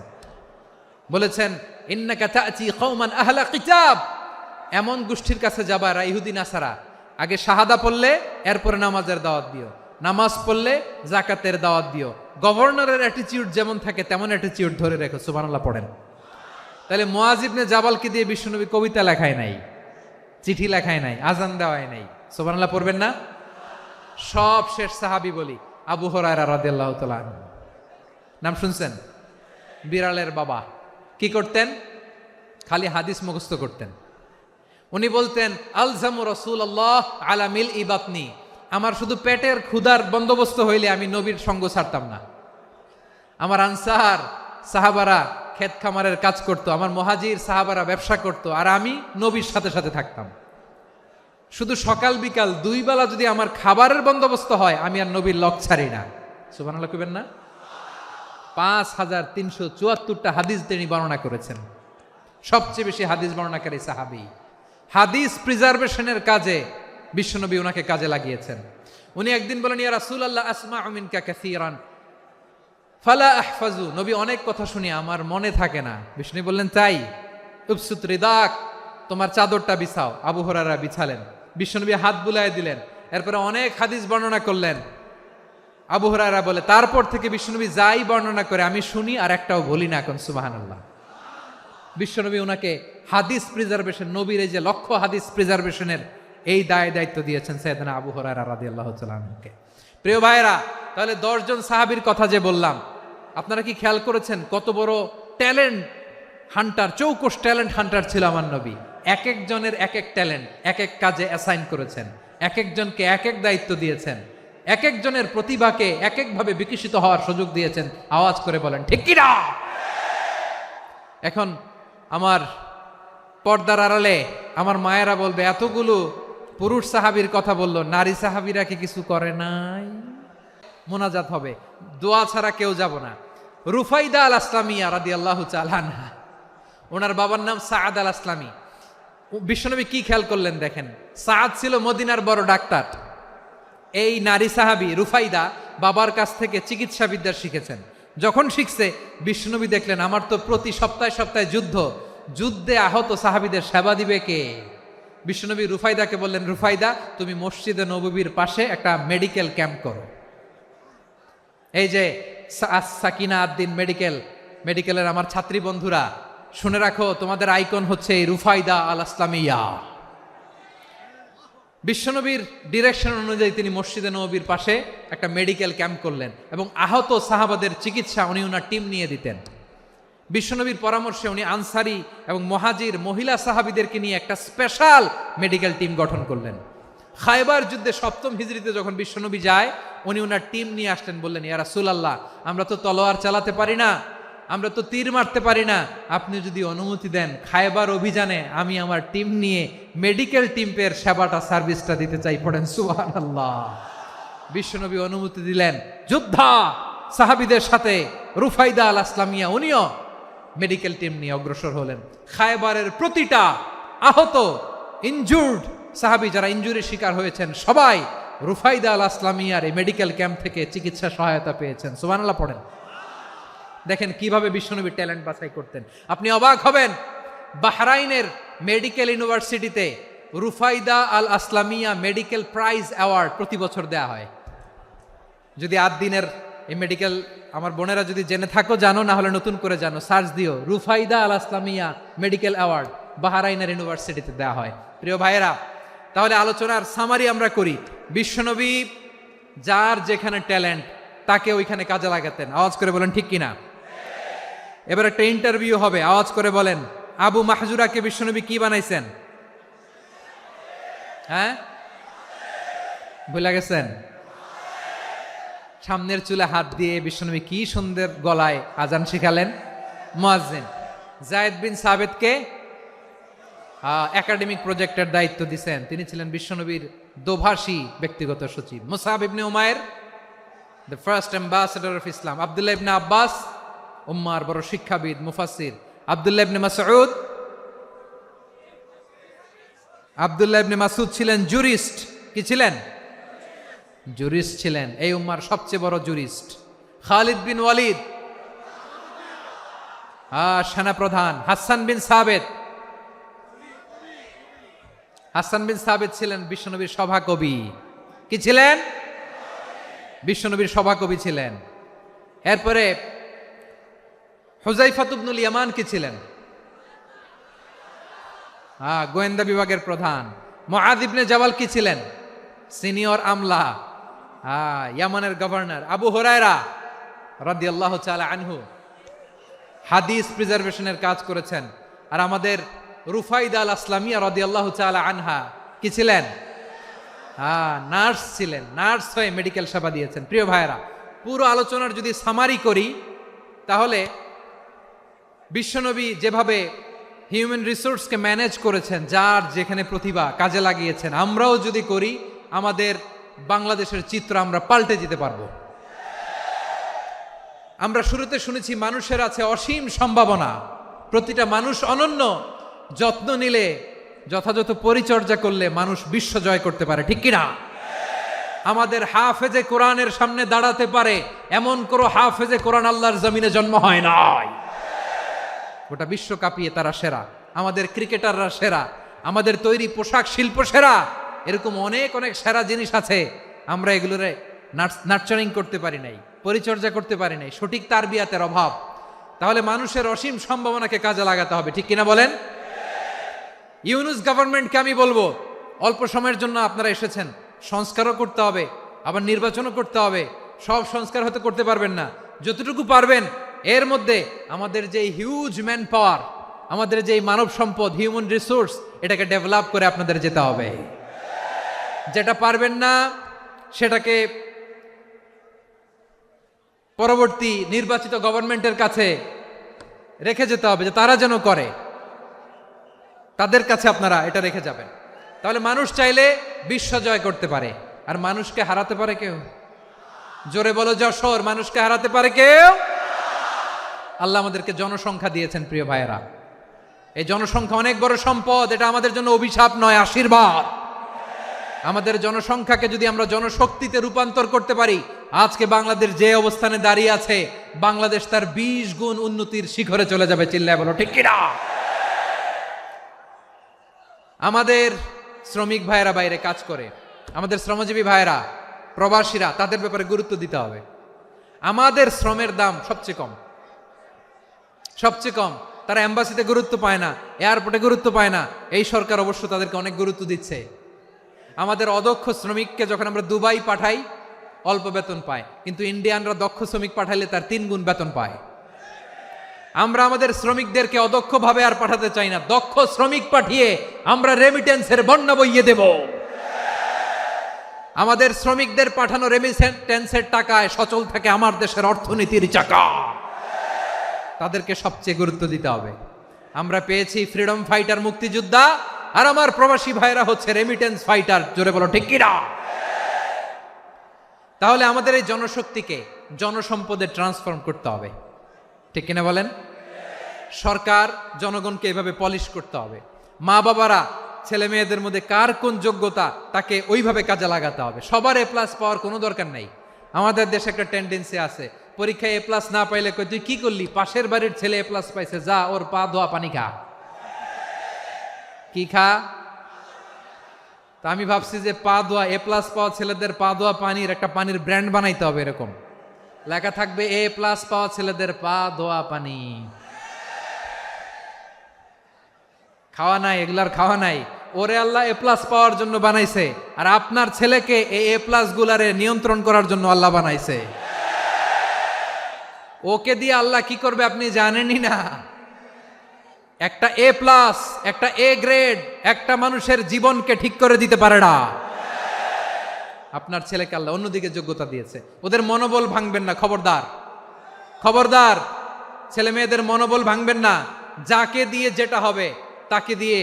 [SPEAKER 2] বলেছেন, ইন্নাকা তা'তি কওমান আহলা কিতাব, এমন গোষ্ঠীর কাছে যাবা এরা ইহুদি নাসারা, আগে শাহাদা পড়লে এরপরে নামাজের দাওয়াত দিও, নামাজ পড়লে যাকাতের দাওয়াত দিও। গভর্নরের অ্যাটিটিউড যেমন থাকে তেমন অ্যাটিটিউড ধরে রেখো। সুবহানাল্লাহ পড়েন। তাহলে মুআয ইবনে জাবালকে দিয়ে বিশ্বনবী কবিতা লেখায় নাই, চিঠি লেখায় নাই, আজান দেওয়ায় নাই। সুবহানাল্লাহ পড়বেন না? সব শেষ সাহাবী বলি আবু হুরায়রা রাদিয়াল্লাহু তাআলা আনহু। নাম শুনছেন? বিড়ালের বাবা। কি করতেন? খালি হাদিস মুখস্থ করতেন। উনি বলতেন, আলজামু রাসূলুল্লাহ আলা মিল ইবাতনি, আমার শুধু পেটের ক্ষুধার বন্দোবস্ত হইলে আমি নবীর সঙ্গ ছাড়তাম না। আমার আনসার সাহাবারা ক্ষেত খামারের কাজ করতো, আমার মুহাজির সাহাবারা ব্যবসা করতো, আর আমি নবীর সাথে সাথে থাকতাম। শুধু সকাল বিকাল দুই বেলা যদি আমার খাবারের বন্দোবস্ত হয়, আমি আর নবীর লক ছাড়ি না। সুবহানাল্লাহ কইবেন না? 5374টা হাদিস তিনি বর্ণনা করেছেন। সবচেয়ে বেশি হাদিস বর্ণনাকারী সাহাবী। হাদিস প্রিজার্ভেশনের কাজে বিশ্বনবী ওনাকে কাজে লাগিয়েছেন। উনি একদিন বলেন, ইয়া রাসূলুল্লাহ আসমাউ মিনকা কাসীরান ফালা আহফাজু, নবী অনেক কথা শুনি আমার মনে থাকে না। বিষ্ণু বললেন, তাই? উবসুত রিদাক, তোমার চাদরটা বিছাও। আবু হুরায়রা বিছালেন, বিশ্বনবী হাত বুলায় দিলেন, এরপরে অনেক হাদিস বর্ণনা করলেন। আবু হুরায়রা বলে, তারপর থেকে বিশ্বনবী যাই বর্ণনা করে আমি শুনি আর একটাও বলি না। এখন সুবহানাল্লাহ। বিশ্বনবী ওনাকে হাদিস প্রিজার্ভেশন, নবীর এই যে লক্ষ্য হাদিস প্রিজার্ভেশনের এই দায়িত্ব দিয়েছেন সাইয়েদনা আবু হুরায়রা রাদিয়াল্লাহু তাআলা আনহুকে। প্রিয় ভাইরা, তাহলে 10 জন সাহাবীর কথা যে বললাম, আপনারা কি খেয়াল করেছেন কত বড় ট্যালেন্ট হান্টার, চৌকস ট্যালেন্ট হান্টার ছিল আমার নবী। এক একজনের এক এক ট্যালেন্ট, এক এক কাজে অ্যাসাইন করেছেন, এক একজনকে এক এক দায়িত্ব দিয়েছেন, এক একজনের প্রতিভাকে এক একভাবে বিকশিত হওয়ার সুযোগ দিয়েছেন। আওয়াজ করে বলেন ঠিক কি না? এখন আমার পর্দার আড়ালে আমার মায়েরা বলবে, এতগুলো পুরুষ সাহাবীর কথা বললো, নারী সাহাবীরা কি কিছু করে নাই? মোনাজাত হবে, দোয়া ছাড়া কেউ যাব না। রুফাইদা আল আসলামিয়া রাদিয়াল্লাহু তাআলা আনহা, ওনার বাবার নাম সাআদ আল আসলামি। বিশ্বনবী কি খেয়াল করলেন দেখেন, সাআদ ছিল মদিনার বড় ডাক্তার। এই নারী সাহাবী রুফাইদা বাবার কাছ থেকে চিকিৎসা বিদ্যা শিখেছেন। যখন শিখছে, বিশ্বনবী দেখলেন আমার তো প্রতি সপ্তাহে সপ্তাহে যুদ্ধে আহত সাহাবীদের সেবা দিবে কে? বিশ্বনবী রুফাইদাকে বললেন, রুফাইদা তুমি মসজিদে নববীর পাশে একটা মেডিকেল ক্যাম্প করো। এই যে সাকিনা আদ্দিন মেডিকেলের আমার ছাত্রী বন্ধুরা শুনে রাখো, তোমাদের আইকন হচ্ছে এই রুফাইদা আল আসলামিয়া। বিশ্বনবীর ডিরেকশন অনুযায়ী তিনি মসজিদে নববীর পাশে একটা মেডিকেল ক্যাম্প করলেন এবং আহত সাহাবাদের চিকিৎসা উনি ওনার টিম নিয়ে দিতেন। বিশ্বনবীর পরামর্শে উনি আনসারি এবং মুহাজির মহিলা সাহাবীদেরকে নিয়ে একটা স্পেশাল মেডিকেল টিম গঠন করলেন। খায়বার যুদ্ধে 7ম হিজরিতে যখন বিশ্বনবী যায়, উনি ওনার টিম নিয়ে আসলেন, বললেন, ইয়া রাসূলুল্লাহ আমরা তো তলোয়ার চালাতে পারি না, আমরা তো তীর মারতে পারি না, আপনি যদি অনুমতি দেন খায়বার অভিযানে আমি আমার টিম নিয়ে মেডিকেল টিমের সেবাটা সার্ভিসটা দিতে চাই। পড়েন সুবহানাল্লাহ। বিশ্বনবী অনুমতি দিলেন, যোদ্ধা সাহাবীদের সাথে রুফাইদা আল আসলামিয়া উনিও মেডিকেল টিম নিয়ে অগ্রসর হলেন। খায়বারের প্রতিটা আহত ইনজুর্ড সাহাবী যারা ইনজুরির শিকার হয়েছেন সবাই রুফাইদা আল আসলামিয়ার এই মেডিকেল ক্যাম্প থেকে চিকিৎসা সহায়তা পেয়েছেন। সুবহানাল্লাহ পড়েন। দেখেন কিভাবে বিশ্বনবী ট্যালেন্ট বাছাই করতেন। আপনি অবাক হবেন, বাহরাইনের মেডিকেল ইউনিভার্সিটিতে রুফাইদা আল আসলামিয়া মেডিকেল প্রাইজ অ্যাওয়ার্ড প্রতি বছর দেয়া হয়। যদি 8 দিনের এই মেডিকেল আমার বোনেরা যদি জেনে থাকো জানো, না হলে নতুন করে জানো, সার্চ দিও রুফাইদা আল আসলামিয়া মেডিকেল অ্যাওয়ার্ড। বাহরাইনের ইউনিভার্সিটিতে দেওয়া হয়। প্রিয় ভাইয়েরা, তাহলে আলোচনার সামারি আমরা করি। বিশ্বনবী যার যেখানে ট্যালেন্ট তাকে ওইখানে কাজে লাগাতেন। আওয়াজ করে বলেন ঠিক কিনা? এবার একটা ইন্টারভিউ হবে, আওয়াজ করে বলেন আবু মাহজুরাকে বিশ্বনবী কি বানাইছেন? হ্যাঁ, ভুলে গেছেন? সামনের চুলে হাত দিয়ে বিশ্বনবী কি সুন্দর গলায় আজান শিখালেন। মুয়াজ্জিন। যায়েদ বিন সাবেতকে একাডেমিক প্রজেক্টের দায়িত্ব দিয়েছেন, তিনি ছিলেন বিশ্বনবীর দোভাষী ব্যক্তিগত সচিব। মুসআব ইবনে উমাইর, the first ambassador of Islam. আব্দুল্লাহ ইবনে আব্বাস, উম্মার বড় শিক্ষাবিদ, মুফাসসির। আব্দুল্লাহ ইবনে মাসউদ, আব্দুল্লাহ ইবনে মাসউদ ছিলেন জুরিস্ট। কি ছিলেন? জুরিস্ট ছিলেন, এই উম্মার সবচেয়ে বড় জুরিস্ট। খালিদ বিন ওয়ালিদ, সেনাপ্রধান। হাসান বিন সাবেত, হাসান বিন সাবেত ছিলেন বিশ্বনবীর সভাকবি। কি ছিলেন? বিশ্বনবীর সভাকবি ছিলেন। এরপরে হুযায়ফা ইবনুল ইয়ামান কি ছিলেন? গোয়েন্দা বিভাগের প্রধান। মুআয ইবনে জাবাল কি ছিলেন? সিনিয়র আমলা, ইয়ামানের গভর্নর। আবু হুরায়রা রাদিয়াল্লাহু তাআলা আনহু হাদিস প্রিজার্ভেশনের কাজ করেছেন। আর আমাদের রুফাইদা আল আসলামিয়া রাদিয়াল্লাহু তাআলা আনহা কি ছিলেন? নার্স ছিলেন, নার্স হয়ে মেডিকেল সেবা দিয়েছেন। প্রিয় ভাইয়েরা, পুরো আলোচনার যদি সামারি করি তাহলে বিশ্বনবী যেভাবে হিউম্যান রিসোর্সকে ম্যানেজ করেছেন, যার যেখানে প্রতিভা কাজে লাগিয়েছেন, আমরাও যদি করি আমাদের বাংলাদেশের চিত্র আমরা পাল্টে যেতে পারবো। আমরা শুরুতে শুনেছি মানুষের আছে অসীম সম্ভাবনা, প্রতিটা মানুষ অনন্য, যত্ন নিলে, যথাযথ পরিচর্যা করলে মানুষ বিশ্ব জয় করতে পারে। ঠিক কিনা? আমাদের হাফেজে কোরআনের সামনে দাঁড়াতে পারে এমন কোনো হাফেজে কোরআন আল্লাহর জমিনে জন্ম হয় নাই। গোটা বিশ্ব কাঁপিয়ে তারা সেরা, আমাদের ক্রিকেটাররা সেরা, আমাদের তৈরি পোশাক শিল্প সেরা। এরকম অনেক অনেক সেরা জিনিস আছে, আমরা এগুলোরে নার্চারিং করতে পারি নাই, পরিচর্যা করতে পারি নাই, সঠিক তারবিয়াতের অভাব। তাহলে মানুষের অসীম সম্ভাবনাকে কাজে লাগাতে হবে। ঠিক কিনা বলেন? ইউনুস গভর্নমেন্টকে আমি বলবো, অল্প সময়ের জন্য আপনারা এসেছেন, সংস্কারও করতে হবে, আবার নির্বাচনও করতে হবে। সব সংস্কার হয়তো করতে পারবেন না, যতটুকু পারবেন এর মধ্যে আমাদের যে হিউজ ম্যান পাওয়ার, আমাদের যে মানব সম্পদ, হিউম্যান রিসোর্স, এটাকে ডেভেলপ করে আপনাদের যেতে হবে। যেটা পারবেন না সেটাকে পরবর্তী নির্বাচিত গভর্নমেন্টের কাছে রেখে যেতে হবে, যে তারা যেন করে, তাদের কাছে আপনারা এটা রেখে যাবেন। তাহলে মানুষ চাইলে বিশ্ব জয় করতে পারে। আর মানুষকে হারাতে পারে কেউ? জোরে বলো যশোর, মানুষকে হারাতে পারে কেউ? আল্লাহ আমাদেরকে জনসংখ্যা দিয়েছেন প্রিয় ভাইয়েরা। এই জনসংখ্যা অনেক বড় সম্পদ, এটা আমাদের জন্য অভিশাপ নয়, আশীর্বাদ। আমাদের জনসংখ্যাকে যদি আমরা জনশক্তিতে রূপান্তর করতে পারি, আজকে বাংলাদেশ যে অবস্থানে দাঁড়িয়ে আছে, বাংলাদেশ তার 20 গুণ উন্নতির শিখরে চলে যাবে। চিল্লায় বলো ঠিক কিনা? আমাদের শ্রমিক ভাইয়েরা বাইরে কাজ করে, আমাদের শ্রমজীবী ভাইয়েরা, প্রবাসীরা, তাদের ব্যাপারে গুরুত্ব দিতে হবে। আমাদের শ্রমের দাম সবচেয়ে কম, সবচেয়ে কম। তারা এম্বাসিতে গুরুত্ব পায় না, এয়ারপোর্টে গুরুত্ব পায় না। এই সরকার অবশ্য তাদেরকে অনেক গুরুত্ব দিচ্ছে। আমাদের অদক্ষ শ্রমিককে যখন আমরা দুবাই পাঠাই, অল্প বেতন পায়, কিন্তু ইন্ডিয়ানরা দক্ষ শ্রমিক পাঠাইলে তার 3 গুণ বেতন পায়। আমরা আমাদের শ্রমিকদেরকে অদক্ষভাবে আর পাঠাতে চাই না, দক্ষ শ্রমিক পাঠিয়ে আমরা রেমিটেন্সের বন্যা বইয়ে দেব। আমাদের শ্রমিকদের পাঠানো রেমিটেন্সের টাকায় সচল থাকে আমার দেশের অর্থনীতির চাকা। তাদেরকে সবচেয়ে গুরুত্ব দিতে হবে। আমরা পেয়েছি ফ্রিডম ফাইটার, মুক্তিযোদ্ধা, আর আমার প্রবাসী ভাইরা হচ্ছে রেমিটেন্স ফাইটার। জোরে বলো ঠিক কিনা? তাহলে আমাদের এই জনশক্তিকে জনসম্পদে ট্রান্সফর্ম করতে হবে। ঠিক কিনা বলেন? সরকার জনগণকে এভাবে পলিশ করতে হবে। মা বাবারা ছেলে মেয়েদের মধ্যে কার কোন যোগ্যতা, তাকে ওইভাবে কাজে লাগাতে হবে। সবার এ প্লাস পাওয়ার কোনো দরকার নাই। আমাদের দেশে একটা টেন্ডেন্সি আছে, পরীক্ষায় এ প্লাস না পাইলে কই তুই কি করলি, পাশের বাড়ির ছেলে এ প্লাস পাইছে, যা ওর পা ধোয়া পানি খা। কি খা? তা আমি ভাবছি যে পা ধোয়া, এ প্লাস পাওয়া ছেলেদের পা ধোয়া পানির একটা পানির ব্র্যান্ড বানাইতে হবে। এরকম লেখা থাকবে, এ প্লাস পাওয়া ছেলেদের পা ধোয়া পানি। খাওয়া নাই, এগুলার খাওয়া নাই। ওরে আল্লাহ এ প্লাস পাওয়ার জন্য বানাইছে, আর আপনার ছেলেকে এই এ প্লাস গুলারে নিয়ন্ত্রণ করার জন্য আল্লাহ বানাইছে। ওকে দিয়ে আল্লাহ কি করবে আপনি জানেনই না। একটা এ প্লাস, একটা এ গ্রেড একটা মানুষের জীবনকে ঠিক করে দিতে পারে না। আপনার ছেলেকে আল্লাহ অন্যদিকে যোগ্যতা দিয়েছে। ওদের মনোবল ভাঙবেন না, খবরদার খবরদার। ছেলে মেয়েদের মনোবল ভাঙবেন না। যাকে দিয়ে যেটা হবে তাকে দিয়ে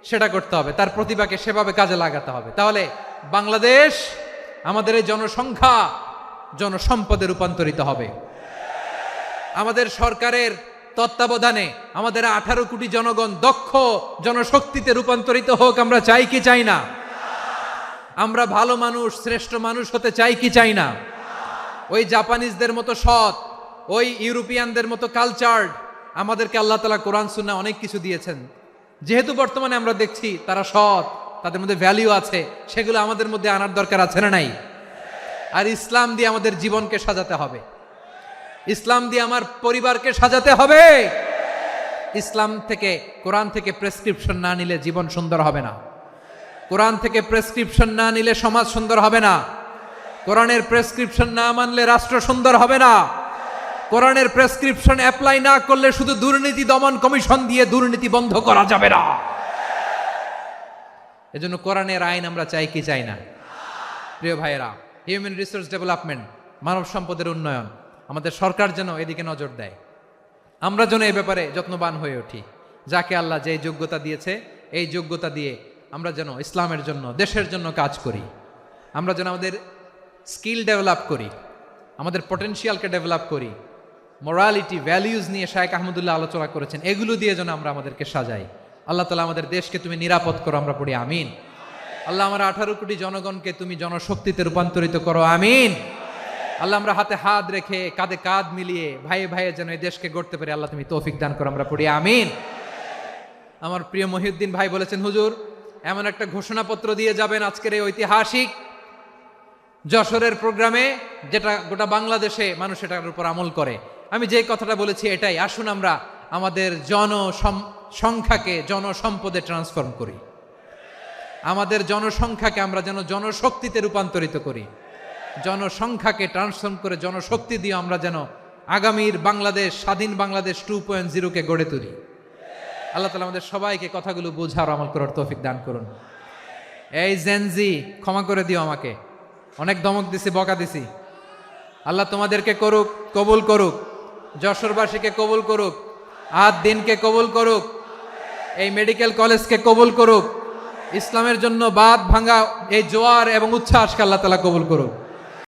[SPEAKER 2] সেটা করতে হবে, তার প্রতিভাকে সেভাবে কাজে লাগাতে হবে। তাহলে বাংলাদেশ আমাদের এই জনসংখ্যা জনসম্পদে রূপান্তরিত হবে। আমাদের সরকারের তত্ত্বাবধানে আমাদের 18 কোটি জনগণ দক্ষ জনশক্তিতে রূপান্তরিত হোক। আমরা চাই কি চাই না? আমরা ভালো মানুষ, শ্রেষ্ঠ মানুষ হতে চাই কি চাই না? ওই জাপানিজদের মতো সৎ, ওই ইউরোপিয়ানদের মতো কালচার্ড। আমাদেরকে আল্লাহ তাআলা কোরআন সুন্নাহ অনেক কিছু দিয়েছেন। যেহেতু বর্তমানে আমরা দেখছি তারা সৎ, তাদের মধ্যে ভ্যালিউ আছে, সেগুলো আমাদের মধ্যে আনার দরকার আছে না নাই? আর ইসলাম দিয়ে আমাদের জীবনকে সাজাতে হবে, ইসলাম দিয়ে আমার পরিবারকে সাজাতে হবে। ইসলাম থেকে, কোরআন থেকে প্রেসক্রিপশন না নিলে জীবন সুন্দর হবে না। কোরআন থেকে প্রেসক্রিপশন না নিলে সমাজ সুন্দর হবে না। কোরআনের প্রেসক্রিপশন না মানলে রাষ্ট্র সুন্দর হবে না। কোরআনের প্রেসক্রিপশন অ্যাপ্লাই না করলে শুধু দুর্নীতি দমন কমিশন দিয়ে দুর্নীতি বন্ধ করা যাবে না। এজন্য কোরআনের আইন আমরা চাই কি চাই না? প্রিয় ভাইয়েরা, হিউম্যান রিসোর্স ডেভেলপমেন্ট, মানব সম্পদের উন্নয়ন, আমাদের সরকার যেন এদিকে নজর দেয়। আমরা যেন এই ব্যাপারে যত্নবান হয়ে উঠি। যাকে আল্লাহ যে যোগ্যতা দিয়েছে, এই যোগ্যতা দিয়ে আমরা যেন ইসলামের জন্য, দেশের জন্য কাজ করি। আমরা যেন আমাদের স্কিল ডেভেলপ করি, আমাদের পটেনশিয়ালকে ডেভেলপ করি। মোরালিটি, ভ্যালিউজ নিয়ে শায়েখ আহমদুল্লাহ আলোচনা করেছেন। এগুলো দিয়ে যেন আমরা আমাদেরকে সাজাই। আল্লাহ তাআলা আমাদের দেশকে তুমি নিরাপদ করো, আমরা পড়ি আমিন। আল্লাহ আমার 18 কোটি জনগণকে তুমি জনশক্তিতে রূপান্তরিত করো, আমিন। আল্লাহ আমরা হাতে হাত রেখে, কাঁধে কাঁধ মিলিয়ে, ভাইয়ে ভাইয়ে যেন এই দেশকে গড়তে পারি, আল্লাহ তুমি তৌফিক দান করো, আমরা পড়ি আমিন। আমার প্রিয় মহিউদ্দিন ভাই বলেছেন, হুজুর এমন একটা ঘোষণাপত্র দিয়ে যাবেন আজকের এই ঐতিহাসিক যশোরের প্রোগ্রামে, যেটা গোটা বাংলাদেশে মানুষ এটার উপর আমল করে। আমি যে কথাটা বলেছি এটাই, আসুন আমরা আমাদের জনসংখ্যাকে জনসম্পদে ট্রান্সফর্ম করি। আমাদের জনসংখ্যাকে আমরা যেন জনশক্তিতে রূপান্তরিত করি। জনসংখ্যাকে ট্রান্সফর্ম করে জনশক্তি দিয়ে আমরা যেন আগামীর বাংলাদেশ, স্বাধীন বাংলাদেশ 2.0 কে গড়ে তুলি। আল্লাহ তাআলা আমাদের সবাইকে কথাগুলো বোঝার, আমল করার তৌফিক দান করুন। এই জেনজি, ক্ষমা করে দিও আমাকে, অনেক ধমক দিছি, বকা দিছি। আল্লাহ তোমাদেরকে করুক, কবুল করুক, যশোরবাসীকে কবুল করুক, আদ দিনকে কবুল করুক, এই মেডিকেল কলেজকে কবুল করুক, ইসলামের জন্য বাঁধ ভাঙা এই জোয়ার এবং উচ্ছ্বাসকে আল্লাহ তাআলা কবুল করুক।